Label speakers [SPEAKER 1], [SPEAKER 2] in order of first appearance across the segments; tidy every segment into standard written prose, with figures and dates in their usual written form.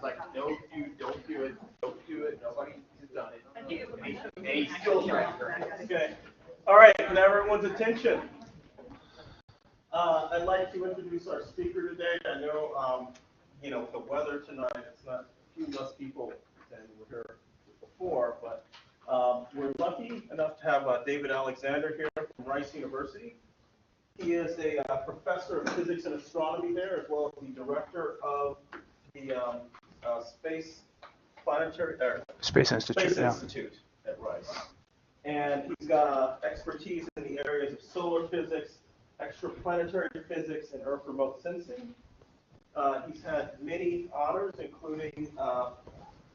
[SPEAKER 1] was like, no, dude, don't do it. Don't do it. Nobody has done it. And he still tried.
[SPEAKER 2] Okay. All right, can everyone's attention? I'd like to introduce our speaker today. I know, the weather tonight, it's not a few less people than were here before, but we're lucky enough to have David Alexander here from Rice University. He is a professor of physics and astronomy there, as well as the director of the Space Institute at Rice. And he's got expertise in the areas of solar physics, extraplanetary physics, and Earth remote sensing. He's had many honors, including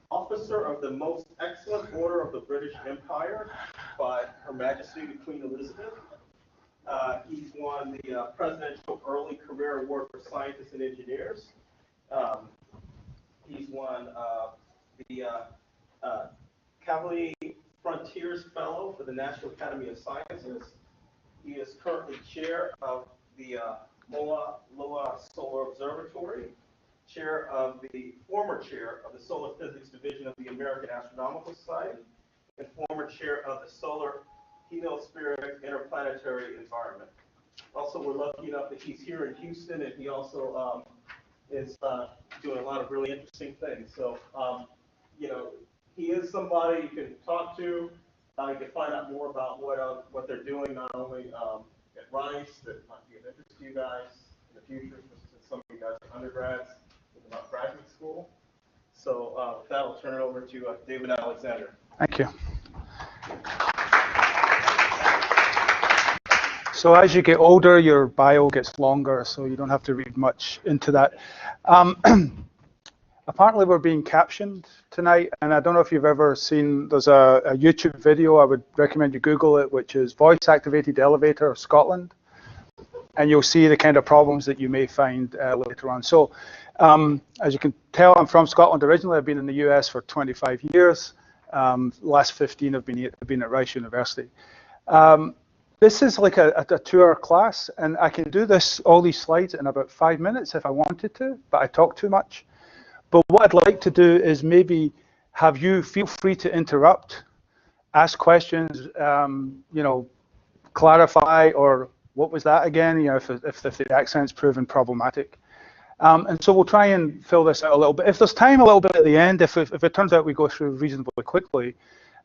[SPEAKER 2] Officer of the Most Excellent Order of the British Empire by Her Majesty the Queen Elizabeth. He's won the Presidential Early Career Award for Scientists and Engineers. He's won the Kavli Frontiers Fellow for the National Academy of Sciences. He is currently chair of the Loa Solar Observatory, former chair of the Solar Physics Division of the American Astronomical Society, and former chair of the Solar Heliospheric Interplanetary Environment. Also, we're lucky enough that he's here in Houston, and he also is doing a lot of really interesting things. So, he is somebody you can talk to. You can find out more about what they're doing, not only at Rice, that might be of interest to you guys in the future, since some of you guys are undergrads, thinking about graduate school. So with that, I'll turn it over to David Alexander.
[SPEAKER 3] Thank you. So as you get older, your bio gets longer, so you don't have to read much into that. Apparently we're being captioned tonight, and I don't know if you've ever seen, there's a YouTube video, I would recommend you Google it, which is Voice Activated Elevator of Scotland, and you'll see the kind of problems that you may find later on. So as you can tell, I'm from Scotland originally. I've been in the US for 25 years. Last 15 have been at Rice University. This is like a 2-hour class, and I can do all these slides in about 5 minutes if I wanted to, but I talk too much. But what I'd like to do is maybe have you feel free to interrupt, ask questions, clarify, or what was that again, if the accent's proven problematic. And so we'll try and fill this out a little bit. If there's time a little bit at the end, if it turns out we go through reasonably quickly,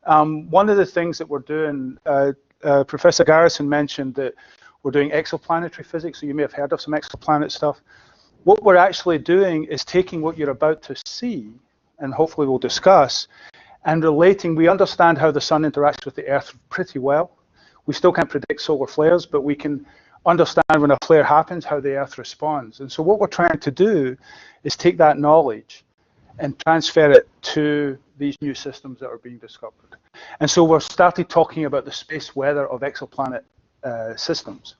[SPEAKER 3] one of the things that we're doing, Professor Garrison mentioned that we're doing exoplanetary physics, so you may have heard of some exoplanet stuff. What we're actually doing is taking what you're about to see, and hopefully we'll discuss, and relating. We understand how the sun interacts with the Earth pretty well. We still can't predict solar flares, but we can understand when a flare happens how the Earth responds. And so what we're trying to do is take that knowledge and transfer it to these new systems that are being discovered. And so we're starting talking about the space weather of exoplanet systems.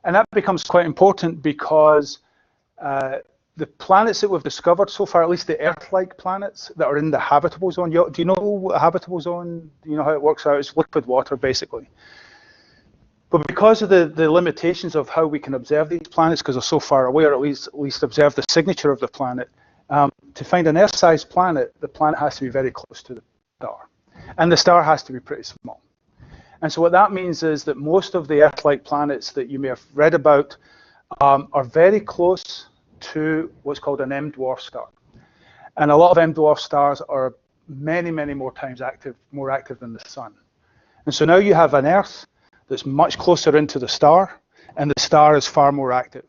[SPEAKER 3] And that becomes quite important because the planets that we've discovered so far, at least the Earth-like planets that are in the habitable zone. Do you know a habitable zone? Do you know how it works out? It's liquid water, basically. But because of the limitations of how we can observe these planets, because they're so far away, or at least observe the signature of the planet, to find an Earth-sized planet, the planet has to be very close to the star. And the star has to be pretty small. And so what that means is that most of the Earth-like planets that you may have read about are very close to what's called an M-dwarf star. And a lot of M-dwarf stars are many, many more times more active than the sun. And so now you have an Earth that's much closer into the star, and the star is far more active.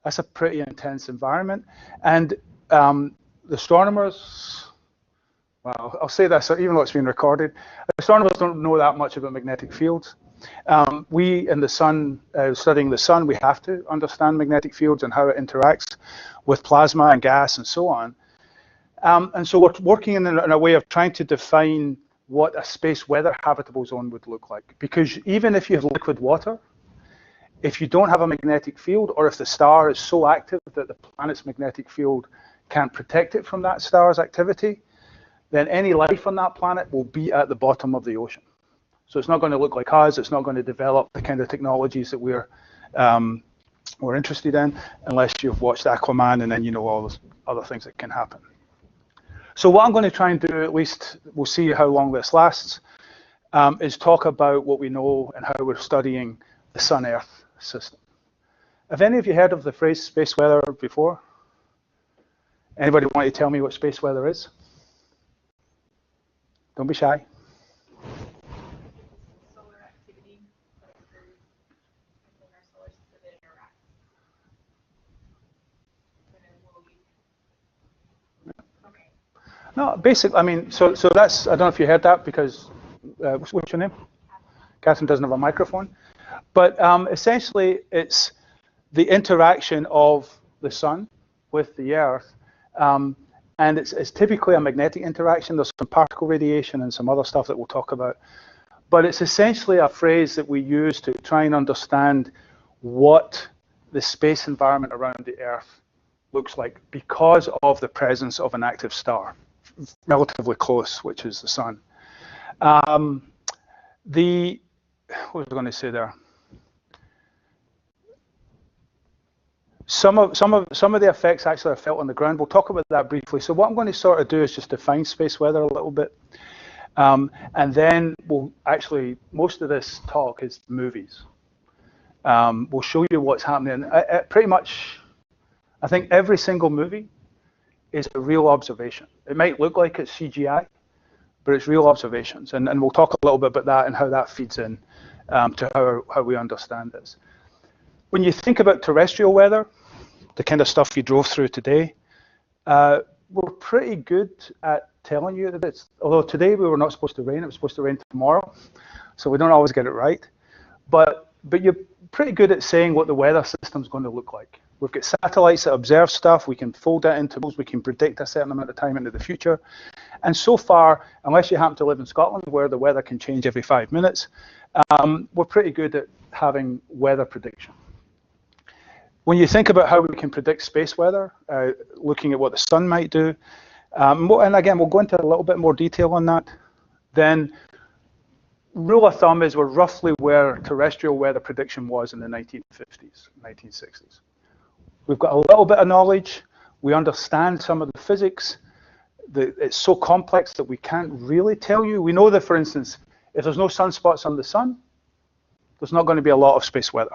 [SPEAKER 3] That's a pretty intense environment. And the astronomers, well, I'll say this, even though it's being recorded, astronomers don't know that much about magnetic fields. We in the sun, studying the sun, we have to understand magnetic fields and how it interacts with plasma and gas and so on. And so we're working in a way of trying to define what a space weather habitable zone would look like. Because even if you have liquid water, if you don't have a magnetic field, or if the star is so active that the planet's magnetic field can't protect it from that star's activity, then any life on that planet will be at the bottom of the ocean. So it's not going to look like us. It's not going to develop the kind of technologies that we're interested in, unless you've watched Aquaman and then you know all those other things that can happen. So what I'm going to try and do, at least we'll see how long this lasts, is talk about what we know and how we're studying the Sun-Earth system. Have any of you heard of the phrase space weather before? Anybody want to tell me what space weather is? Don't be shy.
[SPEAKER 4] Solar activity that occurs within our solar system that interacts. Okay.
[SPEAKER 3] No, basically, I mean, so that's, I don't know if you heard that because, what's your name? Catherine doesn't have a microphone. But essentially, it's the interaction of the sun with the Earth. And it's typically a magnetic interaction. There's some particle radiation and some other stuff that we'll talk about. But it's essentially a phrase that we use to try and understand what the space environment around the Earth looks like because of the presence of an active star, relatively close, which is the sun. What was I going to say there? Some of the effects actually are felt on the ground. We'll talk about that briefly. So what I'm going to sort of do is just define space weather a little bit. And then we'll actually, most of this talk is movies. We'll show you what's happening. Pretty much, I think every single movie is a real observation. It might look like it's CGI, but it's real observations. And we'll talk a little bit about that and how that feeds in to how we understand this. When you think about terrestrial weather, the kind of stuff you drove through today, we're pretty good at telling you that it's, although today we were not supposed to rain, it was supposed to rain tomorrow, so we don't always get it right. But you're pretty good at saying what the weather system's going to look like. We've got satellites that observe stuff, we can fold that into those, we can predict a certain amount of time into the future. And so far, unless you happen to live in Scotland where the weather can change every 5 minutes, we're pretty good at having weather prediction. When you think about how we can predict space weather, looking at what the sun might do, and again, we'll go into a little bit more detail on that, then rule of thumb is we're roughly where terrestrial weather prediction was in the 1950s, 1960s. We've got a little bit of knowledge, we understand some of the physics, it's so complex that we can't really tell you. We know that, for instance, if there's no sunspots on the sun, there's not going to be a lot of space weather.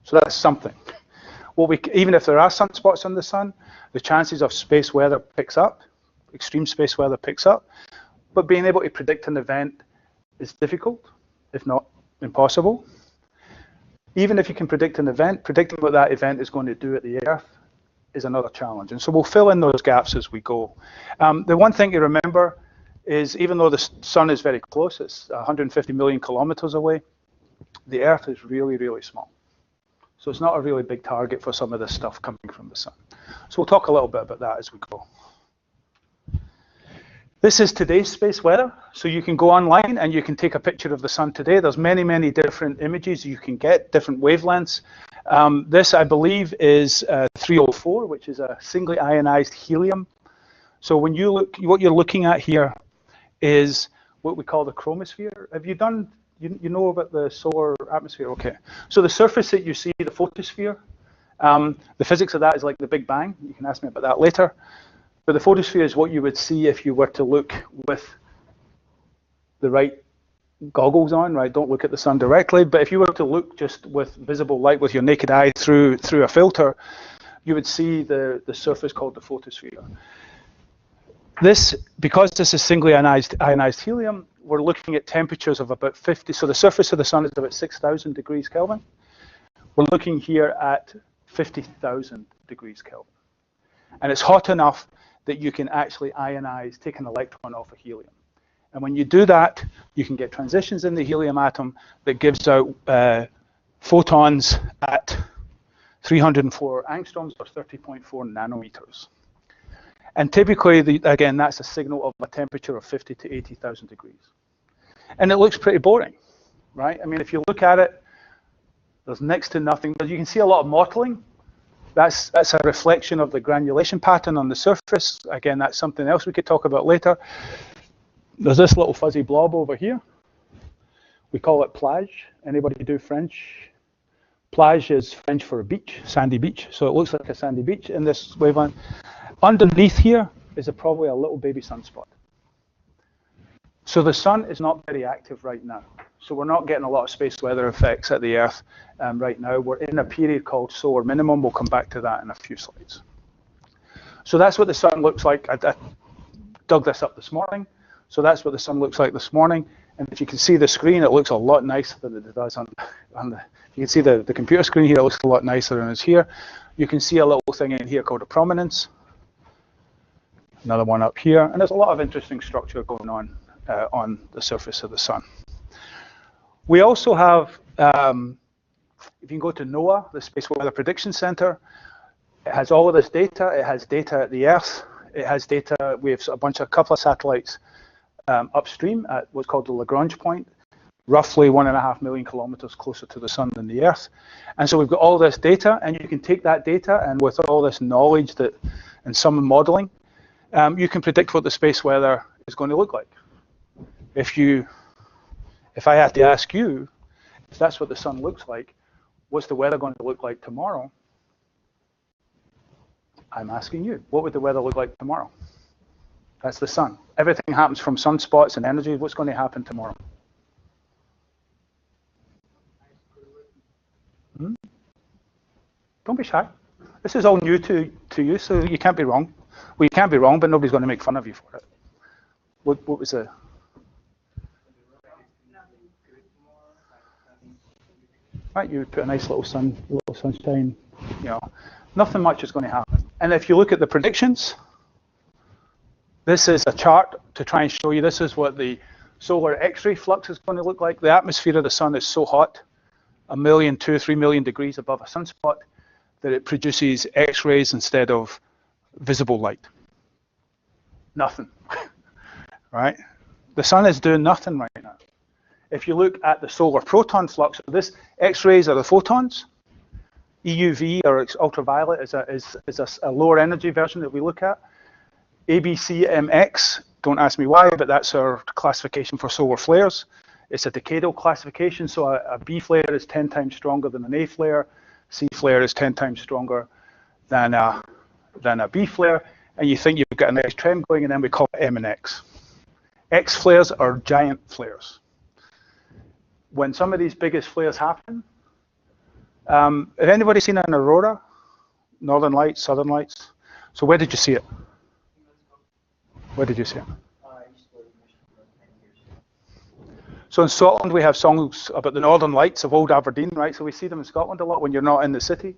[SPEAKER 3] So that's something. Even if there are sunspots on the sun, the chances of space weather picks up, extreme space weather picks up, but being able to predict an event is difficult, if not impossible. Even if you can predict an event, predicting what that event is going to do at the Earth is another challenge. And so we'll fill in those gaps as we go. The one thing to remember is even though the sun is very close, it's 150 million kilometers away, the Earth is really, really small. So it's not a really big target for some of this stuff coming from the sun. So we'll talk a little bit about that as we go. This is today's space weather. So you can go online and you can take a picture of the sun today. There's many, many different images you can get, different wavelengths. This, I believe, is 304, which is a singly ionized helium. So when you look, what you're looking at here is what we call the chromosphere. Have you done, you know about the solar atmosphere? Okay. So the surface that you see, the photosphere, the physics of that is like the Big Bang. You can ask me about that later. But the photosphere is what you would see if you were to look with the right goggles on, right? Don't look at the sun directly. But if you were to look just with visible light with your naked eye through a filter, you would see the surface called the photosphere. This, because this is singly ionized helium, we're looking at temperatures of about 50. So the surface of the sun is about 6,000 degrees Kelvin. We're looking here at 50,000 degrees Kelvin. And it's hot enough that you can actually ionize, take an electron off a helium. And when you do that, you can get transitions in the helium atom that gives out photons at 304 angstroms or 30.4 nanometers. And typically, again, that's a signal of a temperature of 50 to 80,000 degrees. And it looks pretty boring, right? I mean, if you look at it, there's next to nothing. But you can see a lot of mottling. That's a reflection of the granulation pattern on the surface. Again, that's something else we could talk about later. There's this little fuzzy blob over here. We call it plage. Anybody do French? Plage is French for a beach, sandy beach. So it looks like a sandy beach in this wavelength. Underneath here, is probably a little baby sunspot. So the sun is not very active right now. So we're not getting a lot of space weather effects at the Earth right now. We're in a period called solar minimum. We'll come back to that in a few slides. So that's what the sun looks like. I dug this up this morning. So that's what the sun looks like this morning. And if you can see the screen, it looks a lot nicer than it does on the, you can see the computer screen here, it looks a lot nicer than it's here. You can see a little thing in here called a prominence. Another one up here. And there's a lot of interesting structure going on the surface of the sun. We also have, if you can go to NOAA, the Space Weather Prediction Center, it has all of this data. It has data at the Earth. It has data, we have a couple of satellites upstream at what's called the Lagrange point, roughly 1.5 million kilometers closer to the sun than the Earth. And so we've got all this data, and you can take that data, and with all this knowledge that, and some modeling, you can predict what the space weather is going to look like. If I have to ask you, if that's what the sun looks like, what's the weather going to look like tomorrow? I'm asking you, what would the weather look like tomorrow? That's the sun. Everything happens from sunspots and energy. What's going to happen tomorrow? Don't be shy. This is all new to you, so you can't be wrong. Well, you can't be wrong, but nobody's going to make fun of you for it. What was the... Right, you would put a nice little sunshine, you know, nothing much is going to happen. And if you look at the predictions, this is a chart to try and show you this is what the solar X-ray flux is going to look like. The atmosphere of the sun is so hot, 1 million, 2, 3 million degrees above a sunspot, that it produces X-rays instead of visible light. Nothing, right? The sun is doing nothing right now. If you look at the solar proton flux, so this X-rays are the photons. EUV, or ultraviolet, is a lower energy version that we look at. ABCMX, don't ask me why, but that's our classification for solar flares. It's a decadal classification, so a B flare is 10 times stronger than an A flare. C flare is 10 times stronger than a B flare. And you think you've got a nice trend going, and then we call it M and X. X flares are giant flares. When some of these biggest flares happen, have anybody seen an aurora? Northern lights, southern lights? So where did you see it? Where did you see it? So in Scotland, we have songs about the northern lights of old Aberdeen, right? So we see them in Scotland a lot when you're not in the city.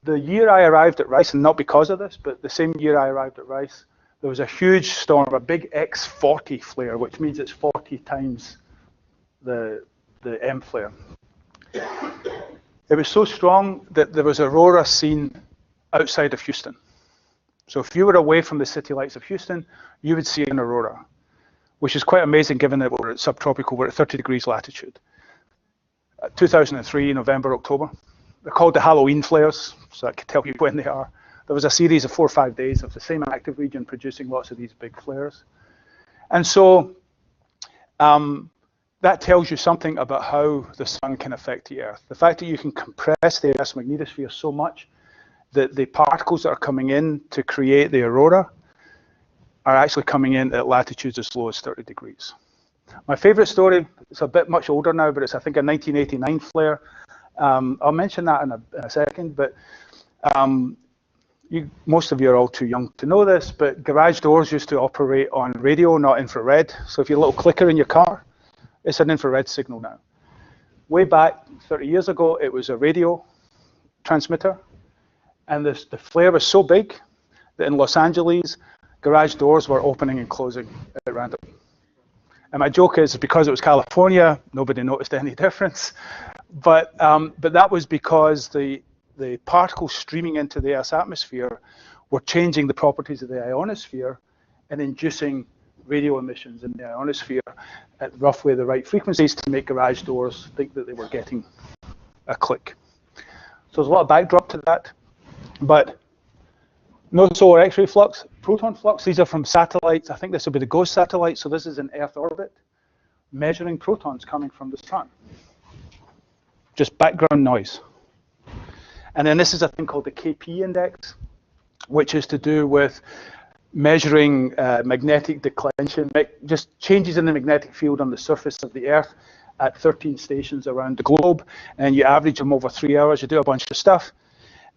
[SPEAKER 3] The year I arrived at Rice, and not because of this, but the same year I arrived at Rice, there was a huge storm, a big X40 flare, which means it's 40 times the M flare. It was so strong that there was aurora seen outside of Houston. So if you were away from the city lights of Houston, you would see an aurora, which is quite amazing given that we're at subtropical, we're at 30 degrees latitude. 2003, November, October. They're called the Halloween flares, so I can tell you when they are. There was a series of 4 or 5 days of the same active region producing lots of these big flares. And so that tells you something about how the sun can affect the Earth. The fact that you can compress the Earth's magnetosphere so much that the particles that are coming in to create the aurora are actually coming in at latitudes as low as 30 degrees. My favorite story, it's a bit much older now, but it's I think a 1989 flare. I'll mention that in a second, but most of you are all too young to know this, but garage doors used to operate on radio, not infrared. So if you have a little clicker in your car, it's an infrared signal now. Way back 30 years ago, it was a radio transmitter, and the flare was so big that in Los Angeles, garage doors were opening and closing at random. And my joke is because it was California, nobody noticed any difference. But that was because the particles streaming into the Earth's atmosphere were changing the properties of the ionosphere and inducing radio emissions in the ionosphere at roughly the right frequencies to make garage doors think that they were getting a click. So there's a lot of backdrop to that. But no solar X-ray flux, proton flux, these are from satellites. I think this will be the GOES satellite, so this is in Earth orbit, measuring protons coming from the sun. Just background noise. And then this is a thing called the KP index. which is to do with measuring magnetic declension, just changes in the magnetic field on the surface of the Earth at 13 stations around the globe, and you average them over 3 hours. You do a bunch of stuff,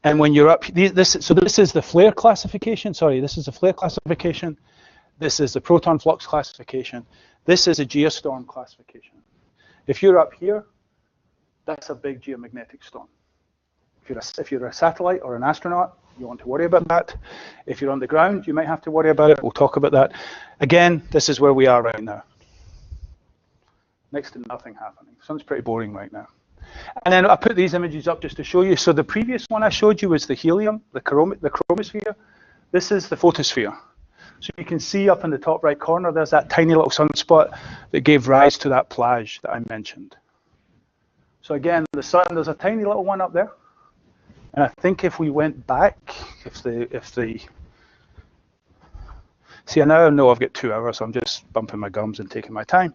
[SPEAKER 3] and when you're up, this is the flare classification. Sorry, this is the flare classification. This is the proton flux classification. This is a geostorm classification. If you're up here, that's a big geomagnetic storm. If you're a satellite or an astronaut, you want to worry about that. If you're on the ground, you might have to worry about it. We'll talk about that. Again, this is where we are right now. Next to nothing happening. Sun's pretty boring right now. And then I put these images up just to show you. So the previous one I showed you was the helium, the chromosphere. This is the photosphere. So you can see up in the top right corner, there's that tiny little sunspot that gave rise to that plage that I mentioned. So again, the sun, there's a tiny little one up there. And I think if we went back, see, I now know I've got 2 hours, so I'm just bumping my gums and taking my time.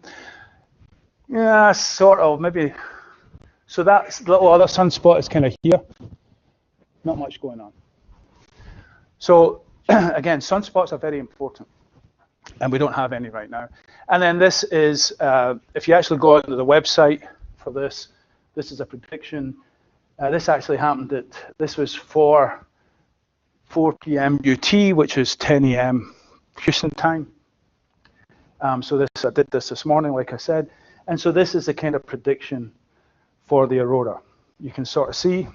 [SPEAKER 3] Yeah, sort of, maybe. So that little other sunspot is kind of here. Not much going on. So again, sunspots are very important, and we don't have any right now. And then this is, if you actually go onto the website for this, this is a prediction. This actually happened this was for 4 p.m. UT, which is 10 a.m. Houston time. So I did this morning, like I said. And so this is the kind of prediction for the aurora. You can sort of see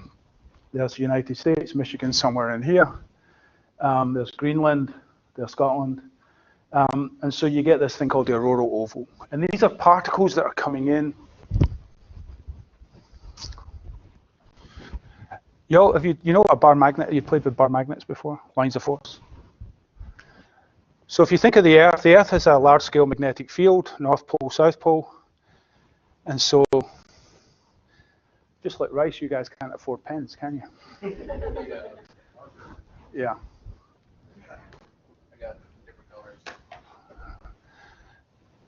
[SPEAKER 3] there's the United States, Michigan somewhere in here. There's Greenland, there's Scotland. And so you get this thing called the auroral oval. And these are particles that are coming in. You know a bar magnet, you played with bar magnets before, lines of force? So if you think of the Earth has a large-scale magnetic field, North Pole, South Pole. And so, just like rice, you guys can't afford pens, can you? Yeah.
[SPEAKER 1] I got different colors.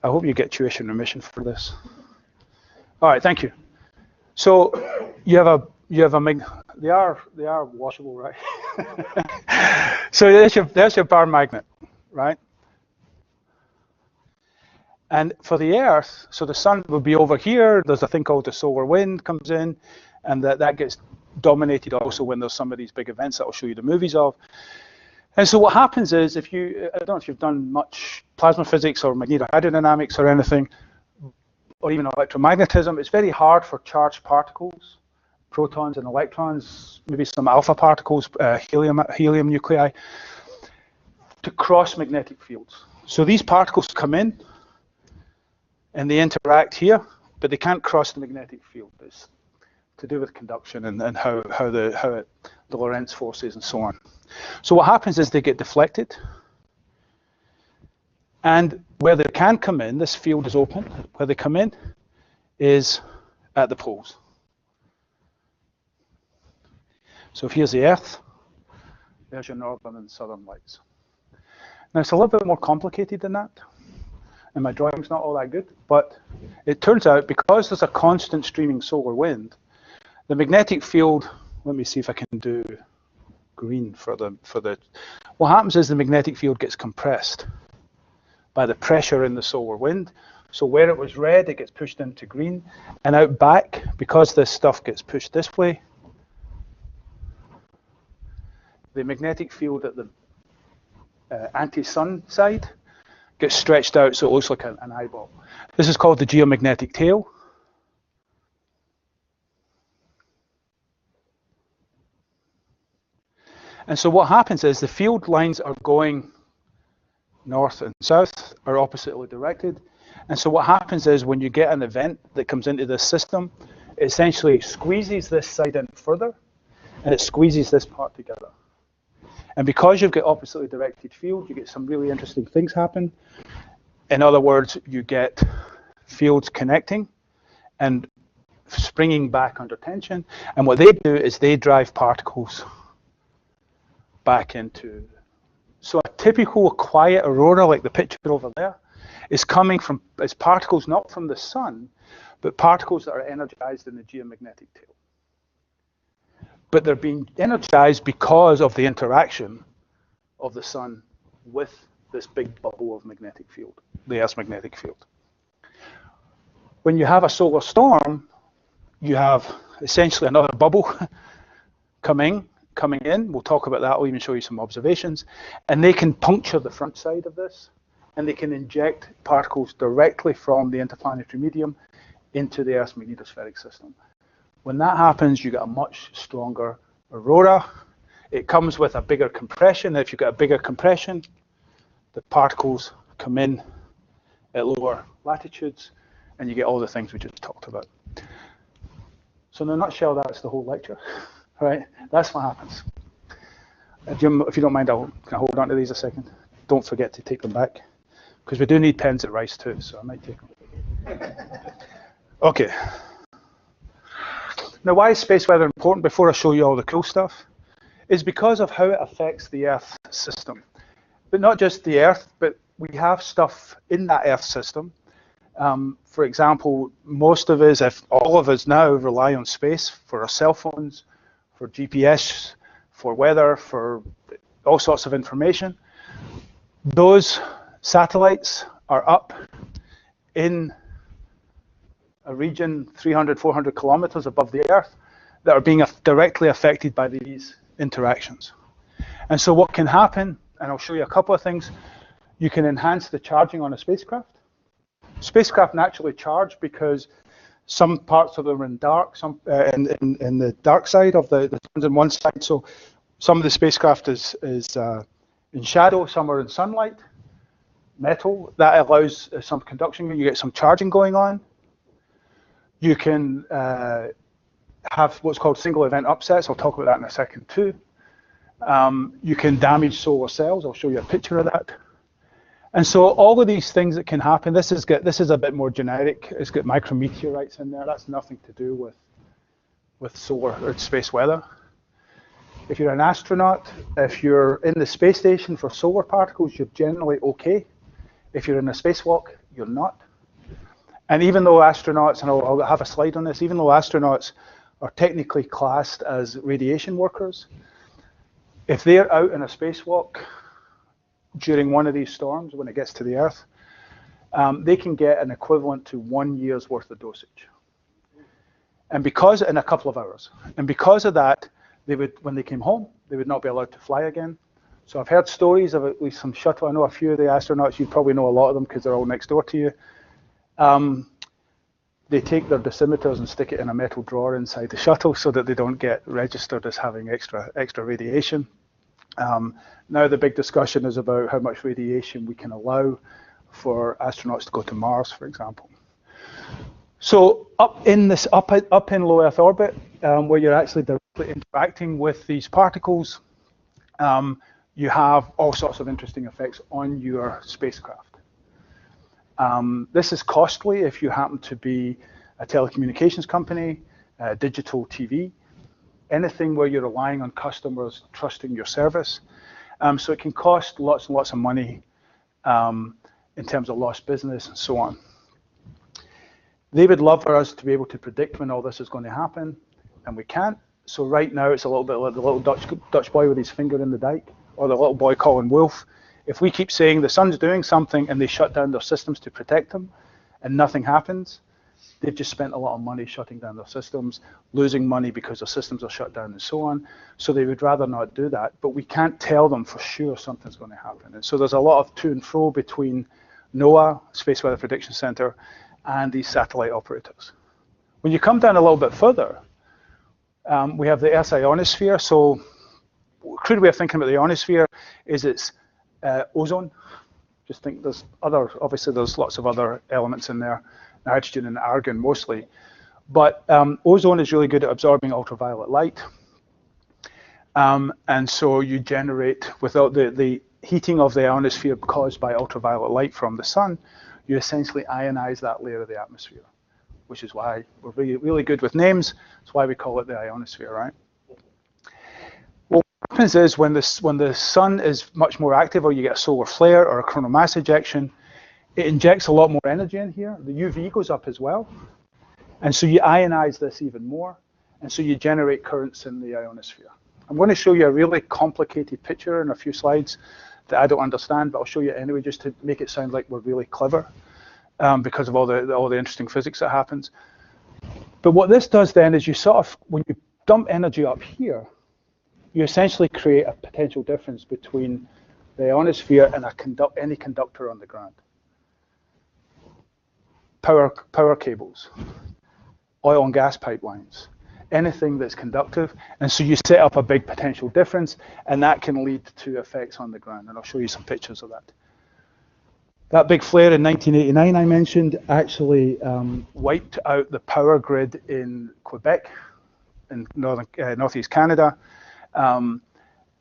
[SPEAKER 3] I hope you get tuition remission for this. All right, thank you. So you have a they are washable, right? So there's your bar magnet, right? And for the Earth, so the sun will be over here. There's a thing called the solar wind comes in, and that gets dominated also when there's some of these big events that I'll show you the movies of. And so what happens is, I don't know if you've done much plasma physics or magnetohydrodynamics or anything, or even electromagnetism, it's very hard for charged particles, protons and electrons, maybe some alpha particles, helium nuclei, to cross magnetic fields. So these particles come in, and they interact here, but they can't cross the magnetic field. It's to do with conduction and how the Lorentz forces and so on. So what happens is they get deflected, and where they can come in, this field is open. Where they come in is at the poles. So if here's the Earth, there's your northern and southern lights. Now it's a little bit more complicated than that, and my drawing's not all that good, but it turns out because there's a constant streaming solar wind, the magnetic field, let me see if I can do green for the, what happens is the magnetic field gets compressed by the pressure in the solar wind. So where it was red, it gets pushed into green, and out back, because this stuff gets pushed this way, the magnetic field at the anti-sun side gets stretched out so it looks like an eyeball. This is called the geomagnetic tail. And so what happens is the field lines are going north and south, are oppositely directed. And so what happens is when you get an event that comes into this system, it essentially squeezes this side in further, and it squeezes this part together. And because you've got oppositely directed field, you get some really interesting things happen. In other words, you get fields connecting and springing back under tension. And what they do is they drive particles back into. So a typical quiet aurora, like the picture over there, is coming from, it's particles not from the sun, but particles that are energized in the geomagnetic tail. But they're being energized because of the interaction of the sun with this big bubble of magnetic field, the Earth's magnetic field. When you have a solar storm, you have essentially another bubble coming in. We'll talk about that. I'll even show you some observations. And they can puncture the front side of this, and they can inject particles directly from the interplanetary medium into the Earth's magnetospheric system. When that happens, you get a much stronger aurora. It comes with a bigger compression. If you get a bigger compression, the particles come in at lower latitudes, and you get all the things we just talked about. So in a nutshell, that's the whole lecture, right? That's what happens. If you don't mind, can I hold on to these a second? Don't forget to take them back, because we do need pens at Rice too, so I might take them. Okay. Now, why is space weather important? Before I show you all the cool stuff, is because of how it affects the Earth system. But not just the Earth, but we have stuff in that Earth system. For example, most of us, if all of us now, rely on space for our cell phones, for GPS, for weather, for all sorts of information. Those satellites are up in a region 300, 400 kilometers above the Earth that are being directly affected by these interactions. And so what can happen, and I'll show you a couple of things, you can enhance the charging on a spacecraft. Spacecraft naturally charge because some parts of them are in dark, some in the dark side of the sun's on one side. So some of the spacecraft is in shadow, some are in sunlight, metal. That allows some conduction. You get some charging going on. You can have what's called single event upsets. I'll talk about that in a second too. You can damage solar cells. I'll show you a picture of that. And so all of these things that can happen, this is a bit more generic. It's got micrometeorites in there. That's nothing to do with solar or space weather. If you're an astronaut, if you're in the space station for solar particles, you're generally okay. If you're in a spacewalk, you're not. And even though astronauts, and I'll have a slide on this, even though astronauts are technically classed as radiation workers, if they're out in a spacewalk during one of these storms, when it gets to the Earth, they can get an equivalent to 1 year's worth of dosage. And because, in a couple of hours, and because of that, they would, when they came home, they would not be allowed to fly again. So I've heard stories of at least some shuttle. I know a few of the astronauts, you probably know a lot of them because they're all next door to you. They take their dosimeters and stick it in a metal drawer inside the shuttle so that they don't get registered as having extra radiation. Now the big discussion is about how much radiation we can allow for astronauts to go to Mars, for example. So up in low Earth orbit, where you're actually directly interacting with these particles, you have all sorts of interesting effects on your spacecraft. This is costly if you happen to be a telecommunications company, digital TV, anything where you're relying on customers trusting your service. So it can cost lots and lots of money in terms of lost business and so on. They would love for us to be able to predict when all this is going to happen, and we can't. So right now it's a little bit like the little Dutch boy with his finger in the dike, or the little boy calling wolf. If we keep saying the sun's doing something and they shut down their systems to protect them and nothing happens, they've just spent a lot of money shutting down their systems, losing money because their systems are shut down and so on. So they would rather not do that, but we can't tell them for sure something's going to happen. And so there's a lot of to and fro between NOAA, Space Weather Prediction Center, and these satellite operators. When you come down a little bit further, we have the Earth's ionosphere. So a crude way of thinking about the ionosphere is it's ozone. Just think obviously there's lots of other elements in there, nitrogen and argon mostly. But ozone is really good at absorbing ultraviolet light. And so you generate, without the heating of the ionosphere caused by ultraviolet light from the sun, you essentially ionize that layer of the atmosphere, which is why we're really, really good with names. That's why we call it the ionosphere, right? Well, what happens is when the sun is much more active, or you get a solar flare or a coronal mass ejection, it injects a lot more energy in here. The UV goes up as well. And so you ionize this even more. And so you generate currents in the ionosphere. I'm going to show you a really complicated picture in a few slides that I don't understand, but I'll show you anyway just to make it sound like we're really clever because of all the interesting physics that happens. But what this does then is you sort of, when you dump energy up here, you essentially create a potential difference between the ionosphere and any conductor on the ground. Power cables, oil and gas pipelines, anything that's conductive. And so you set up a big potential difference, and that can lead to effects on the ground. And I'll show you some pictures of that. That big flare in 1989 I mentioned actually wiped out the power grid in Quebec, in northeast Canada. And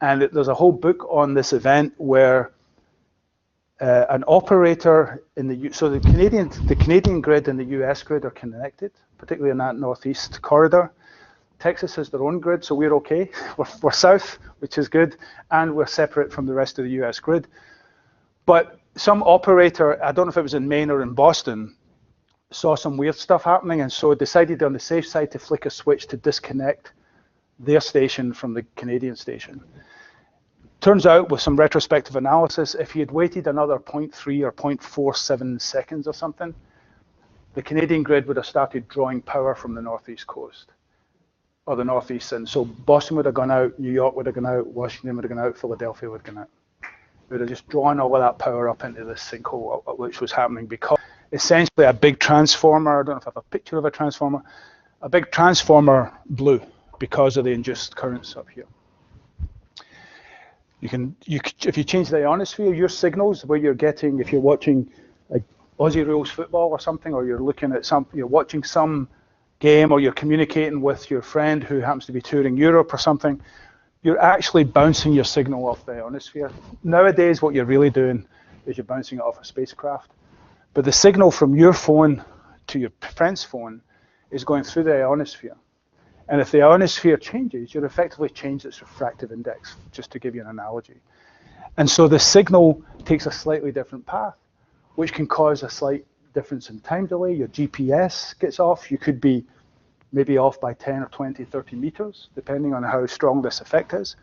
[SPEAKER 3] there's a whole book on this event where an operator in the Canadian grid and the US grid are connected, particularly in that northeast corridor. Texas has their own grid, so we're okay. We're south, which is good, and we're separate from the rest of the US grid. But some operator, I don't know if it was in Maine or in Boston, saw some weird stuff happening, and so decided on the safe side to flick a switch to disconnect their station from the Canadian station. Turns out, with some retrospective analysis, if he had waited another 0.3 or 0.47 seconds or something, the Canadian grid would have started drawing power from the northeast coast, or the northeast. And so Boston would have gone out, New York would have gone out, Washington would have gone out, Philadelphia would have gone out. It would have just drawn all of that power up into this sinkhole, which was happening because essentially a big transformer, I don't know if I have a picture of a transformer, a big transformer blew because of the induced currents up here. If you change the ionosphere, your signals, where you're getting, if you're watching like Aussie rules football or something, or you're looking at you're watching some game, or you're communicating with your friend who happens to be touring Europe or something, you're actually bouncing your signal off the ionosphere. Nowadays, what you're really doing is you're bouncing it off a spacecraft. But the signal from your phone to your friend's phone is going through the ionosphere. And if the ionosphere changes, you'll effectively change its refractive index, just to give you an analogy. And so the signal takes a slightly different path, which can cause a slight difference in time delay. Your GPS gets off. You could be maybe off by 10 or 20, 30 meters, depending on how strong this effect is.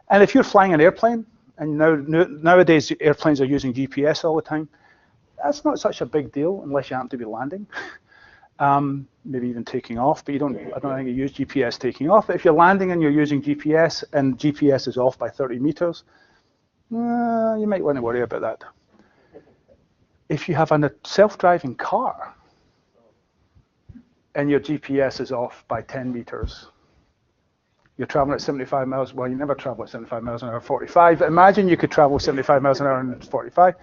[SPEAKER 3] And if you're flying an airplane, and nowadays airplanes are using GPS all the time, that's not such a big deal unless you happen to be landing. Maybe even taking off, but I don't think you use GPS taking off. But if you're landing and you're using GPS and GPS is off by 30 meters, you might want to worry about that. If you have a self-driving car and your GPS is off by 10 meters, you're traveling at 75 miles, well, you never travel at 75 miles an hour, 45. But imagine you could travel 75 miles an hour and 45.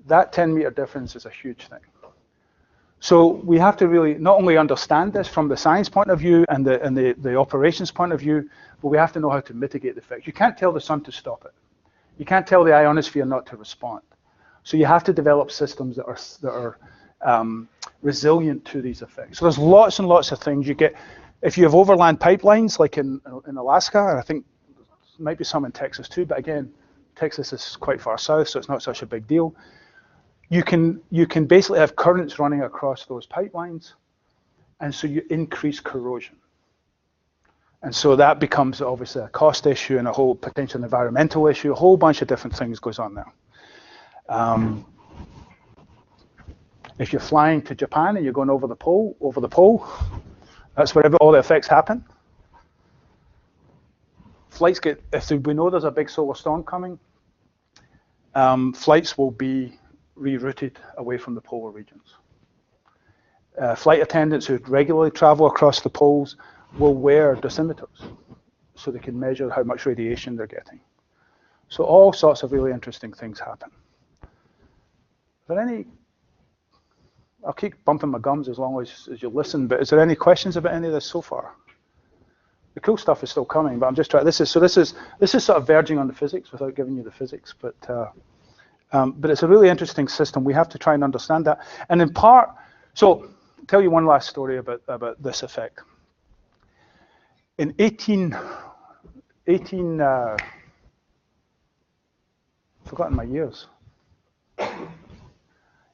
[SPEAKER 3] That 10-meter difference is a huge thing. So we have to really not only understand this from the science point of view and the operations point of view, but we have to know how to mitigate the effects. You can't tell the sun to stop it. You can't tell the ionosphere not to respond. So you have to develop systems that are resilient to these effects. So there's lots and lots of things you get. If you have overland pipelines, like in Alaska, and I think there might be some in Texas too, but again, Texas is quite far south, so it's not such a big deal. You can basically have currents running across those pipelines, and so you increase corrosion. And so that becomes obviously a cost issue and a whole potential environmental issue. A whole bunch of different things goes on there. If you're flying to Japan and you're going over the pole, that's where all the effects happen. Flights if we know there's a big solar storm coming, flights will be rerouted away from the polar regions. Flight attendants who regularly travel across the poles will wear dosimeters so they can measure how much radiation they're getting. So all sorts of really interesting things happen. Are there any? I'll keep bumping my gums as long as you listen, but is there any questions about any of this so far? The cool stuff is still coming, but I'm just trying. This is sort of verging on the physics without giving you the physics, but it's a really interesting system. We have to try and understand that. And in part, so I'll tell you one last story about this effect. In 18 forgotten my years.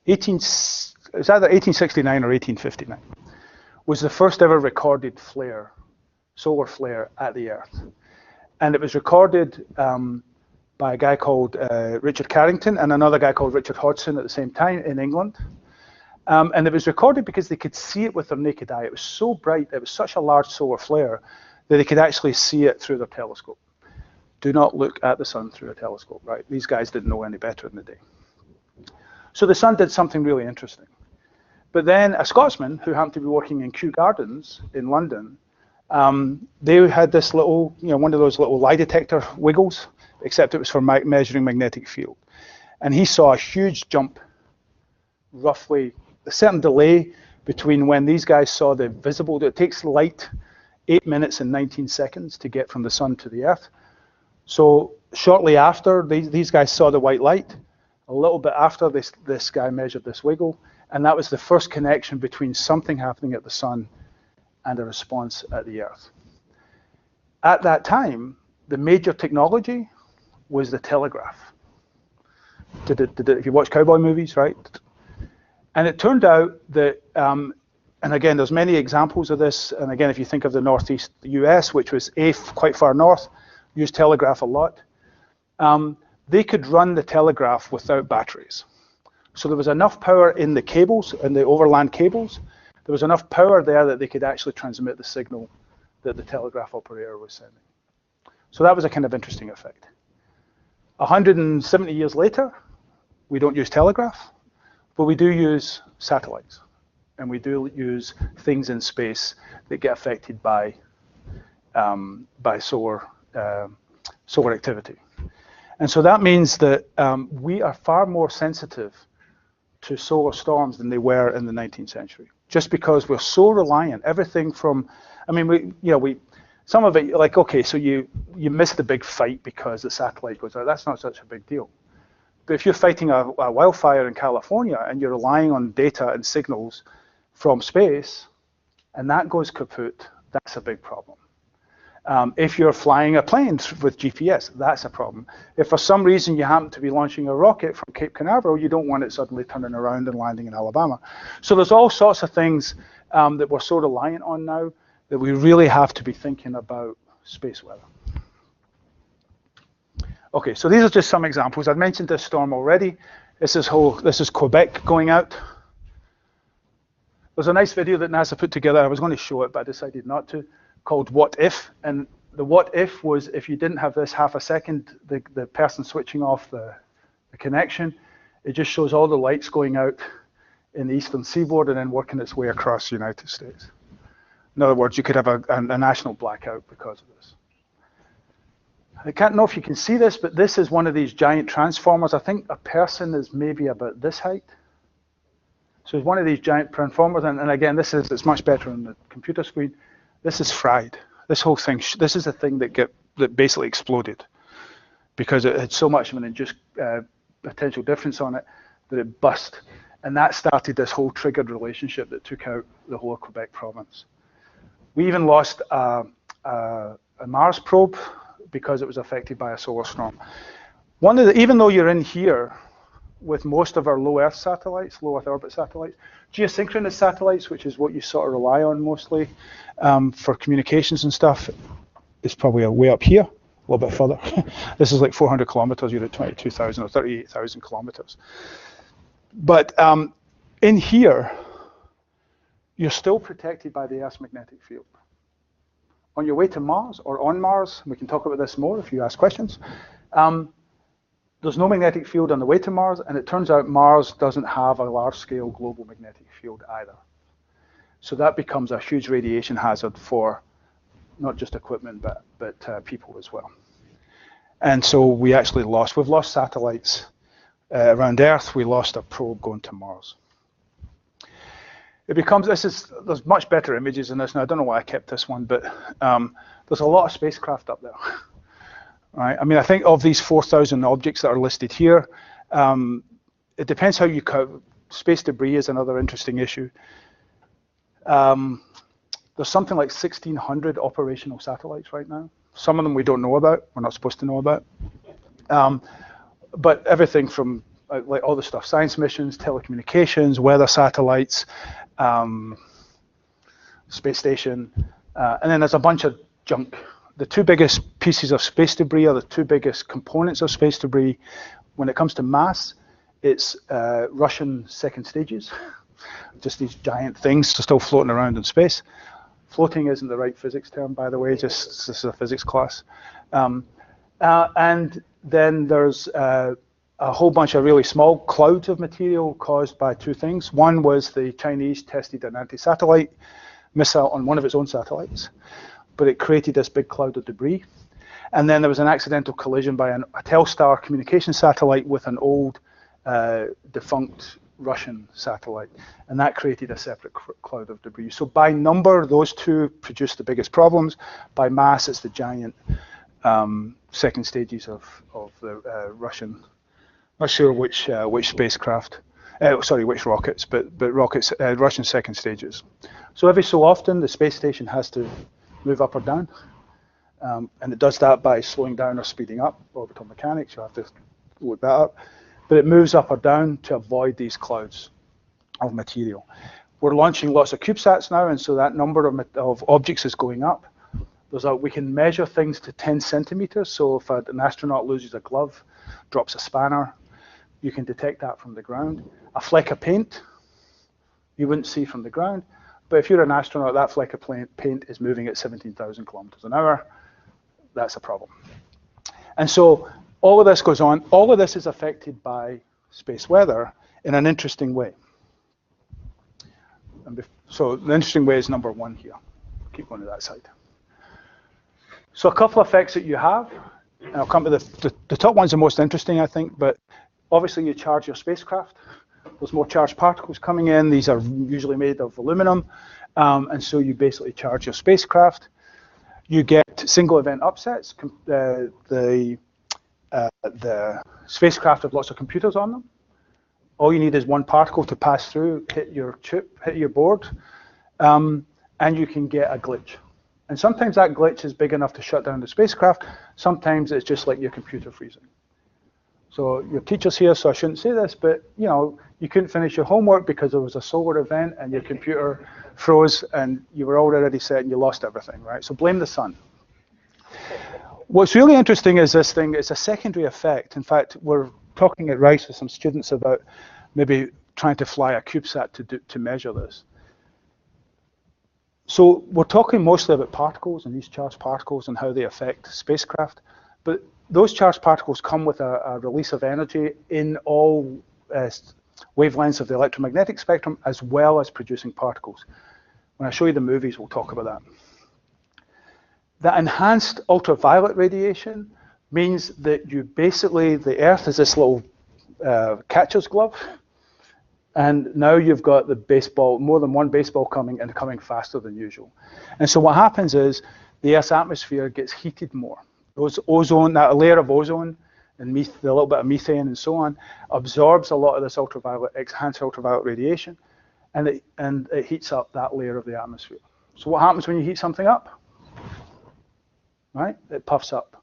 [SPEAKER 3] It was either 1869 or 1859, was the first ever recorded flare, solar flare at the Earth. And it was recorded by a guy called Richard Carrington and another guy called Richard Hodgson at the same time in England. And it was recorded because they could see it with their naked eye. It was so bright, it was such a large solar flare that they could actually see it through their telescope. Do not look at the sun through a telescope, right? These guys didn't know any better in the day. So the sun did something really interesting. But then a Scotsman who happened to be working in Kew Gardens in London, they had this little, one of those little lie detector wiggles, except it was for measuring magnetic field. And he saw a huge jump, roughly a certain delay between when these guys saw the visible, it takes light 8 minutes and 19 seconds to get from the sun to the earth. So shortly after these guys saw the white light, a little bit after this guy measured this wiggle, and that was the first connection between something happening at the sun and a response at the earth. At that time, the major technology was the telegraph. If you watch cowboy movies, right? And it turned out that, and again, there's many examples of this, and again, if you think of the Northeast US, which was quite far north, used telegraph a lot, they could run the telegraph without batteries. So there was enough power in the cables, in the overland cables, there was enough power there that they could actually transmit the signal that the telegraph operator was sending. So that was a kind of interesting effect. 170 years later, we don't use telegraph, but we do use satellites. And we do use things in space that get affected by solar activity. And so that means that we are far more sensitive to solar storms than they were in the 19th century, just because we're so reliant. Everything from, I mean, some of it, like, okay, so you miss the big fight because the satellite goes out. That's not such a big deal. But if you're fighting a wildfire in California and you're relying on data and signals from space, and that goes kaput, that's a big problem. If you're flying a plane with GPS, that's a problem. If for some reason you happen to be launching a rocket from Cape Canaveral, you don't want it suddenly turning around and landing in Alabama. So there's all sorts of things that we're so reliant on now that we really have to be thinking about space weather. Okay, so these are just some examples. I've mentioned this storm already. This is Quebec going out. There's a nice video that NASA put together. I was going to show it, but I decided not to, called What If. And the what if was if you didn't have this half a second, the person switching off the connection, it just shows all the lights going out in the eastern seaboard and then working its way across the United States. In other words, you could have a national blackout because of this. I can't know if you can see this, but this is one of these giant transformers. I think a person is maybe about this height. So it's one of these giant transformers, and again, it's much better on the computer screen. This is fried. This whole thing, this is the thing that basically exploded because it had so much of an induced potential difference on it that it bust. And that started this whole triggered relationship that took out the whole of Quebec province. We even lost a Mars probe because it was affected by a solar storm. Even though you're in here with most of our low Earth orbit satellites, geosynchronous satellites, which is what you sort of rely on mostly for communications and stuff, is probably way up here, a little bit further. This is like 400 kilometers, you're at 22,000 or 38,000 kilometers. But in here, you're still protected by the Earth's magnetic field. On your way to Mars or on Mars, we can talk about this more if you ask questions, there's no magnetic field on the way to Mars, and it turns out Mars doesn't have a large-scale global magnetic field either. So that becomes a huge radiation hazard for not just equipment, but people as well. And so we've lost satellites around Earth. We lost a probe going to Mars. There's much better images in this, and I don't know why I kept this one, but there's a lot of spacecraft up there. Right. I mean, I think of these 4,000 objects that are listed here, it depends how you count. Space debris is another interesting issue. There's something like 1,600 operational satellites right now. Some of them we don't know about, we're not supposed to know about. But everything from like all the stuff, science missions, telecommunications, weather satellites, space station, and then there's a bunch of junk The two biggest pieces of space debris, or the two biggest components of space debris, when it comes to mass, it's Russian second stages, just these giant things still floating around in space. Floating isn't the right physics term, by the way, just this is a physics class. And then there's a whole bunch of really small clouds of material caused by two things. One was the Chinese tested an anti-satellite missile on one of its own satellites, but it created this big cloud of debris. And then there was an accidental collision by a Telstar communication satellite with an old defunct Russian satellite, and that created a separate cloud of debris. So by number, those two produced the biggest problems. By mass, it's the giant second stages of the Russian. Not sure which spacecraft. Which rockets, but rockets, Russian second stages. So every so often, the space station has to move up or down, and it does that by slowing down or speeding up. Orbital mechanics, you'll have to look that up. But it moves up or down to avoid these clouds of material. We're launching lots of CubeSats now, and so that number of objects is going up. We can measure things to 10 centimeters, so if an astronaut loses a glove, drops a spanner, you can detect that from the ground. A fleck of paint, you wouldn't see from the ground, but if you're an astronaut, that fleck of paint is moving at 17,000 kilometers an hour. That's a problem. And so all of this goes on. All of this is affected by space weather in an interesting way. So the interesting way is number one here. Keep going to that side. So a couple of effects that you have, and I'll come to the top one's the most interesting, I think, but obviously you charge your spacecraft. There's more charged particles coming in. These are usually made of aluminum, and so you basically charge your spacecraft. You get single event upsets. The spacecraft have lots of computers on them. All you need is one particle to pass through, hit your chip, hit your board, and you can get a glitch. And sometimes that glitch is big enough to shut down the spacecraft. Sometimes it's just like your computer freezing. So your teacher's here, so I shouldn't say this, but you couldn't finish your homework because there was a solar event and your computer froze and you were already set and you lost everything, right? So blame the sun. What's really interesting is this thing, it's a secondary effect. In fact, we're talking at Rice with some students about maybe trying to fly a CubeSat to measure this. So we're talking mostly about particles and these charged particles and how they affect spacecraft, but those charged particles come with a release of energy in all wavelengths of the electromagnetic spectrum, as well as producing particles. When I show you the movies, we'll talk about that. The enhanced ultraviolet radiation means that the Earth is this little catcher's glove, and now you've got the baseball, more than one baseball coming and coming faster than usual. And so what happens is the Earth's atmosphere gets heated more. Ozone, that layer of ozone and a little bit of methane and so on, absorbs a lot of this enhanced ultraviolet radiation, and it heats up that layer of the atmosphere. So what happens when you heat something up? Right? It puffs up.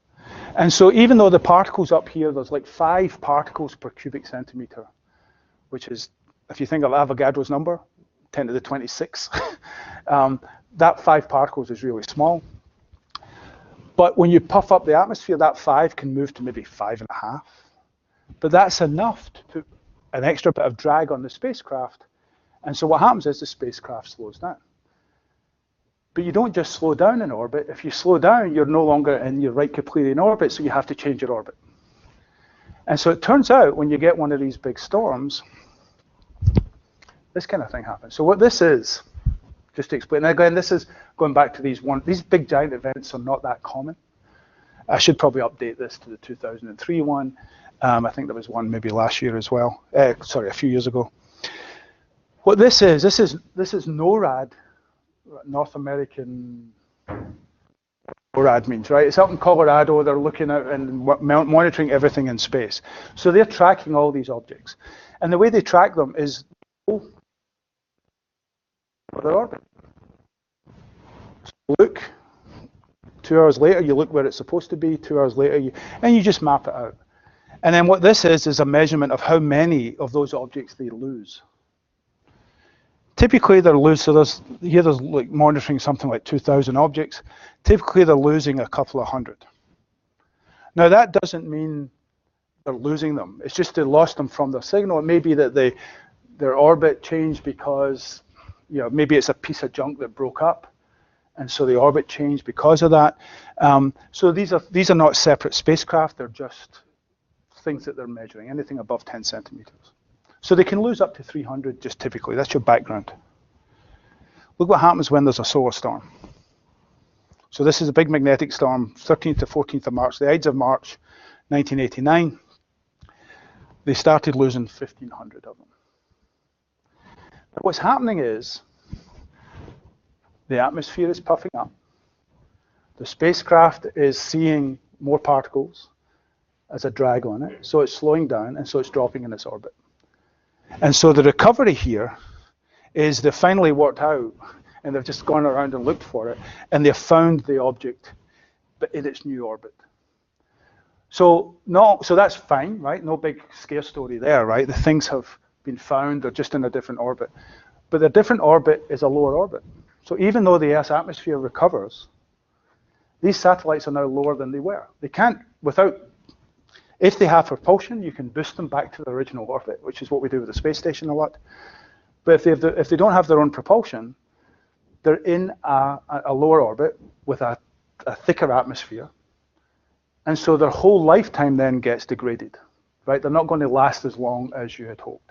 [SPEAKER 3] And so even though the particles up here, there's like 5 particles per cubic centimeter, which is, if you think of Avogadro's number, 10 to the 26, that 5 particles is really small. But when you puff up the atmosphere, that 5 can move to maybe 5.5. But that's enough to put an extra bit of drag on the spacecraft. And so what happens is the spacecraft slows down. But you don't just slow down in orbit. If you slow down, you're no longer in your right Keplerian orbit, so you have to change your orbit. And so it turns out when you get one of these big storms, this kind of thing happens. So what this is, just to explain, again, this is going back to these big giant events are not that common. I should probably update this to the 2003 one. I think there was one maybe last year as well. Sorry, a few years ago. What this is NORAD, North American. NORAD means, right? It's up in Colorado. They're looking at and monitoring everything in space. So they're tracking all these objects, and the way they track them is for their orbit. So look. 2 hours later, you look where it's supposed to be. 2 hours later, you just map it out. And then what this is a measurement of how many of those objects they lose. typically they're losing, so there's like monitoring something like 2,000 objects. Typically they're losing a couple of hundred. Now that doesn't mean they're losing them. It's just they lost them from their signal. It may be that their orbit changed because, maybe it's a piece of junk that broke up, and so the orbit changed because of that. So these are not separate spacecraft. They're just things that they're measuring, anything above 10 centimeters. So they can lose up to 300 just typically. That's your background. Look what happens when there's a solar storm. So this is a big magnetic storm, 13th to 14th of March, the Ides of March, 1989. They started losing 1,500 of them. But what's happening is the atmosphere is puffing up. The spacecraft is seeing more particles as a drag on it, so it's slowing down, and so it's dropping in its orbit. And so the recovery here is they finally worked out, and they've just gone around and looked for it, and they've found the object, but in its new orbit. So that's fine, right? No big scare story there, right? The things have been found, they're just in a different orbit. But the different orbit is a lower orbit. So even though the Earth's atmosphere recovers, these satellites are now lower than they were. They can't, if they have propulsion, you can boost them back to the original orbit, which is what we do with the space station a lot. But if they don't have their own propulsion, they're in a lower orbit with a thicker atmosphere. And so their whole lifetime then gets degraded, right? They're not going to last as long as you had hoped.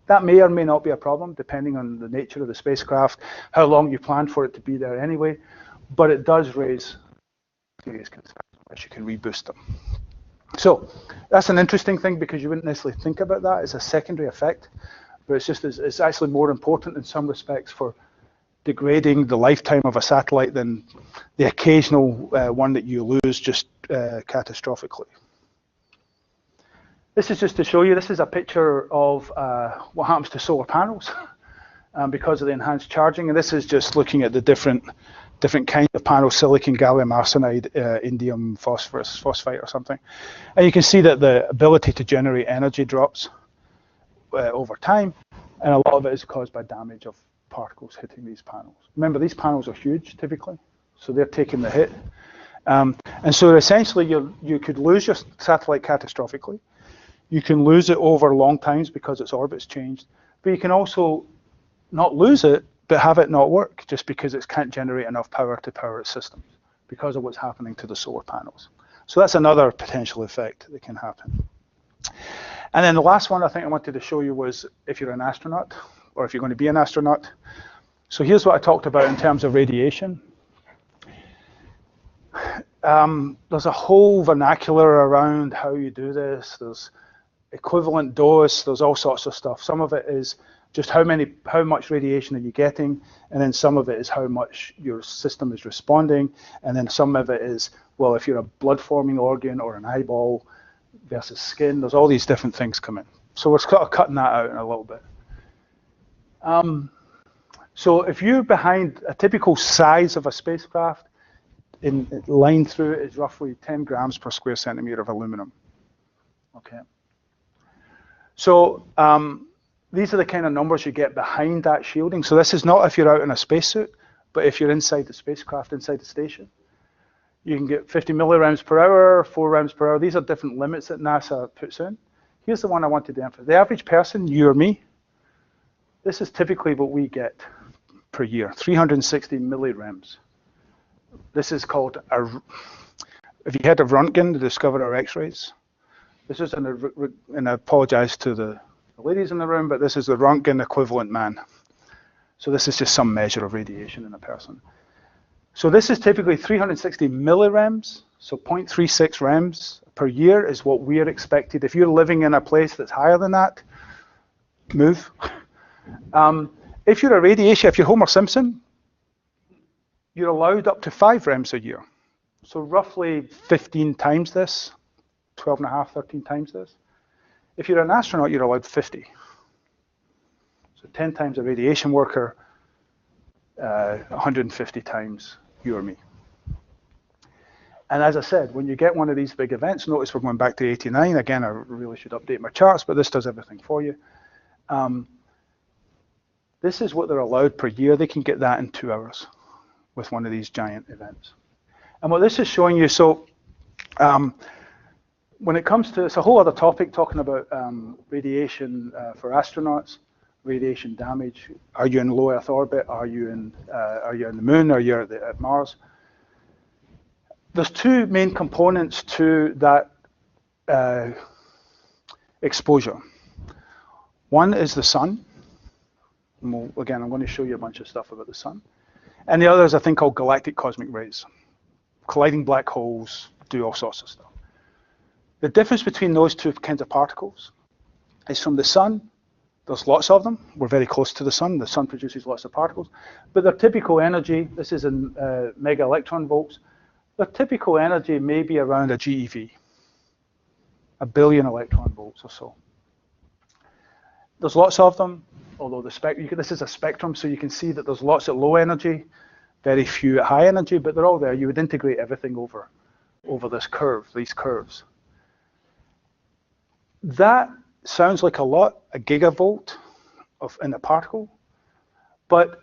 [SPEAKER 3] That may or may not be a problem, depending on the nature of the spacecraft, how long you planned for it to be there anyway. But it does raise serious concerns unless you can reboost them. So that's an interesting thing because you wouldn't necessarily think about that as a secondary effect, but it's actually more important in some respects for degrading the lifetime of a satellite than the occasional one that you lose just catastrophically. This is just to show you, this is a picture of what happens to solar panels because of the enhanced charging, and this is just looking at the different kinds of panels, silicon, gallium arsenide, indium, phosphorus, phosphite or something. And you can see that the ability to generate energy drops over time, and a lot of it is caused by damage of particles hitting these panels. Remember, these panels are huge typically, so they're taking the hit. And so essentially you could lose your satellite catastrophically. You can lose it over long times because its orbit's changed, but you can also not lose it, but have it not work just because it can't generate enough power to power its systems because of what's happening to the solar panels. So that's another potential effect that can happen. And then the last one I think I wanted to show you was if you're an astronaut or if you're going to be an astronaut. So here's what I talked about in terms of radiation. There's a whole vernacular around how you do this. There's equivalent dose, there's all sorts of stuff. Some of it is just how much radiation are you getting, and then some of it is how much your system is responding, and then some of it is, well, if you're a blood-forming organ or an eyeball versus skin, there's all these different things come in. So we're sort of cutting that out in a little bit. So if you're behind a typical size of a spacecraft, in line through it is roughly 10 grams per square centimeter of aluminum. Okay. So these are the kind of numbers you get behind that shielding. So this is not if you're out in a spacesuit, but if you're inside the spacecraft, inside the station. You can get 50 millirems per hour, 4 rems per hour. These are different limits that NASA puts in. Here's the one I wanted to emphasize. The average person, you or me, this is typically what we get per year, 360 millirems. This is called, have you heard of Röntgen, to discover our X-rays? This is, and I apologize to the ladies in the room, but this is the Röntgen equivalent man. So this is just some measure of radiation in a person. So this is typically 360 millirems, so 0.36 rems per year is what we're expected. If you're living in a place that's higher than that, move. If you're a radiation, if you're Homer Simpson, you're allowed up to 5 rems a year. So roughly 15 times this, 12 and a half, 13 times this. If you're an astronaut, you're allowed 50. So 10 times a radiation worker, 150 times you or me. And as I said, when you get one of these big events, notice we're going back to 89. Again, I really should update my charts, but this does everything for you. This is what they're allowed per year. They can get that in 2 hours with one of these giant events. And what this is showing you, so when it comes to, it's a whole other topic talking about radiation for astronauts, radiation damage. Are you in low Earth orbit? Are you in the moon? Are you at Mars? There's two main components to that exposure. One is the sun. And again, I'm going to show you a bunch of stuff about the sun. And the other is a thing called galactic cosmic rays. Colliding black holes do all sorts of stuff. The difference between those two kinds of particles is from the sun, there's lots of them. We're very close to the sun. The sun produces lots of particles. But their typical energy, this is in mega electron volts, their typical energy may be around a GeV, 1 billion electron volts or so. There's lots of them, although this is a spectrum, so you can see that there's lots at low energy, very few at high energy, but they're all there. You would integrate everything over this curve, these curves. That sounds like a lot, a gigavolt in a particle, but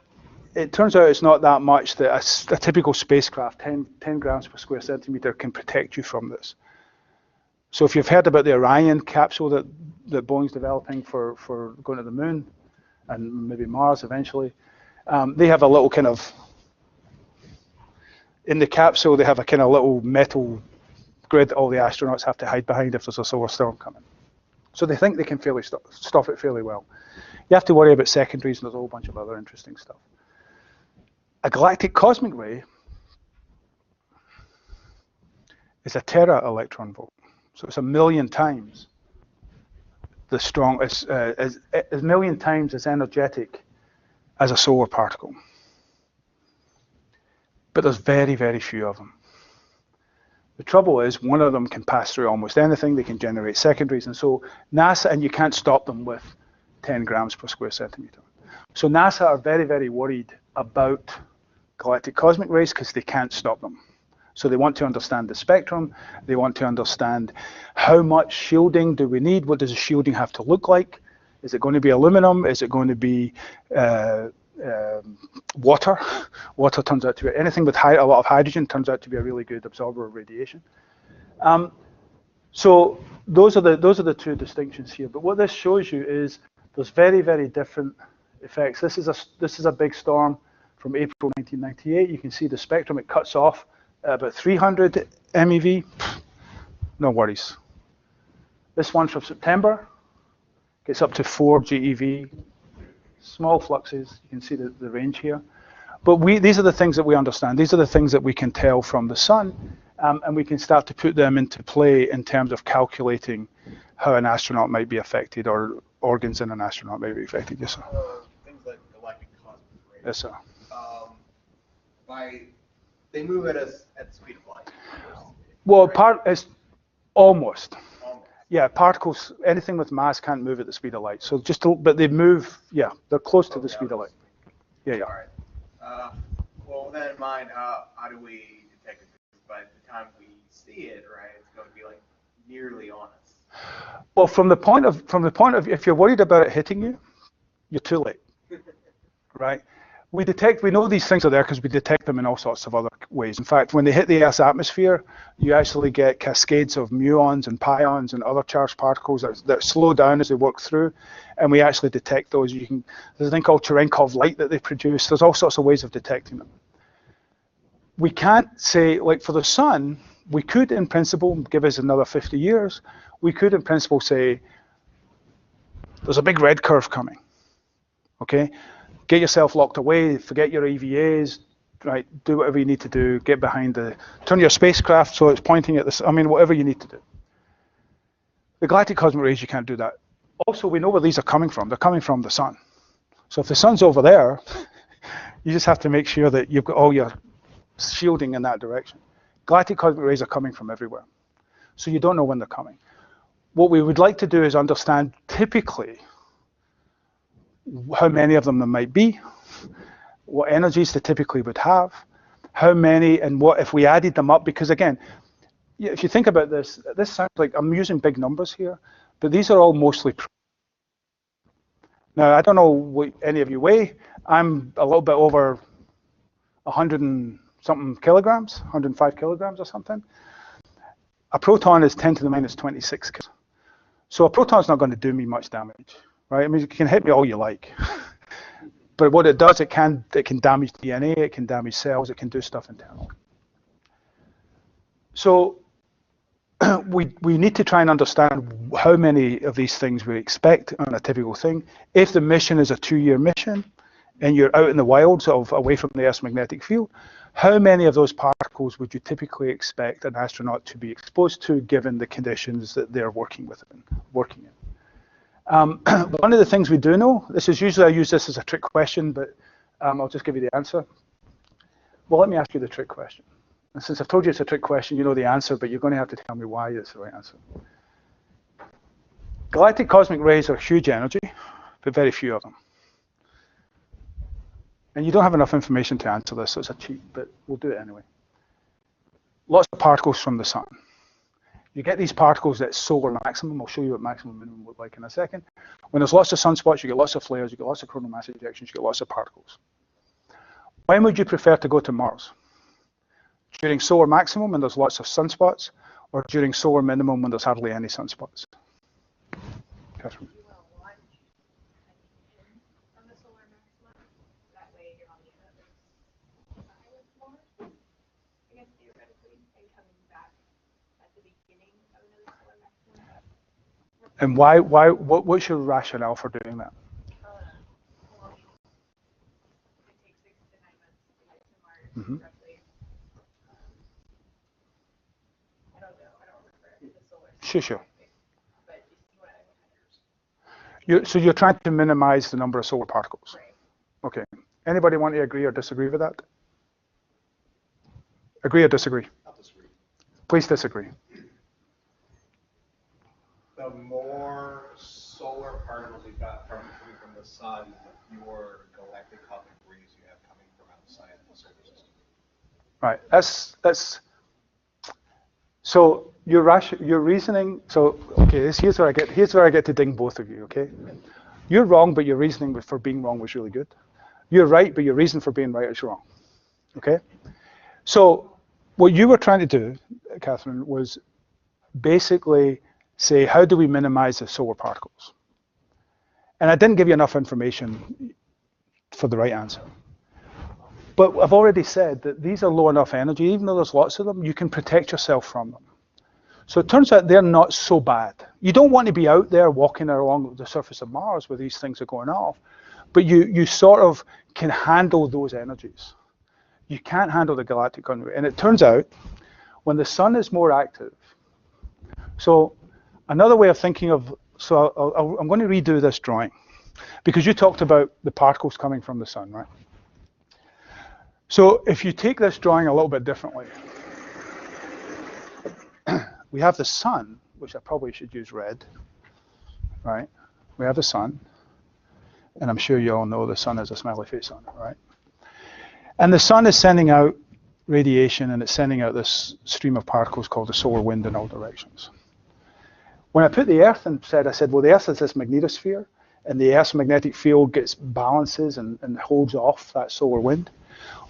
[SPEAKER 3] it turns out it's not that much that a typical spacecraft, 10 grams per square centimeter, can protect you from this. So if you've heard about the Orion capsule that Boeing's developing for going to the moon and maybe Mars eventually, they have a little kind of, in the capsule they have a kind of little metal grid that all the astronauts have to hide behind if there's a solar storm coming. So they think they can stop it fairly well. You have to worry about secondaries, and there's a whole bunch of other interesting stuff. A galactic cosmic ray is a tera electron volt. So it's 1,000,000 times the strong, it's a million times as energetic as a solar particle. But there's very, very few of them. The trouble is, one of them can pass through almost anything. They can generate secondaries. And so NASA, and you can't stop them with 10 grams per square centimeter. So NASA are very, very worried about galactic cosmic rays because they can't stop them. So they want to understand the spectrum. They want to understand how much shielding do we need? What does the shielding have to look like? Is it going to be aluminum? Is it going to be water? Water turns out to be, anything with a lot of hydrogen turns out to be a really good absorber of radiation. So those are the two distinctions here. But what this shows you is there's very, very different effects. This is a big storm from April 1998. You can see the spectrum. It cuts off at about 300 MeV. No worries. This one from September gets up to 4 GeV. Small fluxes. You can see the range here. But these are the things that we understand. These are the things that we can tell from the sun, and we can start to put them into play in terms of calculating how an astronaut might be affected, or organs in an astronaut may be affected. Yes, sir.
[SPEAKER 1] Things like galactic cosmic rays.
[SPEAKER 3] Yes, sir.
[SPEAKER 1] They move at the speed of light.
[SPEAKER 3] Well, it's almost.
[SPEAKER 1] Almost.
[SPEAKER 3] Yeah, particles, anything with mass can't move at the speed of light. So but they move. Yeah, they're close to the speed of light. Yeah, yeah.
[SPEAKER 1] All right. Well, with that in mind, how do we detect it? By the time we see it, right, it's going to be like nearly on us.
[SPEAKER 3] Well, from the point of, if you're worried about it hitting you, you're too late, right? We know these things are there because we detect them in all sorts of other ways. In fact, when they hit the Earth's atmosphere, you actually get cascades of muons and pions and other charged particles that slow down as they work through, and we actually detect those. There's a thing called Cherenkov light that they produce. There's all sorts of ways of detecting them. We can't say, like for the sun, we could in principle, give us another 50 years, we could in principle say, there's a big red curve coming, okay? Get yourself locked away, forget your EVAs, right? Do whatever you need to do, get behind turn your spacecraft so it's pointing at whatever you need to do. The galactic cosmic rays, you can't do that. Also, we know where these are coming from. They're coming from the sun. So if the sun's over there, you just have to make sure that you've got all your shielding in that direction. Galactic cosmic rays are coming from everywhere. So you don't know when they're coming. What we would like to do is understand typically how many of them there might be, what energies they typically would have, how many, and what if we added them up, because again, if you think about this sounds like I'm using big numbers here, but these are all mostly Now, I don't know what any of you weigh. I'm a little bit over 100 and something kilograms, 105 kilograms or something. A proton is 10 to the minus 26 kilograms. So a proton's not going to do me much damage, right? I mean, you can hit me all you like. But what it does, it can damage DNA, it can damage cells, it can do stuff internally. So we need to try and understand how many of these things we expect on a typical thing. If the mission is a 2-year mission and you're out in the wild, sort of away from the Earth's magnetic field, how many of those particles would you typically expect an astronaut to be exposed to given the conditions that they're working in? One of the things we do know, this is usually I use this as a trick question, but I'll just give you the answer. Well, let me ask you the trick question. And since I've told you it's a trick question, you know the answer, but you're going to have to tell me why it's the right answer. Galactic cosmic rays are huge energy, but very few of them. And you don't have enough information to answer this, so it's a cheat, but we'll do it anyway. Lots of particles from the sun. You get these particles at solar maximum. I'll show you what maximum and minimum look like in a second. When there's lots of sunspots, you get lots of flares, you get lots of coronal mass ejections, you get lots of particles. When would you prefer to go to Mars? During solar maximum when there's lots of sunspots, or during solar minimum when there's hardly any sunspots? Catherine.
[SPEAKER 4] From the solar maximum, that way you're on the other side of Mars, I guess theoretically, and coming back at the beginning of another solar maximum.
[SPEAKER 3] And what's your rationale for doing that?
[SPEAKER 4] Well, it takes 6 to 9 months to get to Mars, roughly. I don't know, I don't remember the solar system.
[SPEAKER 3] Sure.
[SPEAKER 4] But you see what I mean?
[SPEAKER 3] So you're trying to minimize the number of solar particles.
[SPEAKER 4] Right.
[SPEAKER 3] Okay. Anybody want to agree or disagree with that? Agree or disagree?
[SPEAKER 5] I'll disagree.
[SPEAKER 3] Please disagree.
[SPEAKER 5] The more solar particles you've got coming from the sun, the fewer galactic cosmic rays you have coming from outside the solar system.
[SPEAKER 3] Right. So your reasoning. So okay, here's where I get to ding both of you. Okay, you're wrong, but your reasoning for being wrong was really good. You're right, but your reason for being right is wrong. Okay. So what you were trying to do, Catherine, was basically say, how do we minimize the solar particles? And I didn't give you enough information for the right answer. But I've already said that these are low enough energy, even though there's lots of them, you can protect yourself from them. So it turns out they're not so bad. You don't want to be out there walking along the surface of Mars where these things are going off, but you sort of can handle those energies. You can't handle the galactic cosmic. And it turns out when the sun is more active, so another way of thinking of, so I'm going to redo this drawing because you talked about the particles coming from the sun, right? So if you take this drawing a little bit differently, we have the sun, which I probably should use red, right? We have the sun, and I'm sure you all know the sun has a smiley face on it, right? And the sun is sending out radiation, and it's sending out this stream of particles called the solar wind in all directions. When I put the Earth and I said, well, the Earth is this magnetosphere, and the Earth's magnetic field balances and holds off that solar wind.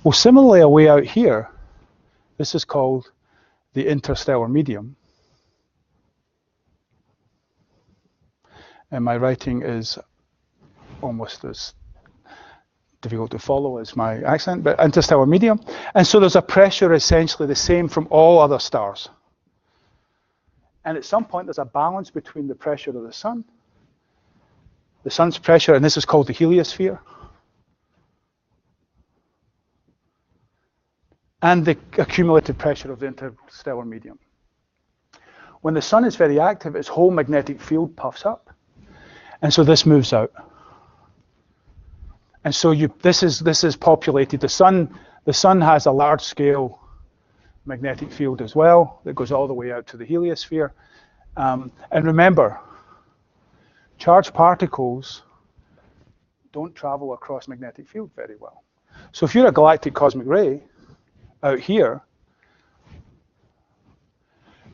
[SPEAKER 3] Well, similarly, away out here, this is called the interstellar medium. And my writing is almost as difficult to follow as my accent, but interstellar medium. And so there's a pressure essentially the same from all other stars. And at some point, there's a balance between the pressure of the sun's pressure, and this is called the heliosphere, and the accumulated pressure of the interstellar medium. When the sun is very active, its whole magnetic field puffs up, and so this moves out. And so this is populated. The sun has a large-scale magnetic field as well that goes all the way out to the heliosphere. And remember, charged particles don't travel across magnetic field very well. So if you're a galactic cosmic ray out here,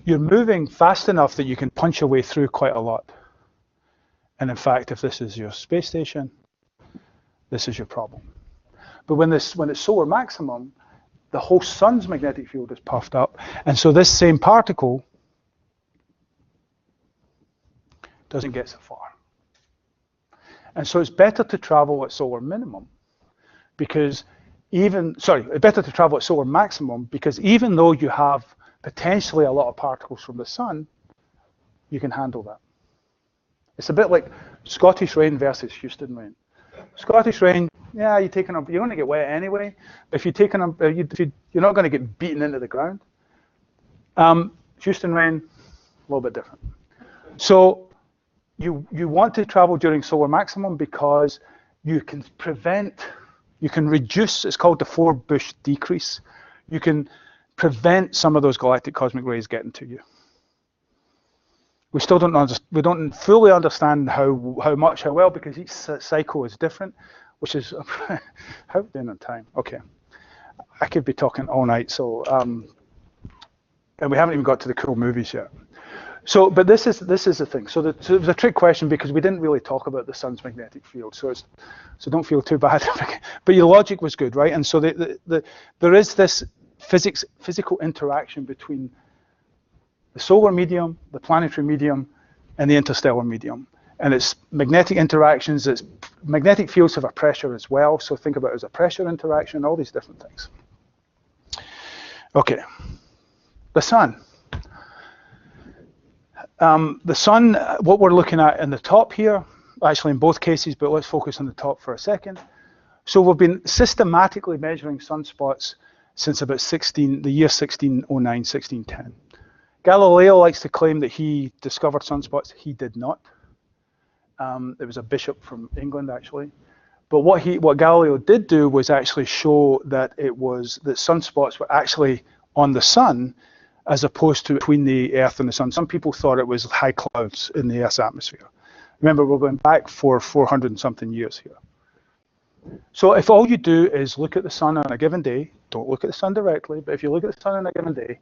[SPEAKER 3] you're moving fast enough that you can punch your way through quite a lot. And in fact, if this is your space station, this is your problem. But when it's solar maximum, the whole sun's magnetic field is puffed up. And so this same particle doesn't get so far. And so it's better to travel at solar minimum because it's better to travel at solar maximum because even though you have potentially a lot of particles from the sun, you can handle that. It's a bit like Scottish rain versus Houston rain. Scottish rain, yeah, you're going to get wet anyway. If you're not going to get beaten into the ground. Houston rain, a little bit different. So you want to travel during solar maximum because you can reduce, it's called the 4-Bush decrease. You can prevent some of those galactic cosmic rays getting to you. We still don't fully understand how well, because each cycle is different, which is, how are we doing on time? Okay. I could be talking all night, so, and we haven't even got to the cool movies yet. So, but this is the thing. So it was a trick question because we didn't really talk about the sun's magnetic field. So don't feel too bad. But your logic was good, right? And so there is this physical interaction between the solar medium, the planetary medium, and the interstellar medium. And it's magnetic interactions. It's magnetic fields have a pressure as well. So think about it as a pressure interaction, all these different things. Okay, the sun. The sun, what we're looking at in the top here, actually in both cases, but let's focus on the top for a second. So we've been systematically measuring sunspots since about the year 1609, 1610. Galileo likes to claim that he discovered sunspots. He did not. It was a bishop from England, actually. But what Galileo did do was actually show that that sunspots were actually on the sun, as opposed to between the Earth and the sun. Some people thought it was high clouds in the Earth's atmosphere. Remember, we're going back for 400 and something years here. So if all you do is look at the sun on a given day, don't look at the sun directly, but if you look at the sun on a given day,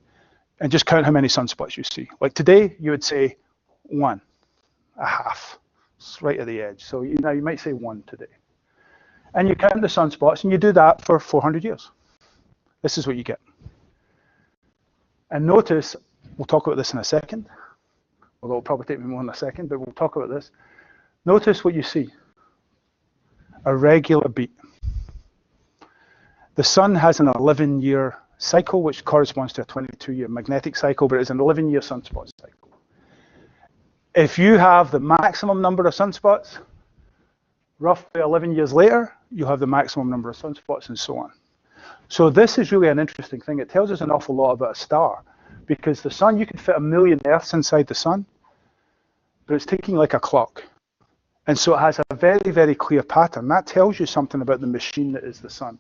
[SPEAKER 3] and just count how many sunspots you see. Like today, you would say 1, a half. It's right at the edge. So now you might say 1 today. And you count the sunspots, and you do that for 400 years. This is what you get. And notice, we'll talk about this in a second, although it'll probably take me more than a second, but we'll talk about this. Notice what you see, a regular beat. The sun has an 11-year cycle, which corresponds to a 22-year magnetic cycle, but it's an 11-year sunspot cycle. If you have the maximum number of sunspots, roughly 11 years later, you'll have the maximum number of sunspots and so on. So this is really an interesting thing. It tells us an awful lot about a star, because the sun, you can fit 1 million Earths inside the sun, but it's ticking like a clock. And so it has a very, very clear pattern. That tells you something about the machine that is the sun,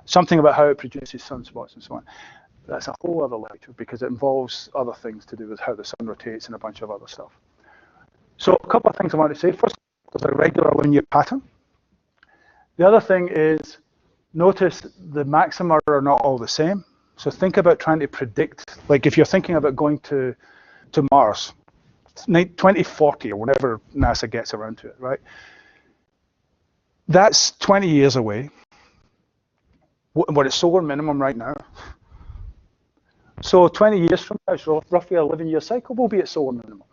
[SPEAKER 3] something about how it produces sunspots and so on. That's a whole other lecture, because it involves other things to do with how the sun rotates and a bunch of other stuff. So a couple of things I want to say. First, there's a regular linear pattern. The other thing is, notice the maxima are not all the same. So think about trying to predict, like if you're thinking about going to Mars, 2040 or whenever NASA gets around to it, right? That's 20 years away. What is solar minimum right now? So 20 years from now, so roughly an 11-year cycle, we'll be at solar minimum.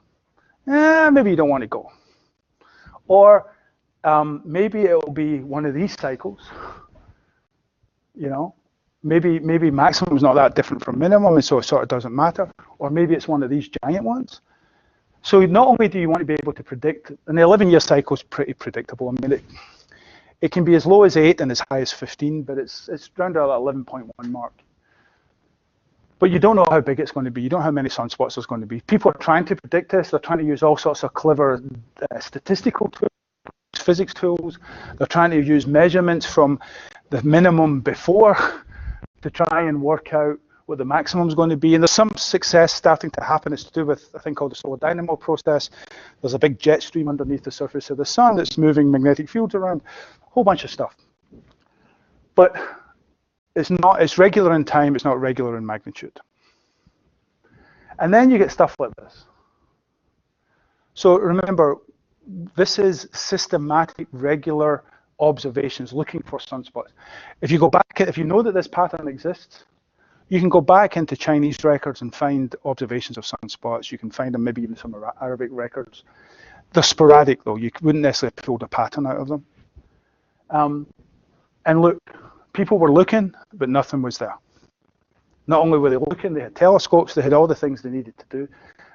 [SPEAKER 3] Maybe you don't want to go. Or maybe it will be one of these cycles. You know, maybe maximum is not that different from minimum, and so it sort of doesn't matter. Or maybe it's one of these giant ones. So not only do you want to be able to predict, and the 11-year cycle is pretty predictable. I mean, it can be as low as 8 and as high as 15, but it's around that 11.1 mark. But you don't know how big it's going to be. You don't know how many sunspots there's going to be. People are trying to predict this. They're trying to use all sorts of clever statistical tools, physics tools. They're trying to use measurements from the minimum before to try and work out what the maximum is going to be. And there's some success starting to happen. It's to do with a thing called the solar dynamo process. There's a big jet stream underneath the surface of the sun that's moving magnetic fields around, a whole bunch of stuff. But it's regular in time, it's not regular in magnitude. And then you get stuff like this. So remember, This is systematic, regular observations looking for sunspots. If you go back, if you know that this pattern exists, you can go back into Chinese records and find observations of sunspots. You can find them maybe even some Arabic records. They're sporadic though. You wouldn't necessarily pull a pattern out of them. And look, people were looking, but nothing was there. Not only were they looking, they had telescopes, they had all the things they needed to do.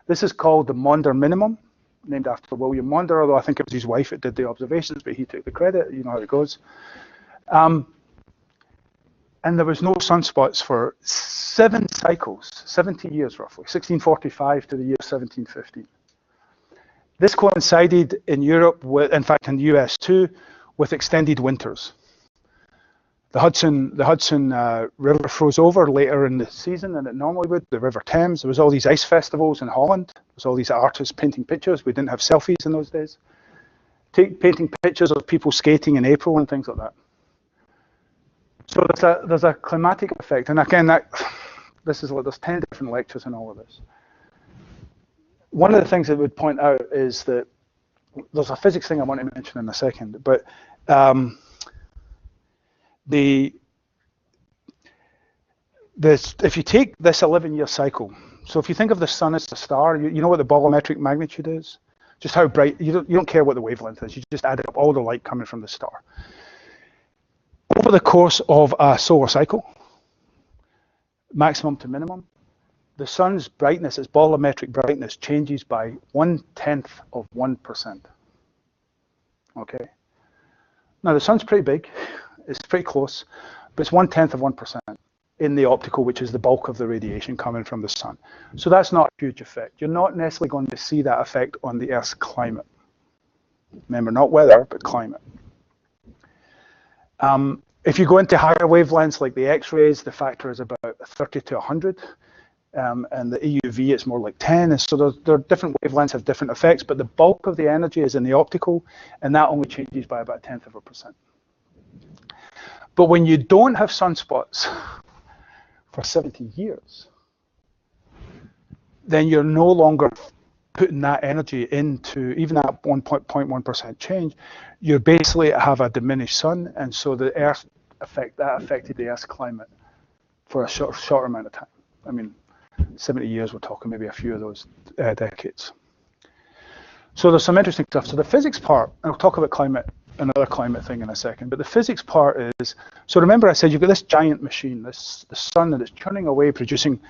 [SPEAKER 3] This is called the Maunder minimum, named after William Maunder, although I think it was his wife that did the observations, but he took the credit, you know how it goes. And there was no sunspots for 7 cycles, 70 years roughly, 1645 to the year 1715. This coincided in Europe, with, in fact in the US too, with extended winters. The Hudson River froze over later in the season than it normally would, the River Thames. There was all these ice festivals in Holland. There was all these artists painting pictures. We didn't have selfies in those days. Painting pictures of people skating in April and things like that. So there's a climatic effect, and again, there's 10 different lectures in all of this. One of the things that would point out is that there's a physics thing I want to mention in a second, but if you take this 11-year cycle, so if you think of the sun as a star, you know what the bolometric magnitude is? Just how bright, you don't care what the wavelength is, you just add up all the light coming from the star. Over the course of a solar cycle, maximum to minimum, the sun's brightness, its bolometric brightness, changes by 1/10 of 1%. Okay? Now the sun's pretty big, it's pretty close, but it's 1/10 of 1% in the optical, which is the bulk of the radiation coming from the sun. So that's not a huge effect. You're not necessarily going to see that effect on the Earth's climate. Remember, not weather, but climate. If you go into higher wavelengths like the X-rays, the factor is about 30 to 100. And the EUV, it's more like 10. And so there are different wavelengths have different effects, but the bulk of the energy is in the optical, and that only changes by about 1/10 of a percent. But when you don't have sunspots for 70 years, then you're no longer putting that energy into even that 1.1% change. You basically have a diminished sun, and so the Earth affected the Earth's climate for a short amount of time. I mean, 70 years, we're talking maybe a few of those decades. So there's some interesting stuff. So the physics part, and I'll talk about climate, another climate thing in a second, but the physics part is, so remember I said you've got this giant machine, the sun that is churning away, producing,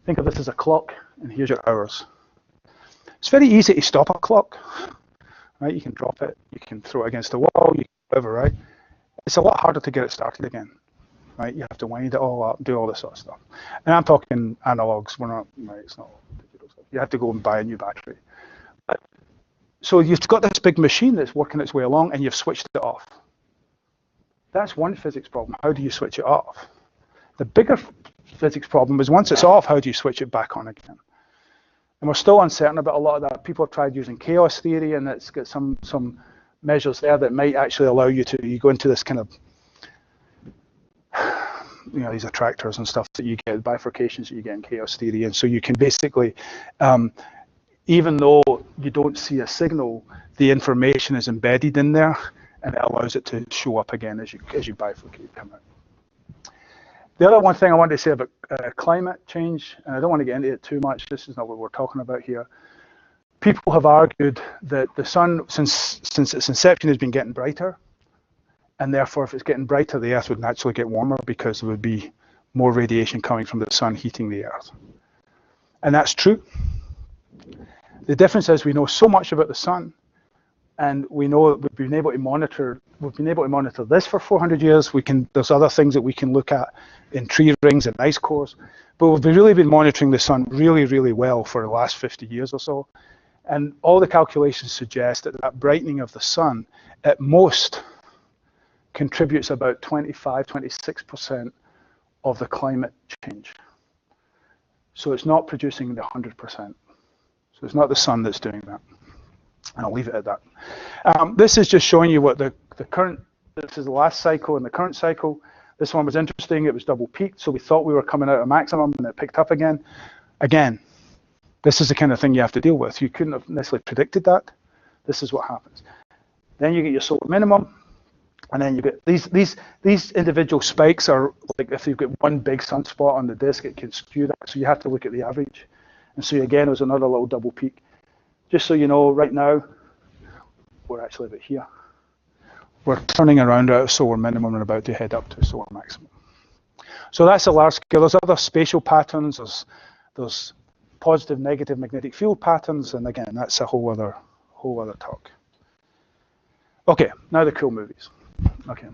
[SPEAKER 3] think of this as a clock, and here's your hours. It's very easy to stop a clock, right? You can drop it, you can throw it against the wall, you can whatever, right? It's a lot harder to get it started again, right? You have to wind it all up, do all this sort of stuff. And I'm talking analogs, it's not digital stuff. You have to go and buy a new battery. So you've got this big machine that's working its way along, and you've switched it off. That's one physics problem. How do you switch it off? The bigger physics problem is once it's off, how do you switch it back on again? And we're still uncertain about a lot of that. People have tried using chaos theory, and it's got some measures there that might actually allow you go into this kind of, these attractors and stuff that you get, bifurcations that you get in chaos theory. And so you can basically, even though you don't see a signal, the information is embedded in there, and it allows it to show up again as you bifurcate, come out. The other one thing I wanted to say about climate change, and I don't want to get into it too much, this is not what we're talking about here. People have argued that the sun, since its inception, has been getting brighter, and therefore if it's getting brighter, the Earth would naturally get warmer because there would be more radiation coming from the sun heating the Earth. And that's true. The difference is we know so much about the sun, and we know we've been able to monitor this for 400 years. There's other things that we can look at in tree rings and ice cores, but we've really been monitoring the sun really, really well for the last 50 years or so. And all the calculations suggest that brightening of the sun at most contributes about 26% of the climate change. So it's not producing the 100%. So it's not the sun that's doing that. And I'll leave it at that. This is just showing you what the current, this is the last cycle and the current cycle. This one was interesting, it was double peaked, so we thought we were coming out of maximum and it picked up again. Again, This is the kind of thing you have to deal with. You couldn't have necessarily predicted that. This is what happens. Then you get your solar minimum, and then you get these individual spikes are like if you've got one big sunspot on the disk, it can skew that. So you have to look at the average. And so again, there's another little double peak. Just so you know, right now, we're actually about here. We're turning around out of solar minimum and about to head up to solar maximum. So that's a large scale. There's other spatial patterns. There's positive, negative magnetic field patterns, and again, that's a whole other talk. Okay, now the cool movies. Okay,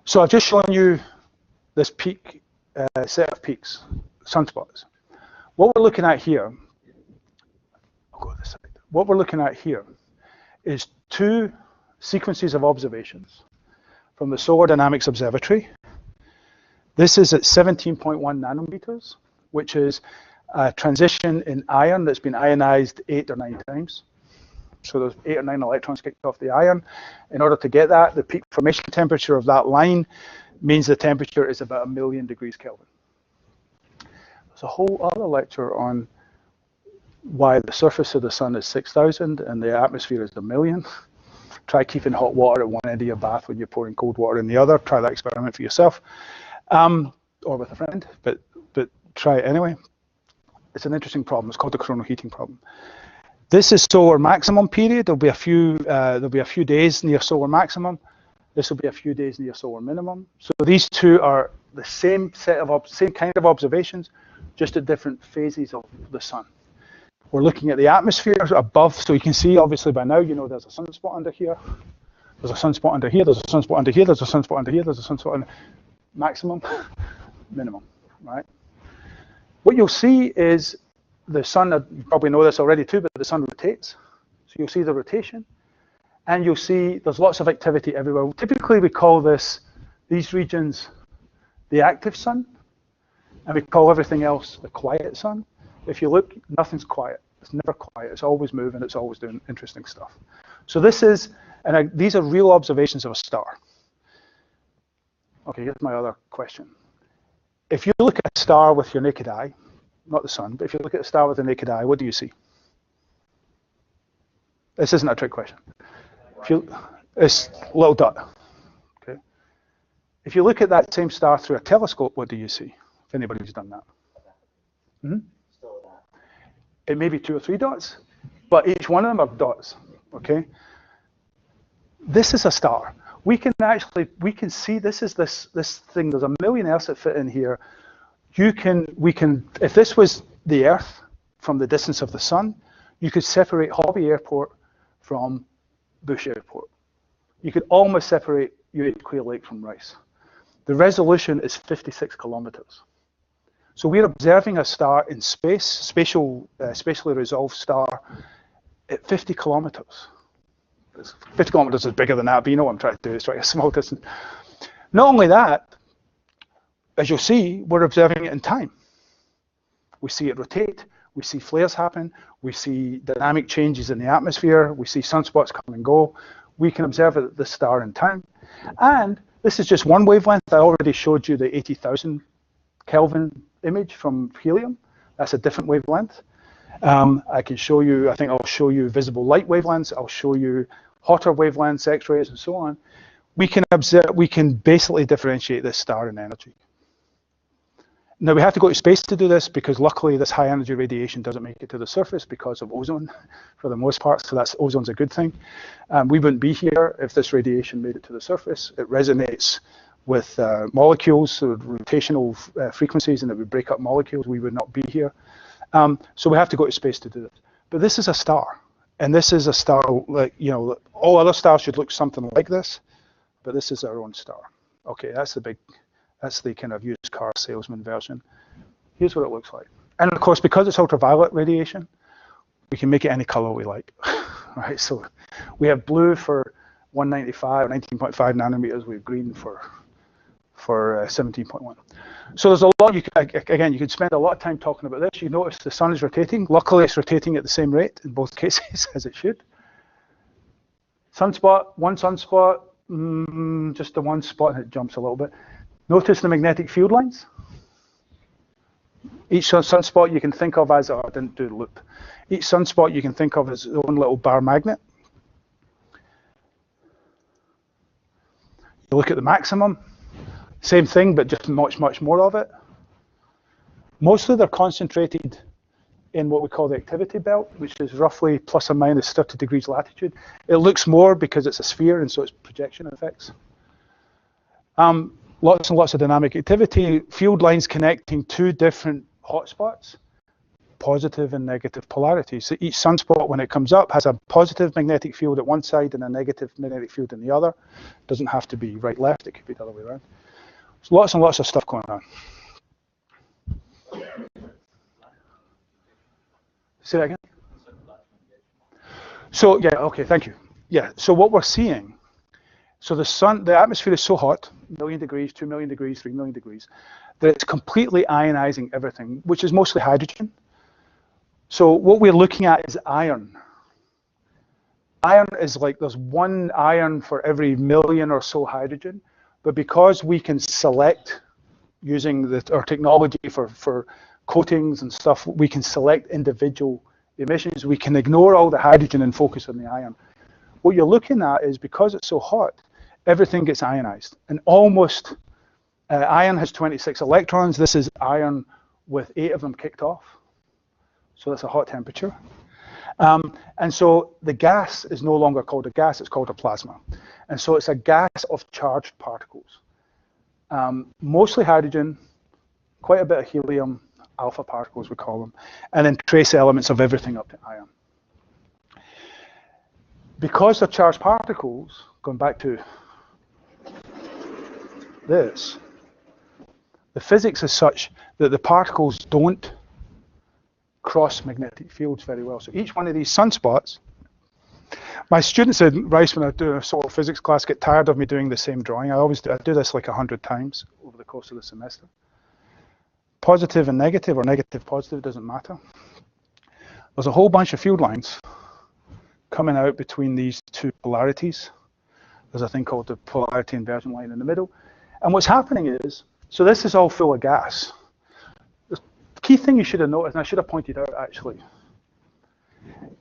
[SPEAKER 3] so I've just shown you this peak set of peaks, sunspots. What we're looking at here, I'll go to this side. What we're looking at here is two sequences of observations from the Solar Dynamics Observatory. This is at 17.1 nanometers, which is a transition in iron that's been ionized 8 or 9 times. So there's 8 or 9 electrons kicked off the iron. In order to get that, the peak formation temperature of that line means the temperature is about 1,000,000 degrees Kelvin. There's a whole other lecture on why the surface of the sun is 6,000 and the atmosphere is 1,000,000. Try keeping hot water at one end of your bath when you're pouring cold water in the other. Try that experiment for yourself, or with a friend, but try it anyway. It's an interesting problem. It's called the coronal heating problem. This is solar maximum period. There'll be a few days near solar maximum. This will be a few days near solar minimum. So these two are the same kind of observations, just at different phases of the sun. We're looking at the atmosphere above, so you can see obviously by now, you know there's a sunspot under here. There's a sunspot under here. There's a sunspot under here. There's a sunspot under here. There's a sunspot under maximum, minimum, right? What you'll see is the sun, you probably know this already too, but the sun rotates. So you'll see the rotation, and you'll see there's lots of activity everywhere. Typically, we call these regions the active sun, and we call everything else the quiet sun. If you look, nothing's quiet. It's never quiet. It's always moving. It's always doing interesting stuff. So this is, these are real observations of a star. Okay, here's my other question. If you look at a star with your naked eye, not the sun, but if you look at a star with the naked eye, what do you see? This isn't a trick question. It's a little dot. Okay. If you look at that same star through a telescope, what do you see? If anybody's done that. Mm-hmm. It may be 2 or 3 dots, but each one of them are dots, okay? This is a star. We can see this is this thing. There's 1,000,000 Earths that fit in here. If this was the Earth from the distance of the sun, you could separate Hobby Airport from Bush Airport. You could almost separate Quail Lake from Rice. The resolution is 56 kilometers. So we're observing a star in space, spatially resolved star at 50 kilometers. 50 kilometers is bigger than that, but you know what I'm trying to do. It's a small distance. Not only that, as you'll see, we're observing it in time. We see it rotate. We see flares happen. We see dynamic changes in the atmosphere. We see sunspots come and go. We can observe the star in time. And this is just one wavelength. I already showed you the 80,000 Kelvin image from helium. That's a different wavelength. I can show you, I think I'll show you visible light wavelengths. I'll show you hotter wavelengths, X-rays, and so on. We can basically differentiate this star in energy. Now we have to go to space to do this because luckily this high energy radiation doesn't make it to the surface because of ozone for the most part, so ozone's a good thing. We wouldn't be here if this radiation made it to the surface. It resonates with molecules, so rotational frequencies, and it would break up molecules. We would not be here. So we have to go to space to do this. But this is a star, and this is a star, like, you know, all other stars should look something like this, but this is our own star. Okay, that's the kind of used car salesman version. Here's what it looks like. And of course, because it's ultraviolet radiation, we can make it any color we like, right? So we have blue for 195, 19.5 nanometers. We have green for 17.1. So there's a lot, you could spend a lot of time talking about this. You notice the sun is rotating. Luckily, it's rotating at the same rate in both cases, as it should. Sunspot, one sunspot, just the one spot, and it jumps a little bit. Notice the magnetic field lines. Each sunspot you can think of as, oh, I didn't do the loop. Each sunspot you can think of as its own little bar magnet. You look at the maximum, same thing, but just much, much more of it. Mostly they're concentrated in what we call the activity belt, which is roughly plus or minus 30 degrees latitude. It looks more because it's a sphere, and so it's projection effects. Lots and lots of dynamic activity, field lines connecting two different hotspots, positive and negative polarity. So each sunspot, when it comes up, has a positive magnetic field at one side and a negative magnetic field in the other. Doesn't have to be right-left, it could be the other way around. There's lots and lots of stuff going on. Say that again? So, yeah, okay, thank you. Yeah, so what we're seeing, so the atmosphere is so hot, 1 million degrees, 2 million degrees, 3 million degrees, that it's completely ionizing everything, which is mostly hydrogen. So what we're looking at is iron. Iron is like there's 1 iron for every million or so hydrogen, but because we can select using our technology for coatings and stuff, we can select individual emissions. We can ignore all the hydrogen and focus on the iron. What you're looking at is because it's so hot, everything gets ionized. And almost, iron has 26 electrons. This is iron with 8 of them kicked off. So that's a hot temperature. And so the gas is no longer called a gas, it's called a plasma. And so it's a gas of charged particles. Mostly hydrogen, quite a bit of helium, alpha particles we call them, and then trace elements of everything up to iron. Because they're charged particles, going back to this, the physics is such that the particles don't cross magnetic fields very well. So each one of these sunspots, my students in Rice, when I do a solar physics class, get tired of me doing the same drawing. I do this like 100 times over the course of the semester. Positive and negative, or negative positive, doesn't matter. There's a whole bunch of field lines coming out between these two polarities. There's a thing called the polarity inversion line in the middle. And what's happening is, so this is all full of gas. The key thing you should have noticed, and I should have pointed out actually,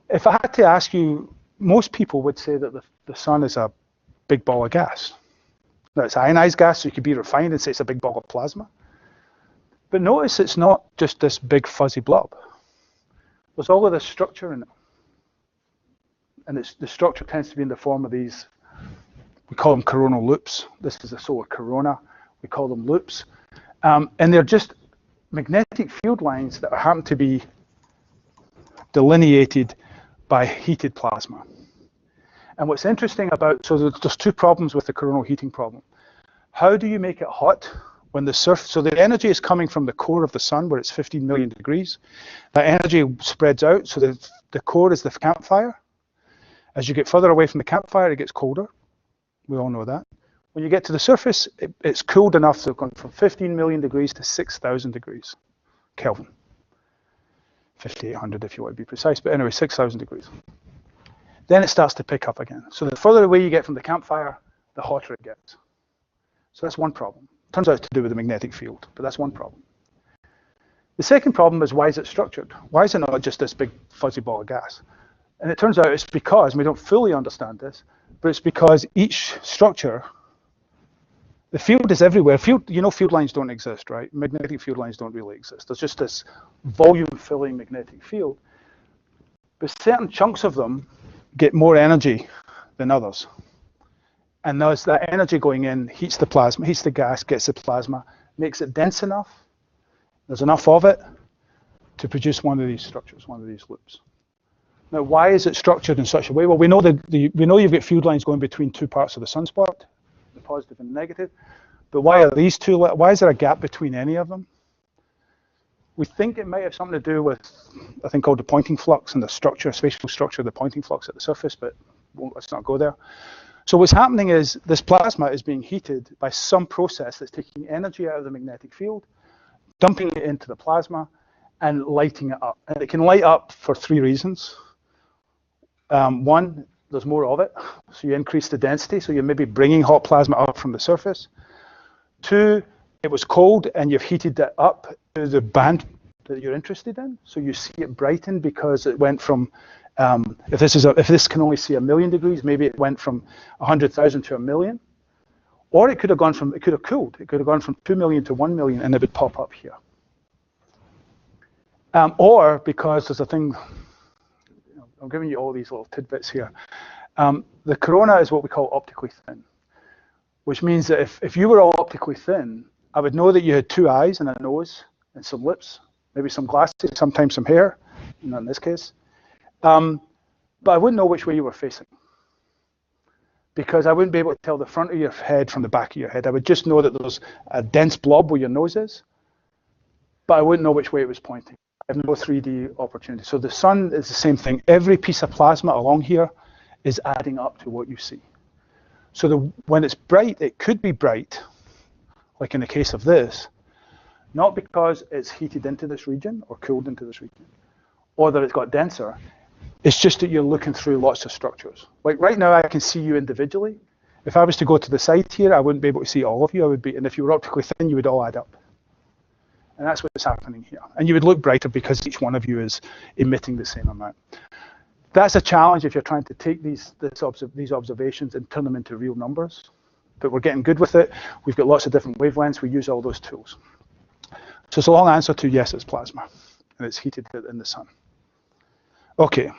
[SPEAKER 3] if I had to ask you, most people would say that the sun is a big ball of gas. Now it's ionized gas, so you could be refined and say it's a big ball of plasma. But notice it's not just this big fuzzy blob. There's all of this structure in it. And the structure tends to be in the form of these, we call them coronal loops. This is a solar corona. We call them loops. And they're just magnetic field lines that happen to be delineated by heated plasma. And what's interesting about, so there's 2 problems with the coronal heating problem. How do you make it hot when the surface, so the energy is coming from the core of the sun where it's 15 million degrees. That energy spreads out, so the core is the campfire. As you get further away from the campfire, it gets colder. We all know that. When you get to the surface, it's cooled enough to go from 15 million degrees to 6,000 degrees Kelvin. 5,800 if you want to be precise, but anyway, 6,000 degrees. Then it starts to pick up again. So the further away you get from the campfire, the hotter it gets. So that's one problem. Turns out it's to do with the magnetic field, but that's one problem. The second problem is, why is it structured? Why is it not just this big fuzzy ball of gas? And it turns out it's because, and we don't fully understand this, but it's because each structure, the field is everywhere. Field lines don't exist, right? Magnetic field lines don't really exist. There's just this volume-filling magnetic field. But certain chunks of them get more energy than others. And there's that energy going in, heats the plasma, heats the gas, gets the plasma, makes it dense enough, there's enough of it to produce one of these structures, one of these loops. Now, why is it structured in such a way? Well, we know you've got field lines going between 2 parts of the sunspot, the positive and the negative. But why are these 2? Why is there a gap between any of them? We think it might have something to do with a thing called the Poynting flux and the structure, spatial structure of the Poynting flux at the surface, but let's not go there. So what's happening is this plasma is being heated by some process that's taking energy out of the magnetic field, dumping it into the plasma, and lighting it up. And it can light up for 3 reasons. One, there's more of it, so you increase the density, so you're maybe bringing hot plasma up from the surface. 2, it was cold and you've heated it up to the band that you're interested in. So you see it brighten because it went from, if this can only see 1,000,000 degrees, maybe it went from 100,000 to 1,000,000. Or it could have cooled. It could have gone from 2 million to 1 million, and it would pop up here. Or because there's a thing, I'm giving you all these little tidbits here. The corona is what we call optically thin, which means that if you were all optically thin, I would know that you had 2 eyes and a nose and some lips, maybe some glasses, sometimes some hair, not in this case. But I wouldn't know which way you were facing, because I wouldn't be able to tell the front of your head from the back of your head. I would just know that there's a dense blob where your nose is, but I wouldn't know which way it was pointing. I have no 3D opportunity. So the sun is the same thing. Every piece of plasma along here is adding up to what you see. So when it's bright, it could be bright, like in the case of this, not because it's heated into this region or cooled into this region, or that it's got denser. It's just that you're looking through lots of structures. Like right now, I can see you individually. If I was to go to the side here, I wouldn't be able to see all of you. And if you were optically thin, you would all add up. And that's what's happening here. And you would look brighter because each one of you is emitting the same amount. That's a challenge if you're trying to take these observations and turn them into real numbers. But we're getting good with it. We've got lots of different wavelengths. We use all those tools. So it's a long answer to yes, it's plasma. And it's heated in the sun. Okay.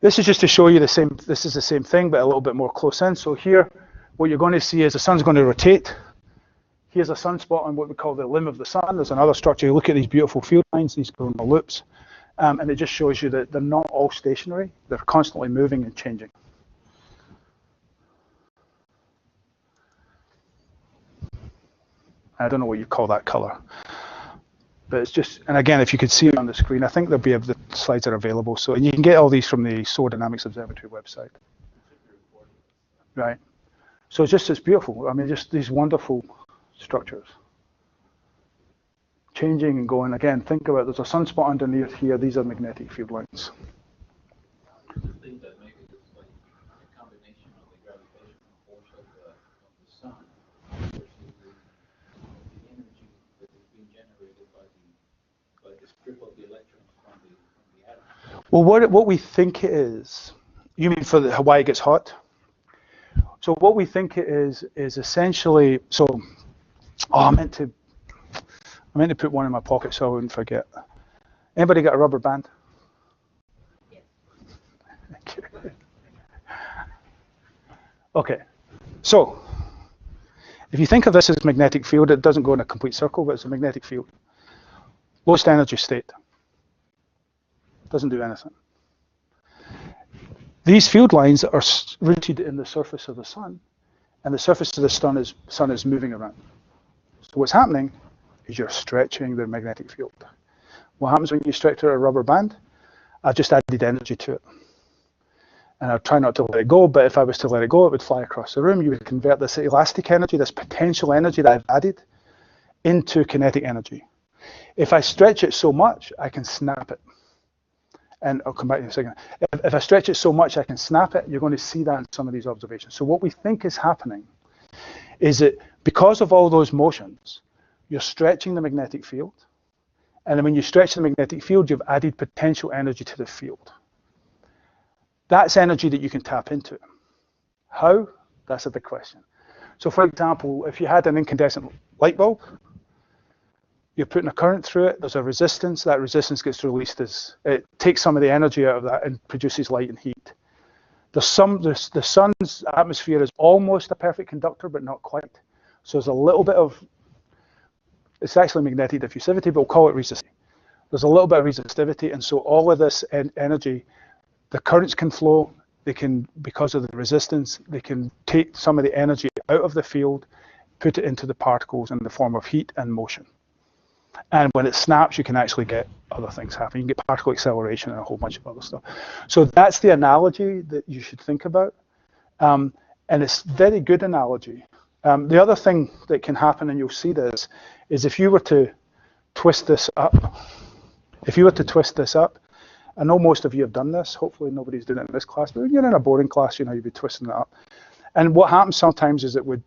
[SPEAKER 3] This is just to show you the same. This is the same thing, but a little bit more close in. So here, what you're going to see is the sun's going to rotate. Here's a sunspot on what we call the limb of the sun. There's another structure. You look at these beautiful field lines, these coronal loops, and it just shows you that they're not all stationary. They're constantly moving and changing. I don't know what you call that color. But it's just, and again, if you could see it on the screen, I think the slides are available. So, and you can get all these from the Solar Dynamics Observatory website. Right. So it's beautiful. I mean, just these wonderful structures. Changing and going. Again, think about it. There's a sunspot underneath here. These are magnetic field lines.
[SPEAKER 6] The thing that makes it is like a combination of the gravitational force of the sun versus the energy that is being generated by the strip of the electrons from the atom.
[SPEAKER 3] Well, what we think it is, you mean for why it gets hot? So what we think it is essentially, so, I meant to put one in my pocket so I wouldn't forget. Anybody got a rubber band?
[SPEAKER 4] Yes.
[SPEAKER 3] Thank you. Okay, so if you think of this as a magnetic field, it doesn't go in a complete circle, but it's a magnetic field. Lowest energy state. Doesn't do anything. These field lines are rooted in the surface of the sun, and the surface of the sun is moving around. So what's happening is you're stretching the magnetic field. What happens when you stretch a rubber band? I've just added energy to it. And I'll try not to let it go, but if I was to let it go, it would fly across the room. You would convert this elastic energy, this potential energy that I've added, into kinetic energy. If I stretch it so much, I can snap it. And I'll come back in a second. If I stretch it so much I can snap it, you're going to see that in some of these observations. So what we think is happening is that because of all those motions, you're stretching the magnetic field. And then when you stretch the magnetic field, you've added potential energy to the field. That's energy that you can tap into. How? That's a big question. So for example, if you had an incandescent light bulb, you're putting a current through it, there's a resistance, that resistance gets released as, it takes some of the energy out of that and produces light and heat. The sun's atmosphere is almost a perfect conductor, but not quite. So there's a little bit of, it's actually magnetic diffusivity, but we'll call it resistivity. There's a little bit of resistivity, and so all of this energy, the currents can flow, they can, because of the resistance, they can take some of the energy out of the field, put it into the particles in the form of heat and motion. And when it snaps, you can actually get other things happening. You can get particle acceleration and a whole bunch of other stuff. So that's the analogy that you should think about. And it's a very good analogy. The other thing that can happen, and you'll see this, is if you were to twist this up, I know most of you have done this. Hopefully nobody's doing it in this class, but when you're in a boring class, you'd be twisting it up. And what happens sometimes is it would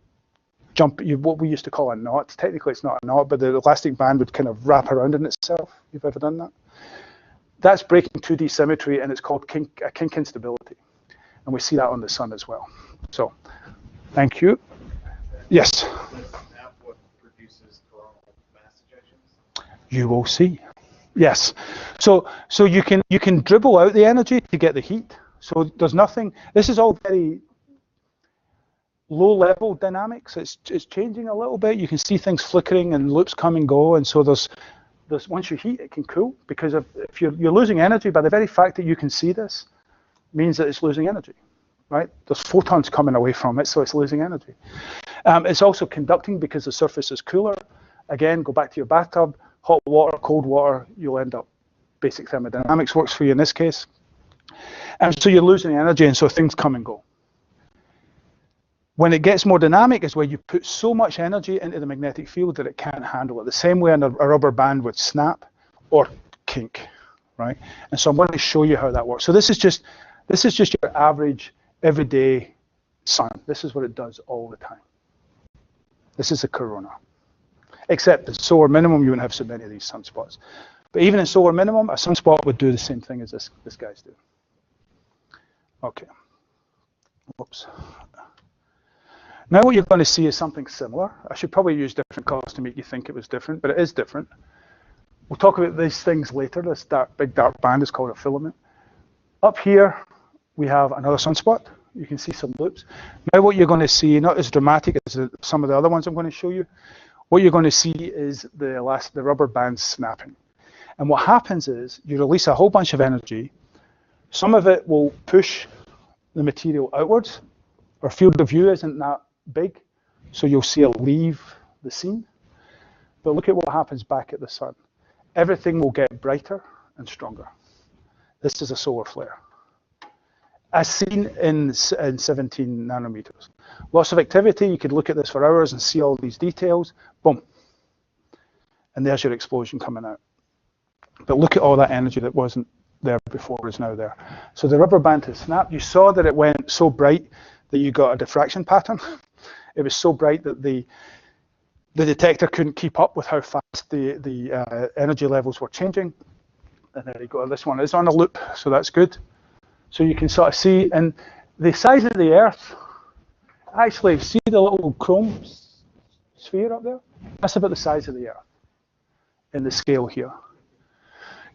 [SPEAKER 3] jump, what we used to call a knot. Technically, it's not a knot, but the elastic band would kind of wrap around in itself. You've ever done that? That's breaking 2D symmetry, and it's called a kink instability. And we see that on the sun as well. So, thank you. Yes?
[SPEAKER 1] Is that what produces coronal mass ejections?
[SPEAKER 3] You will see. Yes. So you can dribble out the energy to get the heat. So there's nothing. This is all very low-level dynamics. It's changing a little bit. You can see things flickering and loops come and go. And so there's once you heat, it can cool, because if you're losing energy by the very fact that you can see this, means that it's losing energy, right? There's photons coming away from it, so it's losing energy. It's also conducting because the surface is cooler. Again, go back to your bathtub, hot water, cold water, you'll end up, basic thermodynamics works for you in this case. And so you're losing energy, and so things come and go. When it gets more dynamic is where you put so much energy into the magnetic field that it can't handle it. The same way a rubber band would snap or kink, right? And so I'm going to show you how that works. So this is just your average, everyday sun. This is what it does all the time. This is a corona. Except at solar minimum, you wouldn't have so many of these sunspots. But even in solar minimum, a sunspot would do the same thing as this guy's do. Okay. Whoops. Now what you're going to see is something similar. I should probably use different colors to make you think it was different, but it is different. We'll talk about these things later. This big dark band is called a filament. Up here, we have another sunspot. You can see some loops. Now what you're going to see, not as dramatic as some of the other ones I'm going to show you, what you're going to see is the rubber band snapping. And what happens is you release a whole bunch of energy. Some of it will push the material outwards. Our field of view isn't that big, so you'll see it leave the scene. But look at what happens back at the sun. Everything will get brighter and stronger. This is a solar flare, as seen in 17 nanometers. Lots of activity. You could look at this for hours and see all these details. Boom. And there's your explosion coming out. But look at all that energy that wasn't there before is now there. So the rubber band has snapped. You saw that it went so bright that you got a diffraction pattern. It was so bright that the detector couldn't keep up with how fast the energy levels were changing. And there you go. This one is on a loop, so that's good. So you can sort of see, and the size of the Earth, actually, see the little chrome sphere up there? That's about the size of the Earth in the scale here.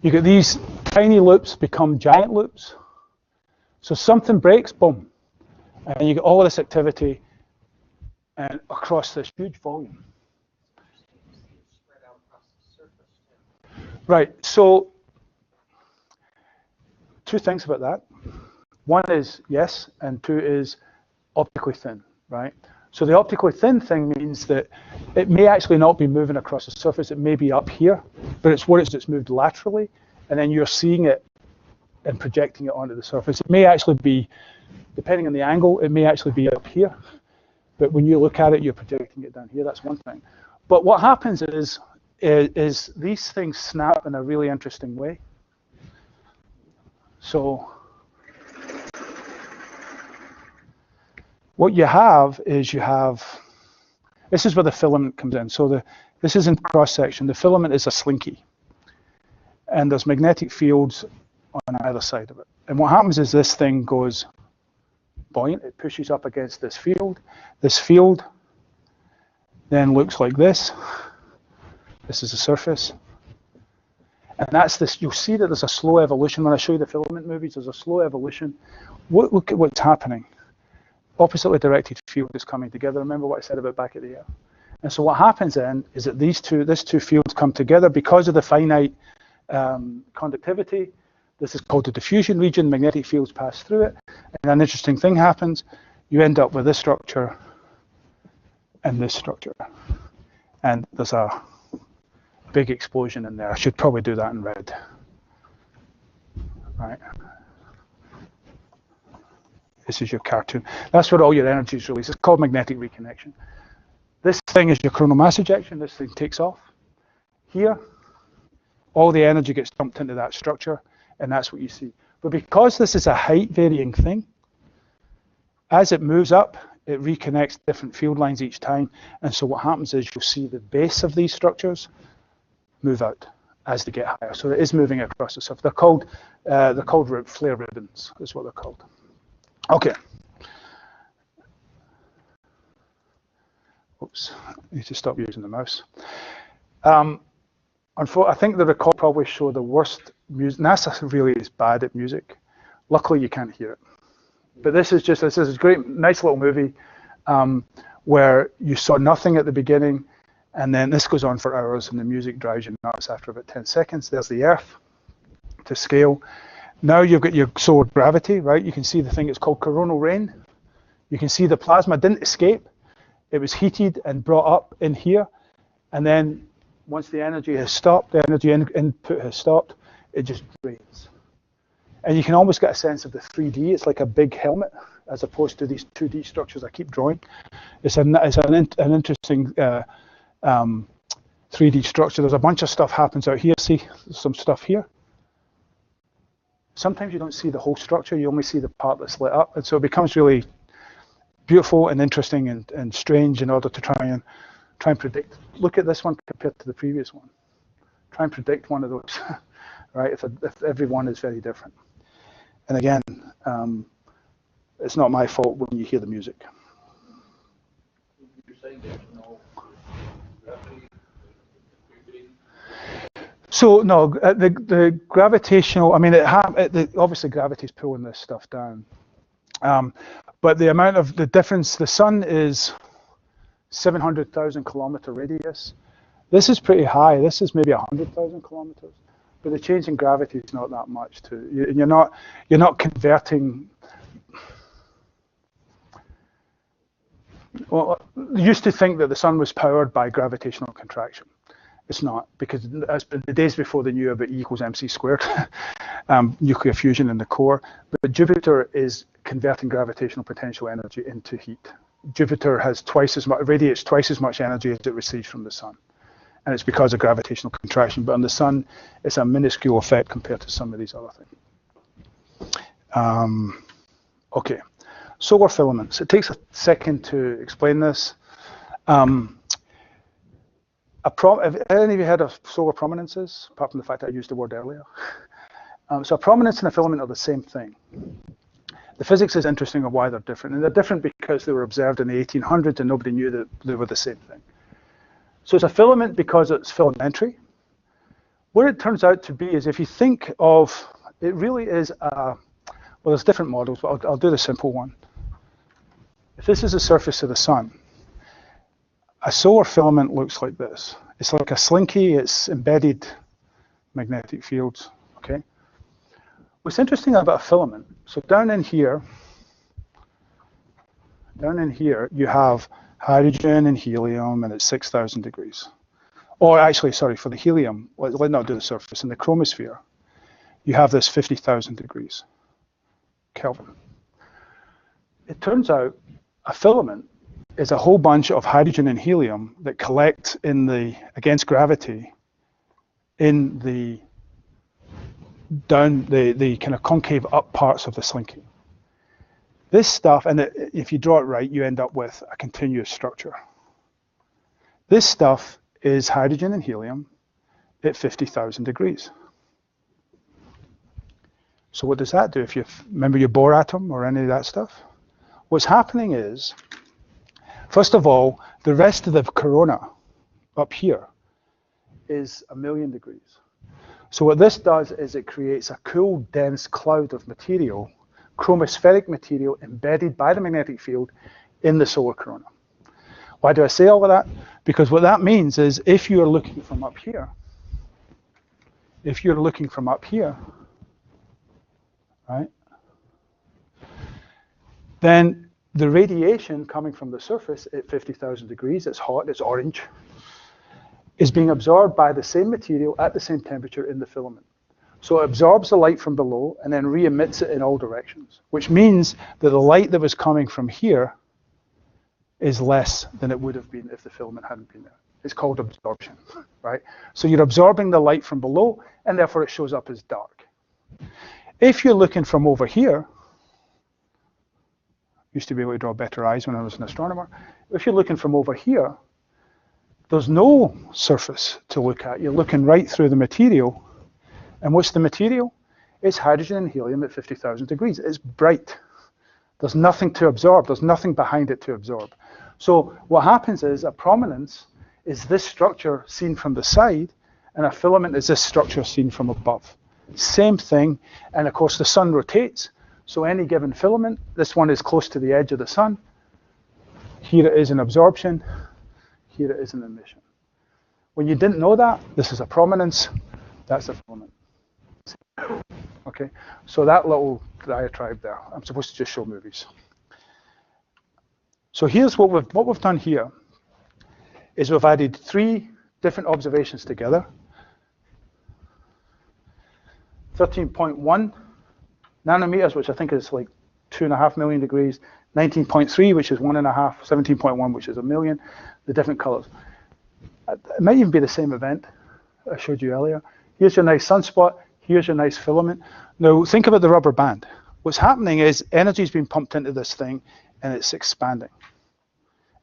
[SPEAKER 3] You get these tiny loops become giant loops. So something breaks, boom. And you get all of this activity and across this huge volume. Right, so two things about that. One is yes, and two is optically thin, right? So the optically thin thing means that it may actually not be moving across the surface, it may be up here, but it's where it's moved laterally, and then you're seeing it and projecting it onto the surface. It may actually be, depending on the angle, it may actually be up here, but when you look at it, you're projecting it down here. That's one thing. But what happens is these things snap in a really interesting way. So what you have is this is where the filament comes in. So this is in cross section. The filament is a slinky, and there's magnetic fields on either side of it. And what happens is this thing goes buoyant. It pushes up against this field. This field then looks like this. This is the surface. And that's this. You'll see that there's a slow evolution. When I show you the filament movies, there's a slow evolution. Look at what's happening. Oppositely directed field is coming together. Remember what I said about back at the Earth. And so what happens then is that these two fields come together because of the finite conductivity. This is called the diffusion region. Magnetic fields pass through it. And an interesting thing happens. You end up with this structure and this structure. And there's a big explosion in there. I should probably do that in red. Right. This is your cartoon. That's where all your energy is released. It's called magnetic reconnection. This thing is your coronal mass ejection. This thing takes off. Here, all the energy gets dumped into that structure, and that's what you see. But because this is a height varying thing, as it moves up, it reconnects different field lines each time. And so what happens is you'll see the base of these structures move out as they get higher. So it is moving across the surface. They're called flare ribbons, is what they're called. Okay. Oops, I need to stop using the mouse. I think the record probably show the worst music. NASA really is bad at music. Luckily, you can't hear it. But this is a great, nice little movie where you saw nothing at the beginning, and then this goes on for hours, and the music drives you nuts after about 10 seconds. There's the Earth to scale. Now you've got your solar gravity, right? You can see the thing, it's called coronal rain. You can see the plasma didn't escape. It was heated and brought up in here, and then once the energy has stopped, the energy input has stopped, it just drains. And you can almost get a sense of the 3D. It's like a big helmet, as opposed to these 2D structures I keep drawing. It's an interesting 3D structure. There's a bunch of stuff happens out here. See, there's some stuff here. Sometimes you don't see the whole structure. You only see the part that's lit up. And so it becomes really beautiful and interesting and strange in order to try and predict. Look at this one compared to the previous one. Try and predict one of those, right? If every one is very different. And again, it's not my fault when you hear the music.
[SPEAKER 6] You're saying there's no gravity contributing?
[SPEAKER 3] So no, the gravitational. I mean, obviously gravity is pulling this stuff down. But the difference, the sun is 700,000 kilometer radius. This is pretty high. This is maybe 100,000 kilometers. But the change in gravity is not that much. You're not converting. Well, you used to think that the sun was powered by gravitational contraction. It's not, because the days before they knew about E equals mc squared, nuclear fusion in the core. But Jupiter is converting gravitational potential energy into heat. Jupiter has radiates twice as much energy as it receives from the sun. And it's because of gravitational contraction. But on the sun, it's a minuscule effect compared to some of these other things. Okay, solar filaments. It takes a second to explain this. Have any of you heard of solar prominences, apart from the fact that I used the word earlier? So a prominence and a filament are the same thing. The physics is interesting of why they're different. And they're different because they were observed in the 1800s and nobody knew that they were the same thing. So it's a filament because it's filamentary. What it turns out to be is, if you think of, it really is well, there's different models, but I'll do the simple one. If this is the surface of the sun, a solar filament looks like this. It's like a slinky, it's embedded magnetic fields, okay? What's interesting about a filament, so down in here, you have hydrogen and helium, and it's 6,000 degrees. Or actually, sorry, for the helium, let's not do the surface. In the chromosphere, you have this 50,000 degrees Kelvin. It turns out a filament is a whole bunch of hydrogen and helium that collect against gravity in the kind of concave up parts of the slinky. This stuff, and if you draw it right, you end up with a continuous structure. This stuff is hydrogen and helium at 50,000 degrees. So what does that do? If you remember your Bohr atom or any of that stuff? What's happening is, first of all, the rest of the corona up here is 1,000,000 degrees. So what this does is it creates a cool, dense cloud of material, chromospheric material embedded by the magnetic field in the solar corona. Why do I say all of that? Because what that means is, if you're looking from up here, right, then the radiation coming from the surface at 50,000 degrees, it's hot, it's orange, is being absorbed by the same material at the same temperature in the filament. So it absorbs the light from below and then re-emits it in all directions, which means that the light that was coming from here is less than it would have been if the filament hadn't been there. It's called absorption, right? So you're absorbing the light from below, and therefore it shows up as dark. If you're looking from over here, Used to be able to draw better eyes when I was an astronomer. If you're looking from over here, there's no surface to look at. You're looking right through the material. And what's the material? It's hydrogen and helium at 50,000 degrees. It's bright. There's nothing to absorb. There's nothing behind it to absorb. So what happens is a prominence is this structure seen from the side, and a filament is this structure seen from above. Same thing, and of course the sun rotates, so any given filament, this one is close to the edge of the sun. Here it is in absorption, here it is in emission. When you didn't know that, this is a prominence, that's a filament. Okay, so that little diatribe there, I'm supposed to just show movies. So here's what we've done here, is we've added 3 different observations together. 13.1 nanometers, which I think is like 2.5 million degrees, 19.3, which is 1.5, 17.1, which is a million, the different colors. It might even be the same event I showed you earlier. Here's your nice sunspot, here's your nice filament. Now think about the rubber band. What's happening is energy is being pumped into this thing and it's expanding.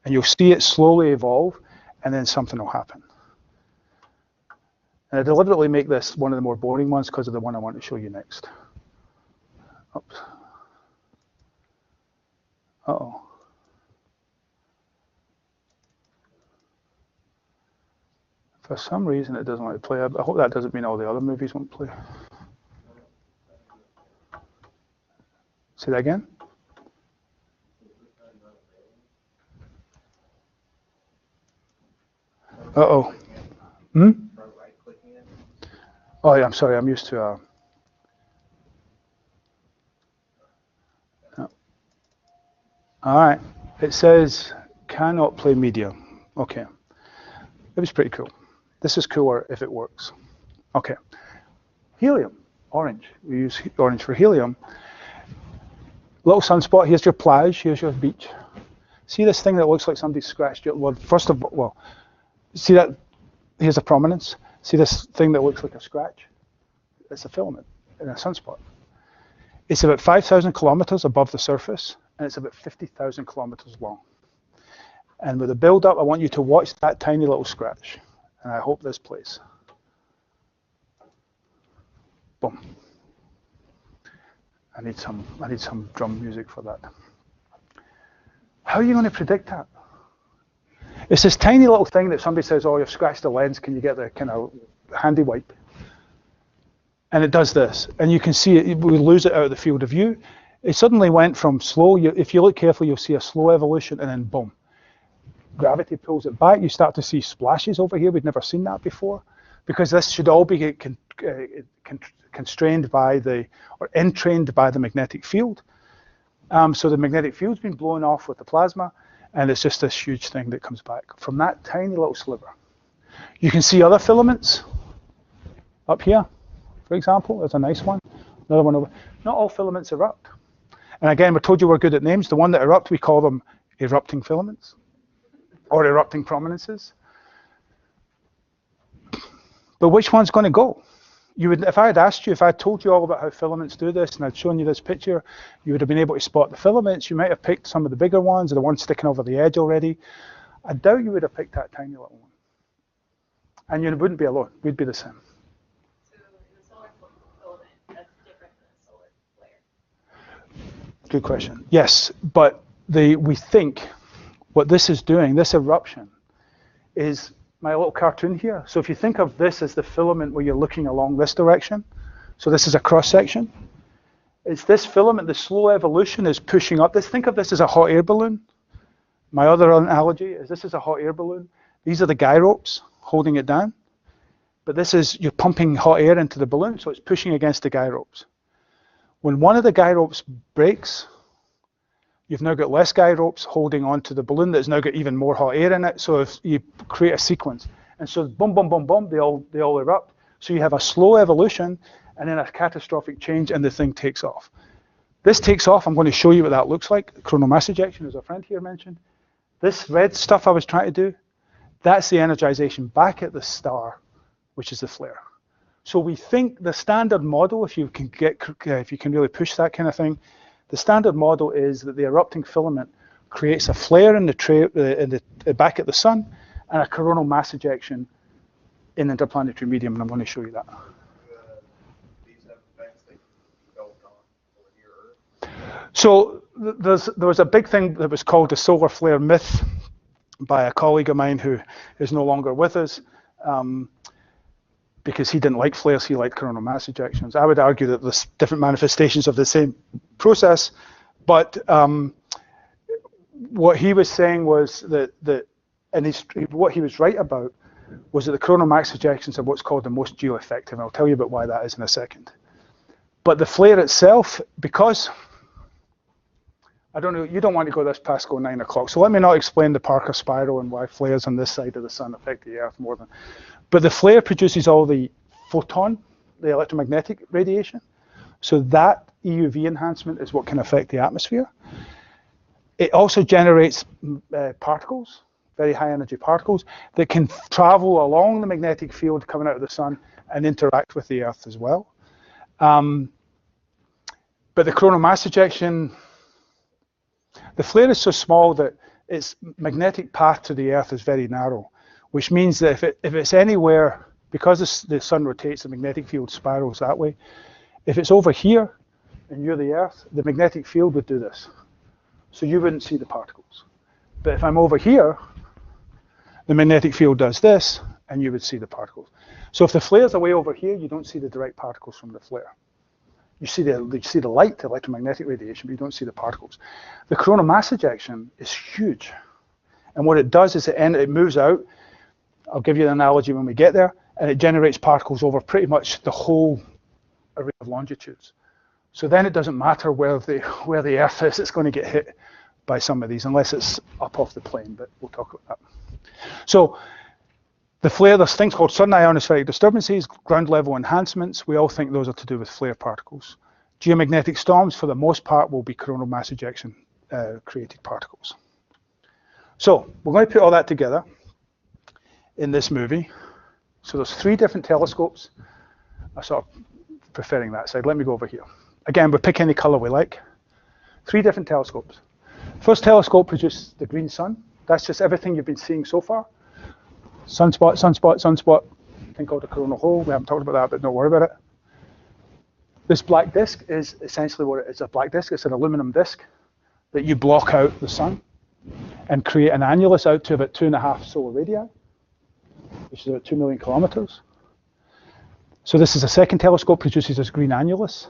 [SPEAKER 3] And you'll see it slowly evolve and then something will happen. And I deliberately make this one of the more boring ones because of the one I want to show you next. Oops. Uh-oh. For some reason it doesn't want to play. I hope that doesn't mean all the other movies won't play. Say that again? Uh-oh. Hmm? Oh, yeah, I'm sorry. I'm used to... No. All right. It says, cannot play media. Okay. It was pretty cool. This is cooler if it works. Okay. Helium. Orange. We use orange for helium. Little sunspot. Here's your plage. Here's your beach. See this thing that looks like somebody scratched it? Well, first of all, well, see that? Here's a prominence. See this thing that looks like a scratch? It's a filament in a sunspot. It's about 5,000 kilometers above the surface, and it's about 50,000 kilometers long. And with the build-up, I want you to watch that tiny little scratch. And I hope this plays. Boom. I need some drum music for that. How are you going to predict that? It's this tiny little thing that somebody says, oh, you've scratched the lens, can you get the kind of handy wipe? And it does this. And you can see it, we lose it out of the field of view. It suddenly went from slow, if you look carefully, you'll see a slow evolution, and then boom. Gravity pulls it back. You start to see splashes over here. We'd never seen that before, because this should all be constrained by or entrained by the magnetic field. So the magnetic field's been blown off with the plasma, and it's just this huge thing that comes back from that tiny little sliver. You can see other filaments up here, for example. There's a nice one. Another one over. Not all filaments erupt. And again, we told you we're good at names. The one that erupt, we call them erupting filaments or erupting prominences. But which one's going to go? You would, if I had asked you, if I had told you all about how filaments do this and I'd shown you this picture, you would have been able to spot the filaments. You might have picked some of the bigger ones or the ones sticking over the edge already. I doubt you would have picked that tiny little one. And you wouldn't be alone. We'd be the same.
[SPEAKER 4] So the solar filament, that's different than the solar flare.
[SPEAKER 3] Good question. Yes, but we think what this is doing, this eruption, is my little cartoon here. So if you think of this as the filament where you're looking along this direction, so this is a cross section. It's this filament, the slow evolution is pushing up. Think of this as a hot air balloon. My other analogy is this is a hot air balloon. These are the guy ropes holding it down. But this is, you're pumping hot air into the balloon, so it's pushing against the guy ropes. When one of the guy ropes breaks, you've now got less guy ropes holding onto the balloon that's now got even more hot air in it. So if you create a sequence, and so boom, boom, boom, boom, they all erupt. So you have a slow evolution and then a catastrophic change, and the thing takes off. This takes off. I'm going to show you what that looks like. Coronal mass ejection, as a friend here mentioned. This red stuff I was trying to do, that's the energization back at the star, which is the flare. So we think the standard model, if you can really push that kind of thing, The standard model is that the erupting filament creates a flare in the back at the sun and a coronal mass ejection in interplanetary medium, and I'm going to show you that.
[SPEAKER 1] These have effects that you don't on over here.
[SPEAKER 3] So there was a big thing that was called the solar flare myth by a colleague of mine who is no longer with us, because he didn't like flares, he liked coronal mass ejections. I would argue that there's different manifestations of the same process, but what he was saying was what he was right about was that the coronal mass ejections are what's called the most geoeffective, and I'll tell you about why that is in a second. But the flare itself, because, I don't know, you don't want to go this past 9 o'clock, so let me not explain the Parker spiral and why flares on this side of the sun affect the Earth more than, but the flare produces all the photon, the electromagnetic radiation, so that EUV enhancement is what can affect the atmosphere. It also generates particles, very high energy particles, that can travel along the magnetic field coming out of the sun and interact with the Earth as well. But the coronal mass ejection, the flare is so small that its magnetic path to the Earth is very narrow, which means that if it's anywhere, because the sun rotates, the magnetic field spirals that way. If it's over here and you're the Earth, the magnetic field would do this. So you wouldn't see the particles. But if I'm over here, the magnetic field does this, and you would see the particles. So if the flare's away over here, you don't see the direct particles from the flare. You see the light, the electromagnetic radiation, but you don't see the particles. The coronal mass ejection is huge. And what it does is it moves out. I'll give you an analogy when we get there, and it generates particles over pretty much the whole array of longitudes. So then it doesn't matter where the Earth is, it's going to get hit by some of these, unless it's up off the plane, but we'll talk about that. So the flare, there's things called sudden ionospheric disturbances, ground level enhancements. We all think those are to do with flare particles. Geomagnetic storms, for the most part, will be coronal mass ejection created particles. So we're going to put all that together in this movie. So there's 3 different telescopes. I'm sort of preferring that side. Let me go over here. Again, we pick any color we like. 3 different telescopes. First telescope produced the green sun. That's just everything you've been seeing so far. Sunspot, sunspot, sunspot. Thing called a coronal hole. We haven't talked about that, but don't worry about it. This black disk is essentially what it is. A black disk. It's an aluminum disk that you block out the sun and create an annulus out to about 2.5 solar radii, which is about 2 million kilometers. So this is a second telescope, produces this green annulus.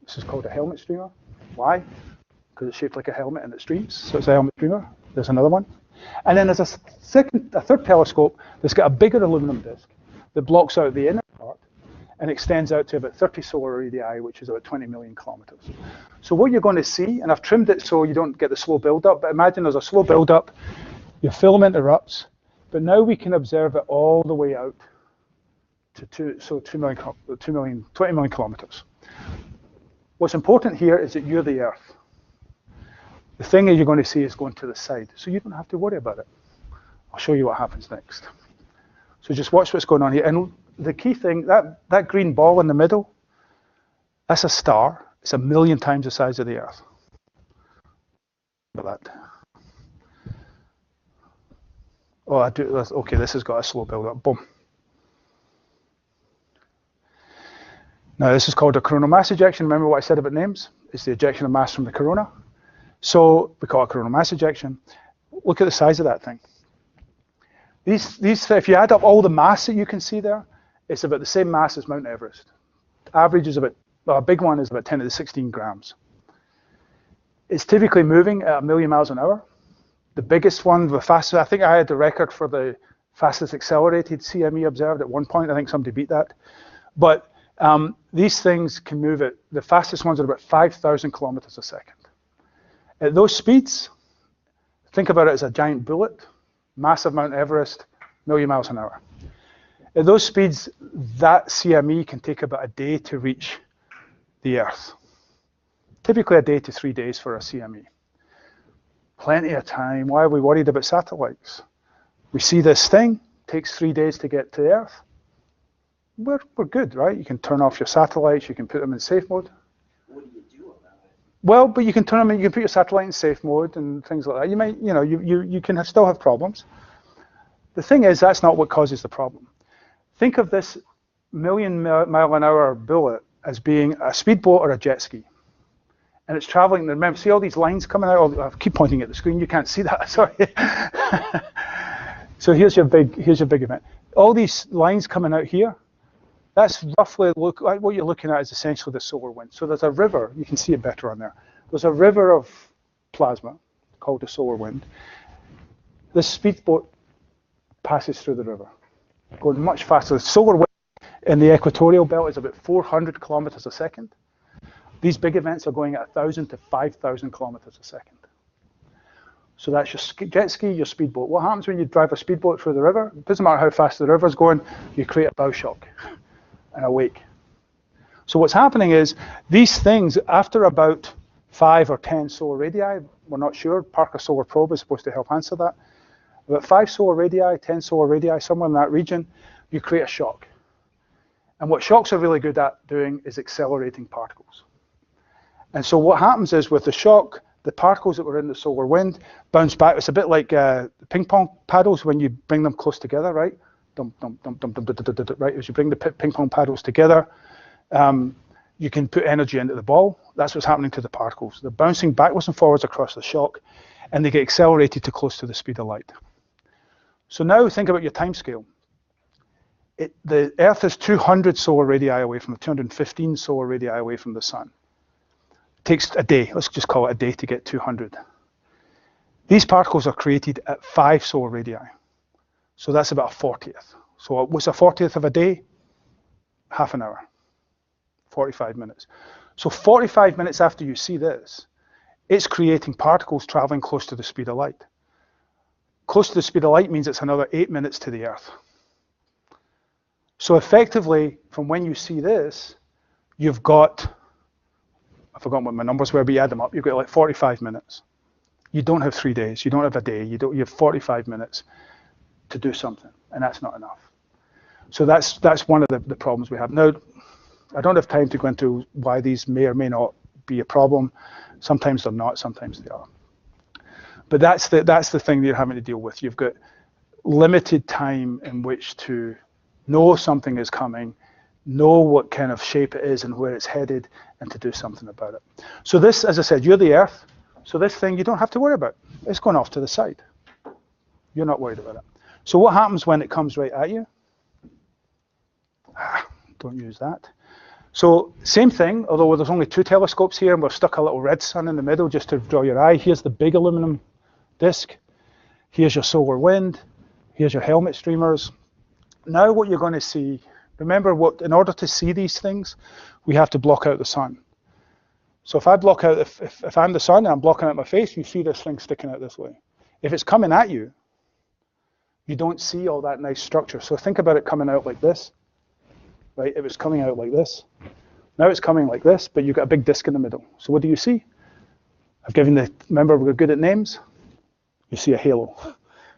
[SPEAKER 3] This is called a helmet streamer. Why? Because it's shaped like a helmet and it streams, so it's a helmet streamer. There's another one. And then there's a third telescope that's got a bigger aluminum disk that blocks out the inner part and extends out to about 30 solar radii, which is about 20 million kilometers. So what you're going to see, and I've trimmed it so you don't get the slow build-up, but imagine there's a slow build-up, your filament erupts, but now we can observe it all the way out to 20 million kilometers. What's important here is that you're the Earth. The thing that you're going to see is going to the side, so you don't have to worry about it. I'll show you what happens next. So just watch what's going on here. And the key thing, that green ball in the middle, that's a star. It's 1 million times the size of the Earth. Look at that. Oh, okay, this has got a slow build-up. Boom. Now, this is called a coronal mass ejection. Remember what I said about names? It's the ejection of mass from the corona. So we call it coronal mass ejection. Look at the size of that thing. These, if you add up all the mass that you can see there, it's about the same mass as Mount Everest. Average is about, well, a big one is about 10 to the 16 grams. It's typically moving at 1 million miles an hour. The biggest one, the fastest, I think I had the record for the fastest accelerated CME observed at one point. I think somebody beat that. But these things can move at, the fastest ones are about 5,000 kilometers a second. At those speeds, think about it as a giant bullet, massive Mount Everest, 1 million miles an hour. At those speeds, that CME can take about a day to reach the Earth. Typically a day to 3 days for a CME. Plenty of time. Why are we worried about satellites? We see this thing, takes 3 days to get to the Earth. We're good, right? You can turn off your satellites, you can put them in safe mode.
[SPEAKER 7] What do you do
[SPEAKER 3] Well, but you can turn them in, you can put your satellite in safe mode and things like that. You might, you can still have problems. The thing is, that's not what causes the problem. Think of this million-mile-an-hour bullet as being a speedboat or a jet ski. And it's traveling, remember, see all these lines coming out? I keep pointing at the screen, you can't see that, sorry. So here's your big event. All these lines coming out here, that's roughly, what you're looking at is essentially the solar wind. So there's a river, you can see it better on there. There's a river of plasma called the solar wind. This speedboat passes through the river, going much faster. The solar wind in the equatorial belt is about 400 kilometers a second. These big events are going at 1,000 to 5,000 kilometers a second. So that's your jet ski, your speedboat. What happens when you drive a speedboat through the river? It doesn't matter how fast the river's going, you create a bow shock and a wake. So what's happening is these things, after about 5 or 10 solar radii, we're not sure, Parker Solar Probe is supposed to help answer that. About 5 solar radii, 10 solar radii, somewhere in that region, you create a shock. And what shocks are really good at doing is accelerating particles. And so what happens is with the shock, the particles that were in the solar wind bounce back. It's a bit like ping pong paddles when you bring them close together, right? Dum, dum, dum, dum, dum, dum, dum, dum, dum, right? As you bring the ping pong paddles together, you can put energy into the ball. That's what's happening to the particles. They're bouncing backwards and forwards across the shock, and they get accelerated to close to the speed of light. So now think about your time scale. The Earth is 200 solar radii away from 215 solar radii away from the sun. It takes a day, let's just call it a day to get 200. These particles are created at 5 solar radii. So that's about a 40th. So what's a 40th of a day? Half an hour, 45 minutes. So 45 minutes after you see this, it's creating particles traveling close to the speed of light. Close to the speed of light means it's another 8 minutes to the Earth. So effectively, from when you see this, you've got, I've forgotten what my numbers were, but you add them up, you've got like 45 minutes. You don't have 3 days, you don't have a day, you have 45 minutes to do something, and that's not enough. So that's one of the problems we have. Now, I don't have time to go into why these may or may not be a problem. Sometimes they're not, sometimes they are. But that's the thing that you're having to deal with. You've got limited time in which to know something is coming, know what kind of shape it is and where it's headed, and to do something about it. So this, as I said, you're the Earth, so this thing you don't have to worry about. It's going off to the side. You're not worried about it. So what happens when it comes right at you? Don't use that. So same thing, although there's only 2 telescopes here, and we've stuck a little red sun in the middle just to draw your eye. Here's the big aluminum disk. Here's your solar wind. Here's your helmet streamers. Now what you're going to see, remember in order to see these things, we have to block out the sun. So if I block out, if I'm the sun and I'm blocking out my face, you see this thing sticking out this way. If it's coming at you, you don't see all that nice structure. So think about it coming out like this, right? If it's coming out like this, now it's coming like this, but you've got a big disk in the middle. So what do you see? Remember we're good at names? You see a halo.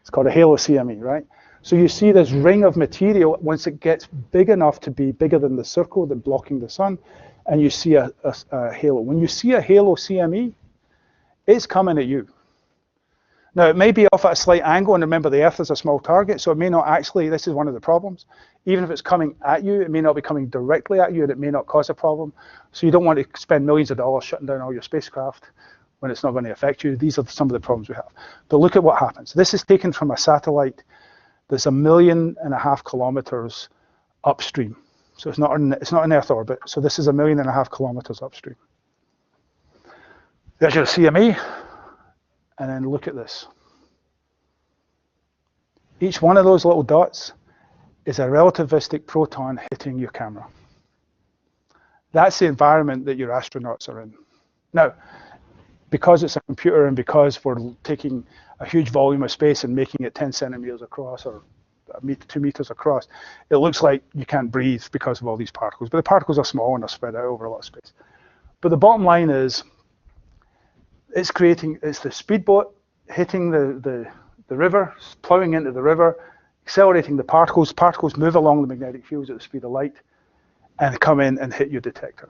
[SPEAKER 3] It's called a halo CME, right? So you see this ring of material once it gets big enough to be bigger than the circle that's blocking the sun, and you see a halo. When you see a halo CME, it's coming at you. Now, it may be off at a slight angle, and remember the Earth is a small target, so it may not actually, this is one of the problems. Even if it's coming at you, it may not be coming directly at you, and it may not cause a problem. So you don't want to spend millions of dollars shutting down all your spacecraft when it's not going to affect you. These are some of the problems we have. But look at what happens. This is taken from a satellite that's 1.5 million kilometers upstream. So it's not in Earth orbit. So this is 1.5 million kilometers upstream. There's your CME. And then look at this. Each one of those little dots is a relativistic proton hitting your camera. That's the environment that your astronauts are in. Now, because it's a computer and because we're taking a huge volume of space and making it 10 centimeters across or 2 meters across, it looks like you can't breathe because of all these particles. But the particles are small and are spread out over a lot of space. But the bottom line is, it's the speedboat hitting the river, plowing into the river, accelerating the particles. Particles move along the magnetic fields at the speed of light and come in and hit your detector.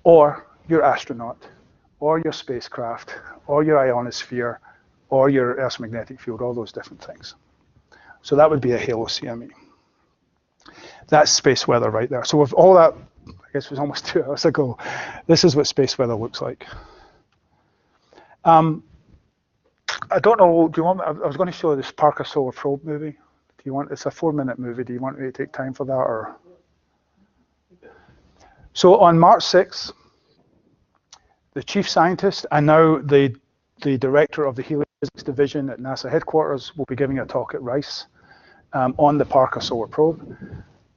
[SPEAKER 3] Or your astronaut, or your spacecraft, or your ionosphere, or your Earth's magnetic field, all those different things. So that would be a halo CME. That's space weather right there. So with all that, I guess it was almost 2 hours ago, this is what space weather looks like. I don't know, do you want, I was going to show this Parker Solar Probe movie. Do you want, it's a 4-minute movie, do you want me to take time for that, or? So on March 6th, the chief scientist and now the director of the helium physics division at NASA headquarters will be giving a talk at Rice on the Parker Solar Probe.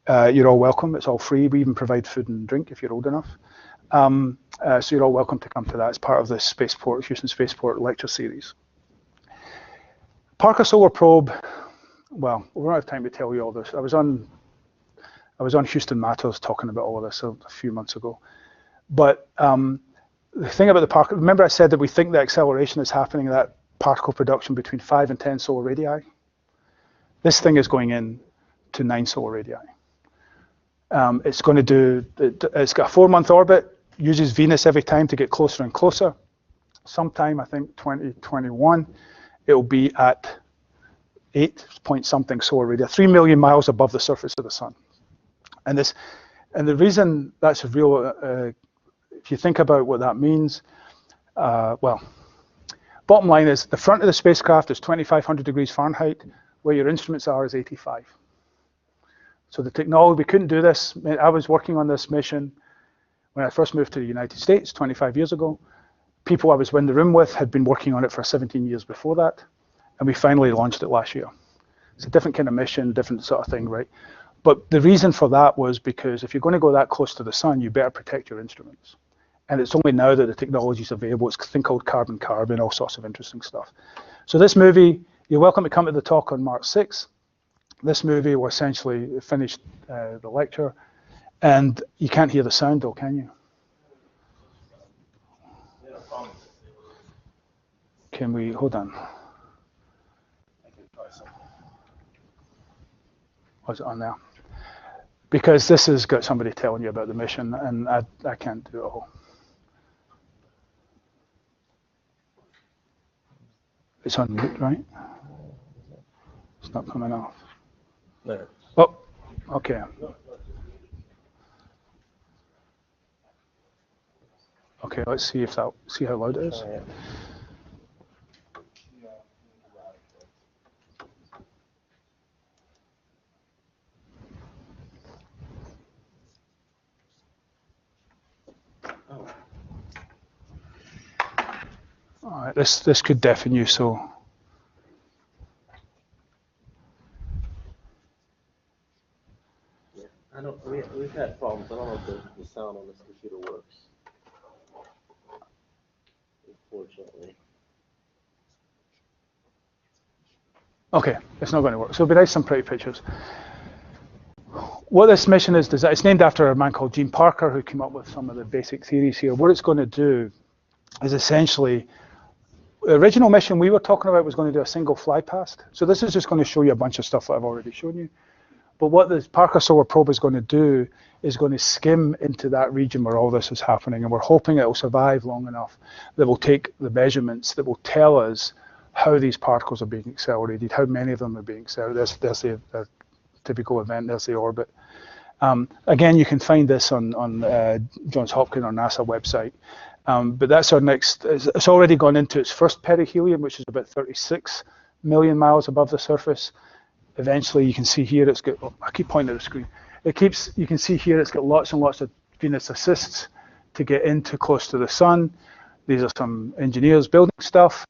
[SPEAKER 3] You're all welcome, it's all free, we even provide food and drink if you're old enough. So you're all welcome to come to that as part of the Houston Spaceport lecture series. Parker Solar Probe, well, we don't have time to tell you all this. I was on Houston Matters talking about all of this a few months ago. But the thing about the Parker, remember I said that we think the acceleration is happening in that particle production between 5 and 10 solar radii? This thing is going in to 9 solar radii. It's going to do, it's got a 4-month orbit, uses Venus every time to get closer and closer. Sometime, I think 2021, it'll be at 8 point something solar radii, 3 million miles above the surface of the sun. And the reason that's a real, if you think about what that means, well, bottom line is the front of the spacecraft is 2,500 degrees Fahrenheit, where your instruments are is 85. So the technology, we couldn't do this. I was working on this mission when I first moved to the United States 25 years ago. People I was in the room with had been working on it for 17 years before that, and we finally launched it last year. It's a different kind of mission, different sort of thing, right? But the reason for that was because if you're going to go that close to the sun, you better protect your instruments. And it's only now that the technology is available. It's a thing called carbon-carbon, all sorts of interesting stuff. So this movie, you're welcome to come to the talk on March 6th. This movie will essentially finish the lecture. And you can't hear the sound though, can you? Can we, hold on. Was it on there? Because this has got somebody telling you about the mission, and I can't do it all. It's on mute, right? It's not coming off.
[SPEAKER 2] There.
[SPEAKER 3] Oh, okay. Okay, let's see if see how loud it is. All right, this could deafen you, so.
[SPEAKER 2] I don't. We've had problems. I don't know if the sound on this computer works. Unfortunately.
[SPEAKER 3] Okay, it's not going to work. So it'll be nice, some pretty pictures. What this mission is, it's named after a man called Gene Parker who came up with some of the basic theories here. What it's going to do is essentially, the original mission we were talking about was going to do a single fly past. So this is just going to show you a bunch of stuff that I've already shown you. But what the Parker Solar Probe is going to do is going to skim into that region where all this is happening. And we're hoping it will survive long enough that we'll take the measurements that will tell us how these particles are being accelerated, how many of them are being accelerated. There's the typical event, there's the orbit. Again, you can find this on Johns Hopkins or NASA website. But that's our next, it's already gone into its first perihelion, which is about 36 million miles above the surface. Eventually, you can see here it's got, I keep pointing at the screen. You can see here it's got lots and lots of Venus assists to get into close to the sun. These are some engineers building stuff.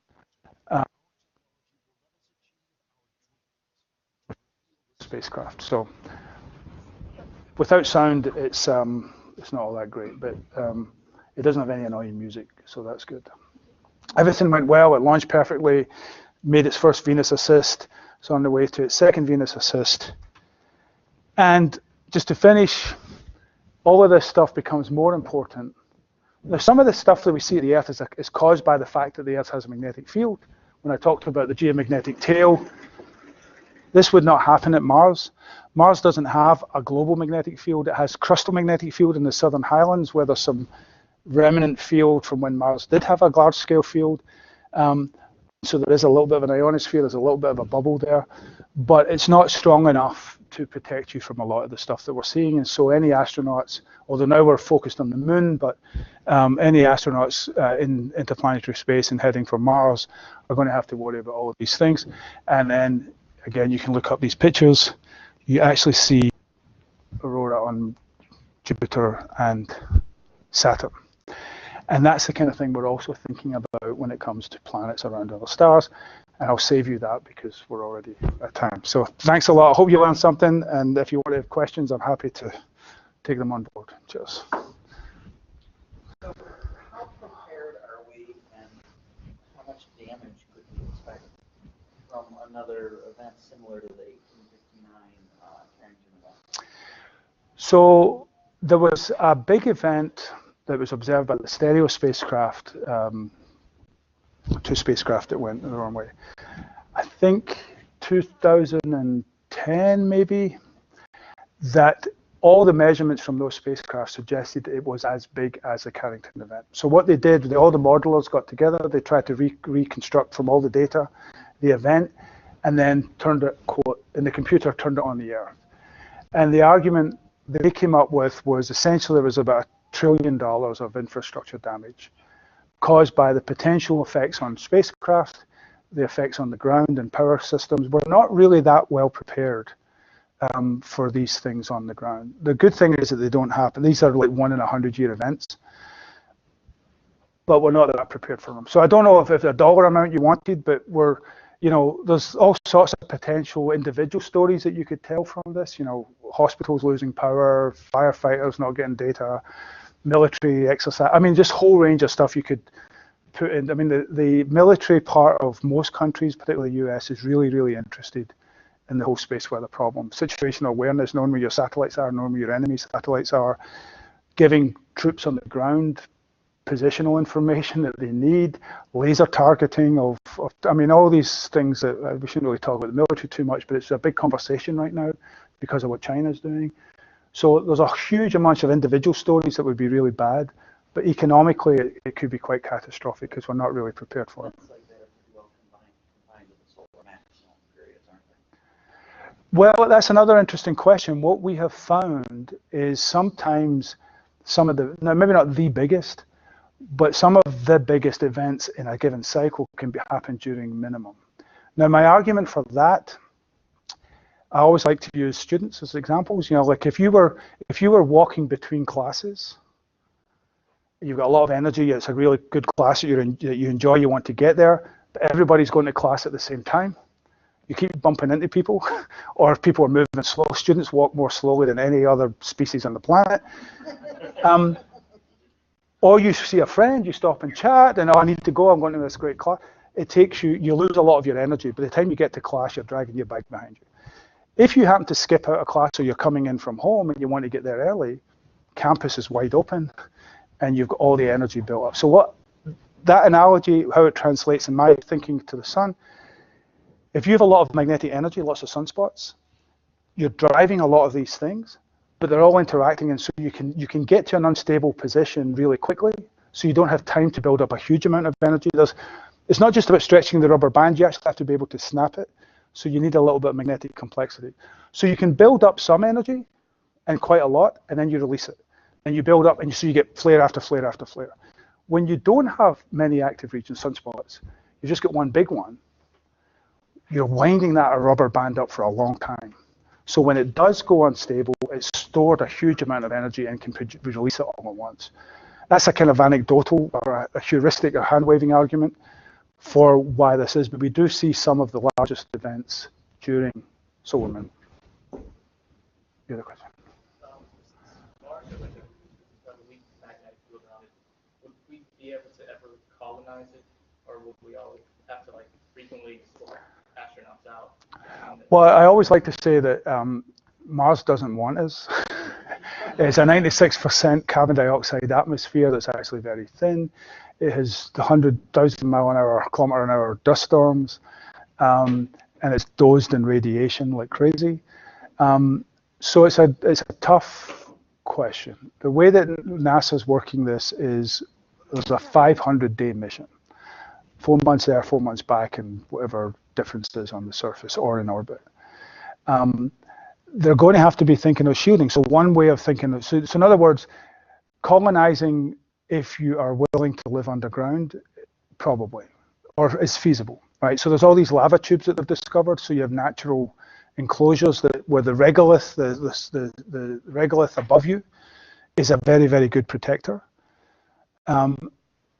[SPEAKER 3] Spacecraft. So without sound, it's not all that great, but it doesn't have any annoying music, so that's good. Everything went well. It launched perfectly, made its first Venus assist. It's on the way to its second Venus assist. And just to finish, all of this stuff becomes more important. Now, some of the stuff that we see at the Earth is caused by the fact that the Earth has a magnetic field. When I talked about the geomagnetic tail, this would not happen at Mars. Mars doesn't have a global magnetic field. It has crustal magnetic field in the southern highlands where there's some remnant field from when Mars did have a large-scale field. So there is a little bit of an ionosphere, there's a little bit of a bubble there, but it's not strong enough to protect you from a lot of the stuff that we're seeing. And so any astronauts, although now we're focused on the moon, but any astronauts in interplanetary space and heading for Mars are going to have to worry about all of these things. And then, again, you can look up these pictures. You actually see aurora on Jupiter and Saturn. And that's the kind of thing we're also thinking about when it comes to planets around other stars. And I'll save you that because we're already at time. So thanks a lot. I hope you learned something. And if you want to have questions, I'm happy to take them on board. Cheers.
[SPEAKER 7] So how prepared are we, and how much damage could we expect from another event similar to the 1859 Carrington event?
[SPEAKER 3] So there was a big event that was observed by the stereo spacecraft, two spacecraft that went the wrong way. I think 2010 maybe, that all the measurements from those spacecraft suggested that it was as big as the Carrington event. So what they did, all the modelers got together, they tried to reconstruct from all the data the event, and then turned it, quote, and the computer turned it on the Earth. And the argument they came up with was essentially there was about $1 trillion of infrastructure damage caused by the potential effects on spacecraft, the effects on the ground and power systems. We're not really that well prepared for these things on the ground. The good thing is that they don't happen. These are like 1 in 100-year events, but we're not that prepared for them. So I don't know if the dollar amount you wanted, but we're, you know, there's all sorts of potential individual stories that you could tell from this. You know, hospitals losing power, firefighters not getting data, military exercise. I mean, just whole range of stuff you could put in. I mean, the military part of most countries, particularly the US, is really, really interested in the whole space weather problem. Situational awareness, knowing where your satellites are, knowing where your enemy satellites are, giving troops on the ground positional information that they need, laser targeting of I mean, all these things that we shouldn't really talk about the military too much, but it's a big conversation right now because of what China's doing. So there's a huge amount of individual stories that would be really bad, but economically it could be quite catastrophic because we're not really prepared for it.
[SPEAKER 7] It's like they're pretty well combined with the solar maximum periods, aren't they?
[SPEAKER 3] Well, that's another interesting question. What we have found is sometimes some of the, now maybe not the biggest, but some of the biggest events in a given cycle can happen during minimum. Now, my argument for that, I always like to use students as examples. You know, like if you were walking between classes, you've got a lot of energy, it's a really good class that you enjoy, you want to get there, but everybody's going to class at the same time. You keep bumping into people, or if people are moving slow, students walk more slowly than any other species on the planet. Or you see a friend, you stop and chat, and oh, I need to go, I'm going to this great class. It takes you lose a lot of your energy. By the time you get to class, you're dragging your bag behind you. If you happen to skip out of class or you're coming in from home and you want to get there early, campus is wide open and you've got all the energy built up. So what that analogy, how it translates in my thinking to the sun, if you have a lot of magnetic energy, lots of sunspots, you're driving a lot of these things, but they're all interacting, and so you can get to an unstable position really quickly, so you don't have time to build up a huge amount of energy. It's not just about stretching the rubber band, you actually have to be able to snap it, so you need a little bit of magnetic complexity. So you can build up some energy, and quite a lot, and then you release it. And you build up, and so you get flare after flare after flare. When you don't have many active regions, sunspots, you just get one big one, you're winding that rubber band up for a long time. So when it does go unstable, it's stored a huge amount of energy and can release it all at once. That's a kind of anecdotal or a heuristic or hand-waving argument for why this is, but we do see some of the largest events during solar moon. The other question.
[SPEAKER 8] Mars has like a weak magnetic field around it. Would we be able to ever colonize it, or would we always have to like frequently sort astronauts out?
[SPEAKER 3] Well, I always like to say that Mars doesn't want us. It's a 96% carbon dioxide atmosphere that's actually very thin. It has 100,000 kilometer an hour dust storms, and it's dosed in radiation like crazy. So it's a tough question. The way that NASA's working this is there's a 500-day mission. 4 months there, 4 months back, and whatever difference is on the surface or in orbit. They're going to have to be thinking of shielding. So one way of thinking of, so in other words, colonizing, if you are willing to live underground, probably, or is feasible, right? So there's all these lava tubes that they've discovered. So you have natural enclosures that where the regolith, the regolith above you is a very, very good protector.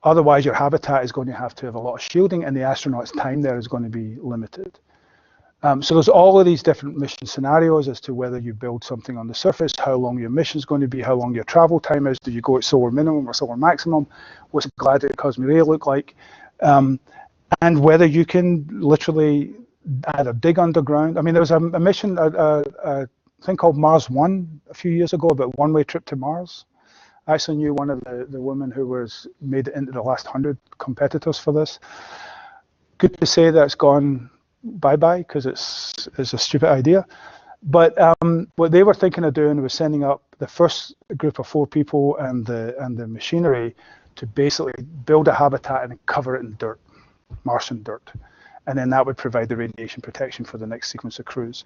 [SPEAKER 3] Otherwise, your habitat is going to have a lot of shielding, and the astronaut's time there is going to be limited. So there's all of these different mission scenarios as to whether you build something on the surface, how long your mission is going to be, how long your travel time is, do you go at solar minimum or solar maximum, what's galactic cosmic ray look like, and whether you can literally either dig underground. I mean, there was a mission, a thing called Mars One a few years ago about one-way trip to Mars. I actually knew one of the women who was made it into the last 100 competitors for this. Good to say that's gone bye-bye because it's a stupid idea. But what they were thinking of doing was sending up the first group of 4 people and the machinery to basically build a habitat and cover it in dirt, Martian dirt. And then that would provide the radiation protection for the next sequence of crews.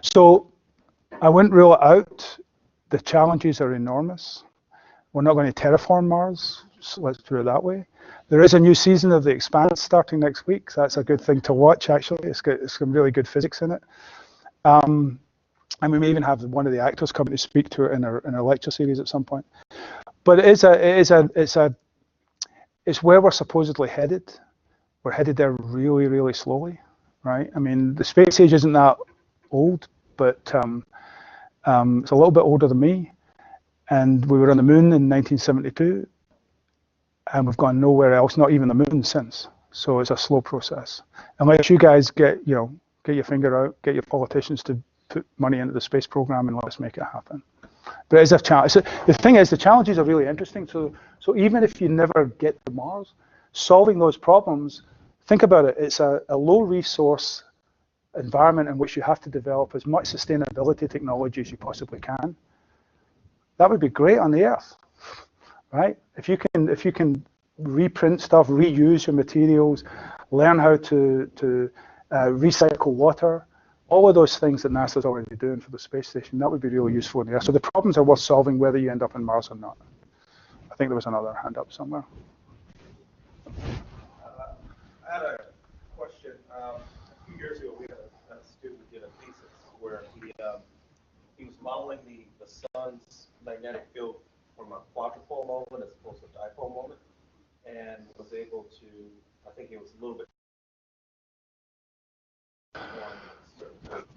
[SPEAKER 3] So I wouldn't rule it out. The challenges are enormous. We're not going to terraform Mars, so let's put it that way. There is a new season of The Expanse starting next week, so that's a good thing to watch, actually. It's got some really good physics in it. And we may even have one of the actors coming to speak to it in our lecture series at some point. But it's where we're supposedly headed. We're headed there really, really slowly, right? I mean, the space age isn't that old, but it's a little bit older than me. And we were on the moon in 1972, and we've gone nowhere else, not even the moon since. So it's a slow process. Unless you guys get your finger out, get your politicians to put money into the space program, and let's make it happen. But it's a challenge. So the thing is, the challenges are really interesting. So even if you never get to Mars, solving those problems, think about it. It's a low resource environment in which you have to develop as much sustainability technology as you possibly can. That would be great on the Earth, right? If you can reprint stuff, reuse your materials, learn how to recycle water, all of those things that NASA's already doing for the space station, that would be really useful on the Earth. So the problems are worth solving whether you end up on Mars or not. I think there was another hand up somewhere.
[SPEAKER 2] I had a question. A few years ago, we had a student who did a thesis where he was modeling the sun's magnetic field from a quadrupole moment as opposed to a dipole moment, and was able to, I think it was a little bit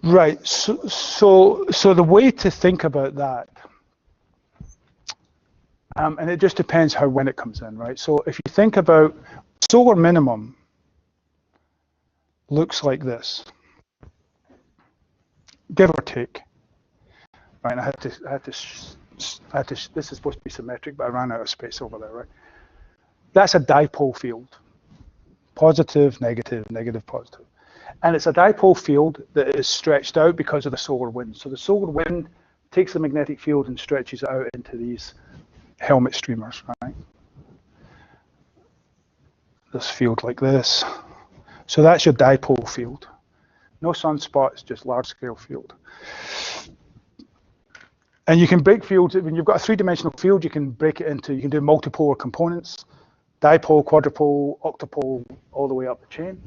[SPEAKER 3] right. So the way to think about that, and it just depends when it comes in, right? So if you think about solar minimum, looks like this, give or take. Right, I had to. This is supposed to be symmetric, but I ran out of space over there, right? That's a dipole field. Positive, negative, negative, positive. And it's a dipole field that is stretched out because of the solar wind. So the solar wind takes the magnetic field and stretches it out into these helmet streamers, right? This field like this. So that's your dipole field. No sunspots, just large-scale field. And you can break fields, when you've got a three-dimensional field, you can break it into, you can do multipolar components, dipole, quadrupole, octopole, all the way up the chain.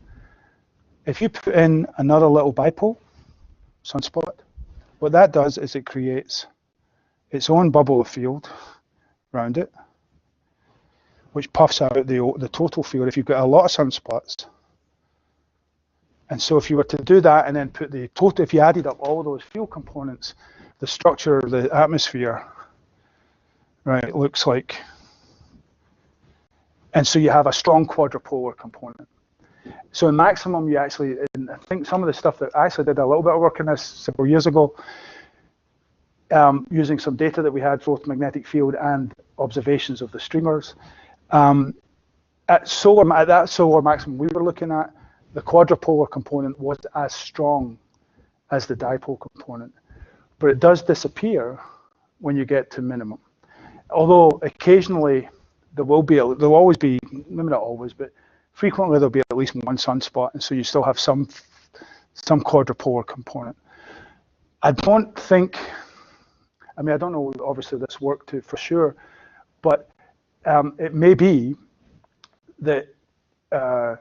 [SPEAKER 3] If you put in another little bipole, sunspot, what that does is it creates its own bubble of field around it, which puffs out the total field if you've got a lot of sunspots. And so if you were to do that and then put the total, if you added up all of those field components, the structure of the atmosphere, right, looks like, and so you have a strong quadrupolar component. So in maximum, you actually, and I think some of the stuff that I actually did a little bit of work in this several years ago, using some data that we had, both magnetic field and observations of the streamers. At that solar maximum we were looking at, the quadrupolar component was as strong as the dipole component. But it does disappear when you get to minimum. Although occasionally there'll always be, maybe not always, but frequently there'll be at least one sunspot, and so you still have some quadrupolar component. I don't think, I mean, I don't know, obviously this worked for sure, but it may be that a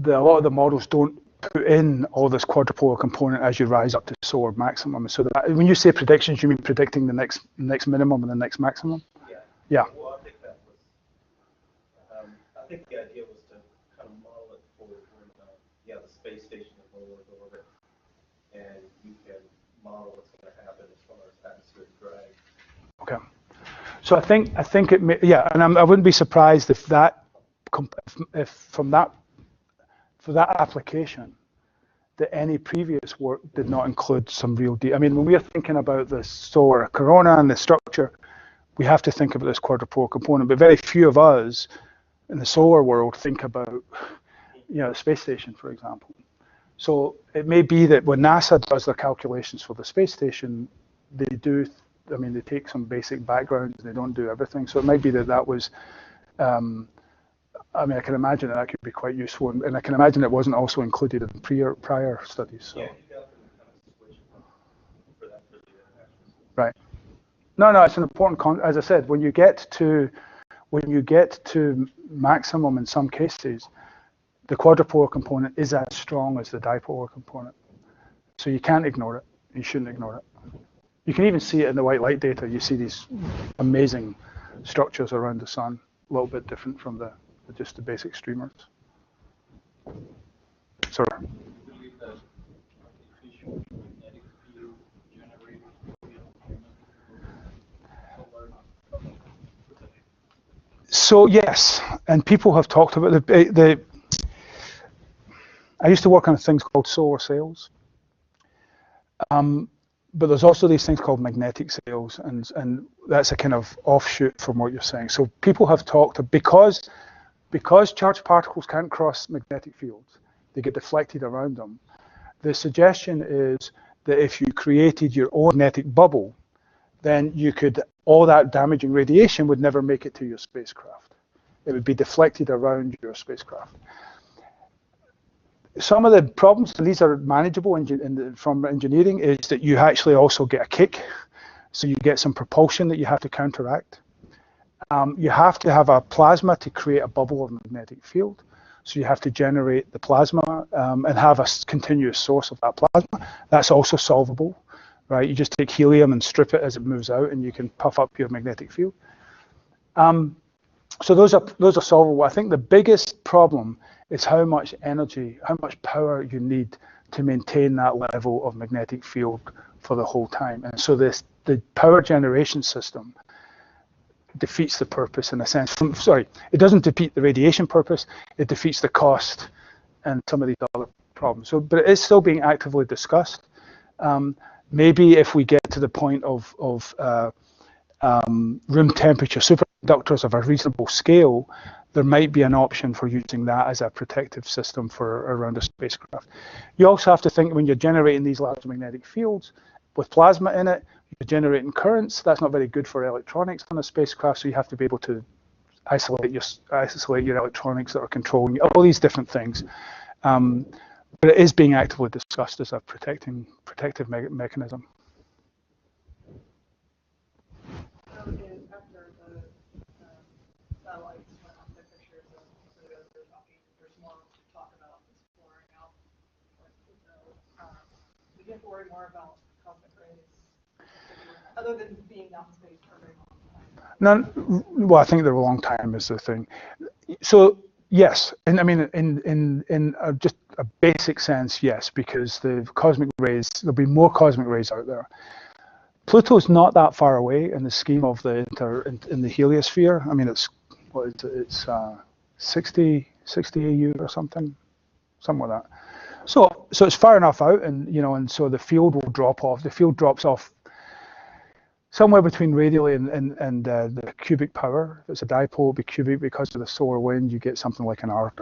[SPEAKER 3] lot of the models don't put in all this quadrupolar component as you rise up to solar maximum. So that, when you say predictions, you mean predicting the next minimum and the next maximum?
[SPEAKER 2] Yeah.
[SPEAKER 3] Yeah.
[SPEAKER 2] Well, I think that was, I think the idea was to kind of model it for when, the space station is in low Earth orbit, and you can model what's going to happen as far as atmospheric drag.
[SPEAKER 3] Okay. So I think it may, yeah, and I wouldn't be surprised if for that application, that any previous work did not include some real I mean, when we are thinking about the solar corona and the structure, we have to think about this quadrupolar component, but very few of us in the solar world think about, the space station, for example. So it may be that when NASA does their calculations for the space station, they take some basic backgrounds, they don't do everything. So it might be that was, I can imagine that could be quite useful, and I can imagine it wasn't also included in prior studies. So.
[SPEAKER 2] Yeah, you got to kind of switch for that for the international.
[SPEAKER 3] Right. No, it's an important as I said, when you get to maximum in some cases, the quadrupolar component is as strong as the dipolar component. So you can't ignore it. You shouldn't ignore it. You can even see it in the white light data. You see these amazing structures around the sun, a little bit different from just the basic streamers. Sorry.
[SPEAKER 6] I believe that artificial magnetic field generated
[SPEAKER 3] So yes, and people have talked about I used to work on things called solar sails, but there's also these things called magnetic sails, and that's a kind of offshoot from what you're saying. So people have talked because charged particles can't cross magnetic fields, they get deflected around them. The suggestion is that if you created your own magnetic bubble, then all that damaging radiation would never make it to your spacecraft. It would be deflected around your spacecraft. Some of the problems, and these are manageable from engineering, is that you actually also get a kick. So you get some propulsion that you have to counteract. You have to have a plasma to create a bubble of magnetic field. So you have to generate the plasma and have a continuous source of that plasma. That's also solvable, right? You just take helium and strip it as it moves out, and you can puff up your magnetic field. So those are solvable. I think the biggest problem is how much energy, how much power you need to maintain that level of magnetic field for the whole time. And so the power generation system defeats the purpose in a sense. It doesn't defeat the radiation purpose, it defeats the cost and some of these other problems. So, but it is still being actively discussed. Maybe if we get to the point of room temperature superconductors of a reasonable scale, there might be an option for using that as a protective system for around a spacecraft. You also have to think when you're generating these large magnetic fields with plasma in it, you're generating currents. That's not very good for electronics on a spacecraft, so you have to be able to isolate your electronics that are controlling all these different things. But it is being actively discussed as a protective mechanism.
[SPEAKER 9] After the satellites went off their pictures of there's more talk about exploring out like Pluto. We have to worry more about cosmic rays, other than being out in space for a very long time.
[SPEAKER 3] Well, I think the long time is the thing. So yes, and I mean in just a basic sense, yes, because the cosmic rays, there'll be more cosmic rays out there. Pluto's not that far away in the scheme of in the heliosphere. I mean, it's 60 AU or something like that. So it's far enough out, and so the field will drop off. The field drops off somewhere between radially and the cubic power. If it's a dipole, it'll be cubic. Because of the solar wind, you get something like an R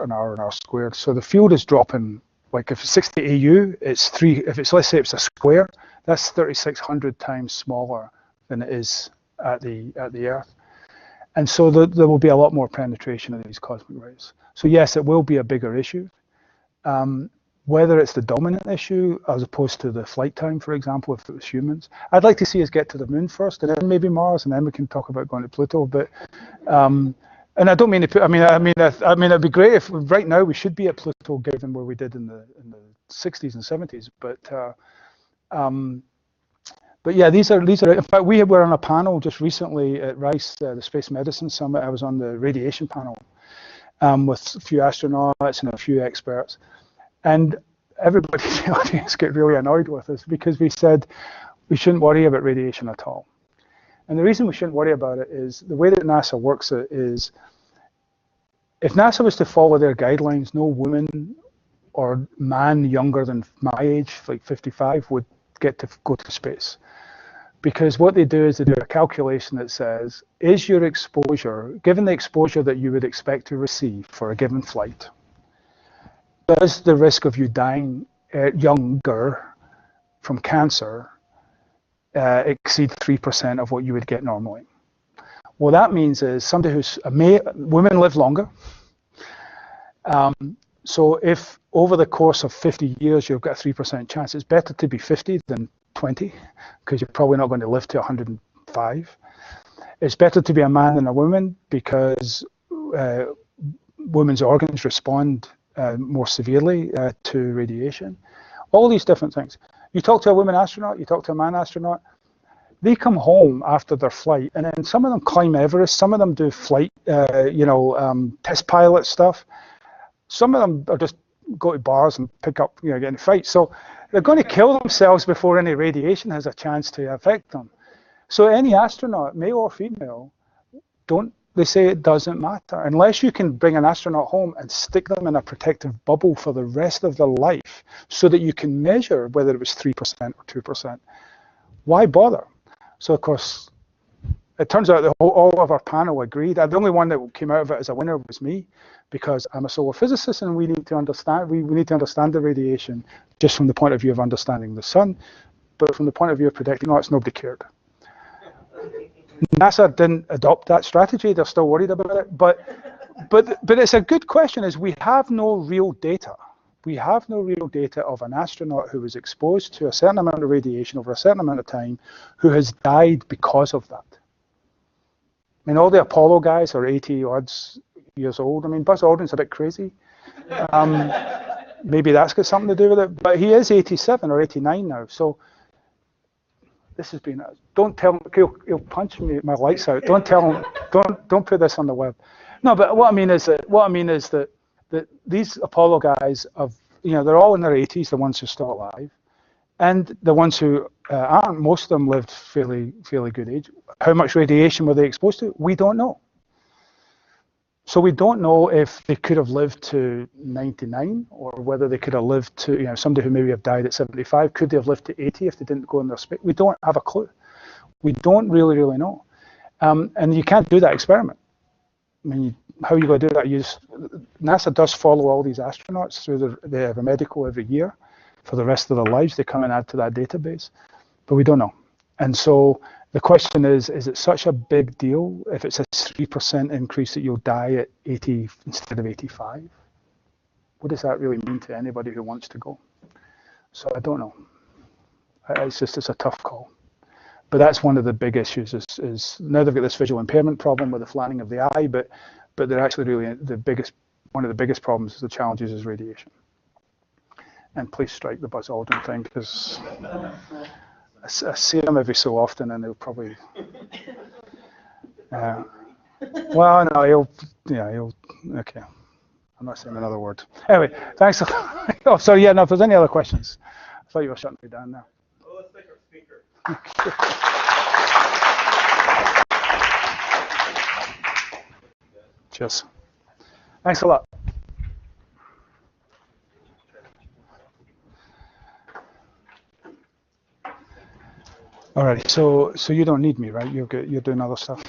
[SPEAKER 3] squared. So the field is dropping like if it's 60 AU, it's 3, if it's, let's say it's a square, that's 3,600 times smaller than it is at the Earth. And so there will be a lot more penetration of these cosmic rays. So yes, it will be a bigger issue. Whether it's the dominant issue as opposed to the flight time, for example, if it was humans. I'd like to see us get to the moon first, and then maybe Mars, and then we can talk about going to Pluto. But and I don't mean to. I mean, it'd be great if right now we should be at Pluto, given where we did in the 60s and 70s. But yeah, these are. In fact, we were on a panel just recently at Rice, the Space Medicine Summit. I was on the radiation panel with a few astronauts and a few experts. And everybody in the audience got really annoyed with us because we said we shouldn't worry about radiation at all. And the reason we shouldn't worry about it is the way that NASA works it is if NASA was to follow their guidelines, no woman or man younger than my age, like 55, would get to go to space. Because what they do is they do a calculation that says, is your exposure, given the exposure that you would expect to receive for a given flight, does the risk of you dying younger from cancer exceed 3% of what you would get normally? What that means is somebody who's women live longer. So if over the course of 50 years you've got a 3% chance, it's better to be 50 than 20 because you're probably not going to live to 105. It's better to be a man than a woman because women's organs respond more severely to radiation. All these different things. You talk to a woman astronaut, you talk to a man astronaut, they come home after their flight, and then some of them climb Everest, some of them do flight, test pilot stuff. Some of them are just go to bars and pick up, get in fights. So they're going to kill themselves before any radiation has a chance to affect them. So any astronaut, male or female, they say it doesn't matter. Unless you can bring an astronaut home and stick them in a protective bubble for the rest of their life so that you can measure whether it was 3% or 2%, why bother? So, of course, it turns out that all of our panel agreed. The only one that came out of it as a winner was me, because I'm a solar physicist and we need to understand the radiation just from the point of view of understanding the sun, but from the point of view of predicting arts, nobody cared. NASA didn't adopt that strategy. They're still worried about it. But it's a good question, is we have no real data. We have no real data of an astronaut who was exposed to a certain amount of radiation over a certain amount of time who has died because of that. I mean, all the Apollo guys are 80 odd years old. I mean, Buzz Aldrin's a bit crazy. Maybe that's got something to do with it. But he is 87 or 89 now. So this has been, don't tell him, he'll punch me, my lights out. Don't tell him, don't put this on the web. No, but what I mean is that these Apollo guys they're all in their 80s, the ones who are still alive. And the ones who aren't, most of them lived fairly good age. How much radiation were they exposed to? We don't know. So we don't know if they could have lived to 99 or whether they could have lived to, somebody who maybe have died at 75, could they have lived to 80 if they didn't go in their space? We don't have a clue. We don't really know. And you can't do that experiment. I mean, how are you going to do that? NASA does follow all these astronauts through they have a medical every year for the rest of their lives. They come and add to that database, but we don't know. And so the question is it such a big deal if it's a 3% increase that you'll die at 80 instead of 85? What does that really mean to anybody who wants to go? So I don't know. It's a tough call. But that's one of the big issues is now they've got this visual impairment problem with the flattening of the eye, but they're actually really one of the biggest problems is the challenges is radiation. And please strike the Buzz Aldrin thing, because I see him every so often, and he'll probably. Well, no, he'll. Okay, I'm not saying another word. Anyway, thanks. Oh, sorry. Yeah, no. If there's any other questions, I thought you were shutting me down now.
[SPEAKER 2] Well, let's take our speaker.
[SPEAKER 3] Cheers. Thanks a lot. All right, so you don't need me, right? You're doing other stuff.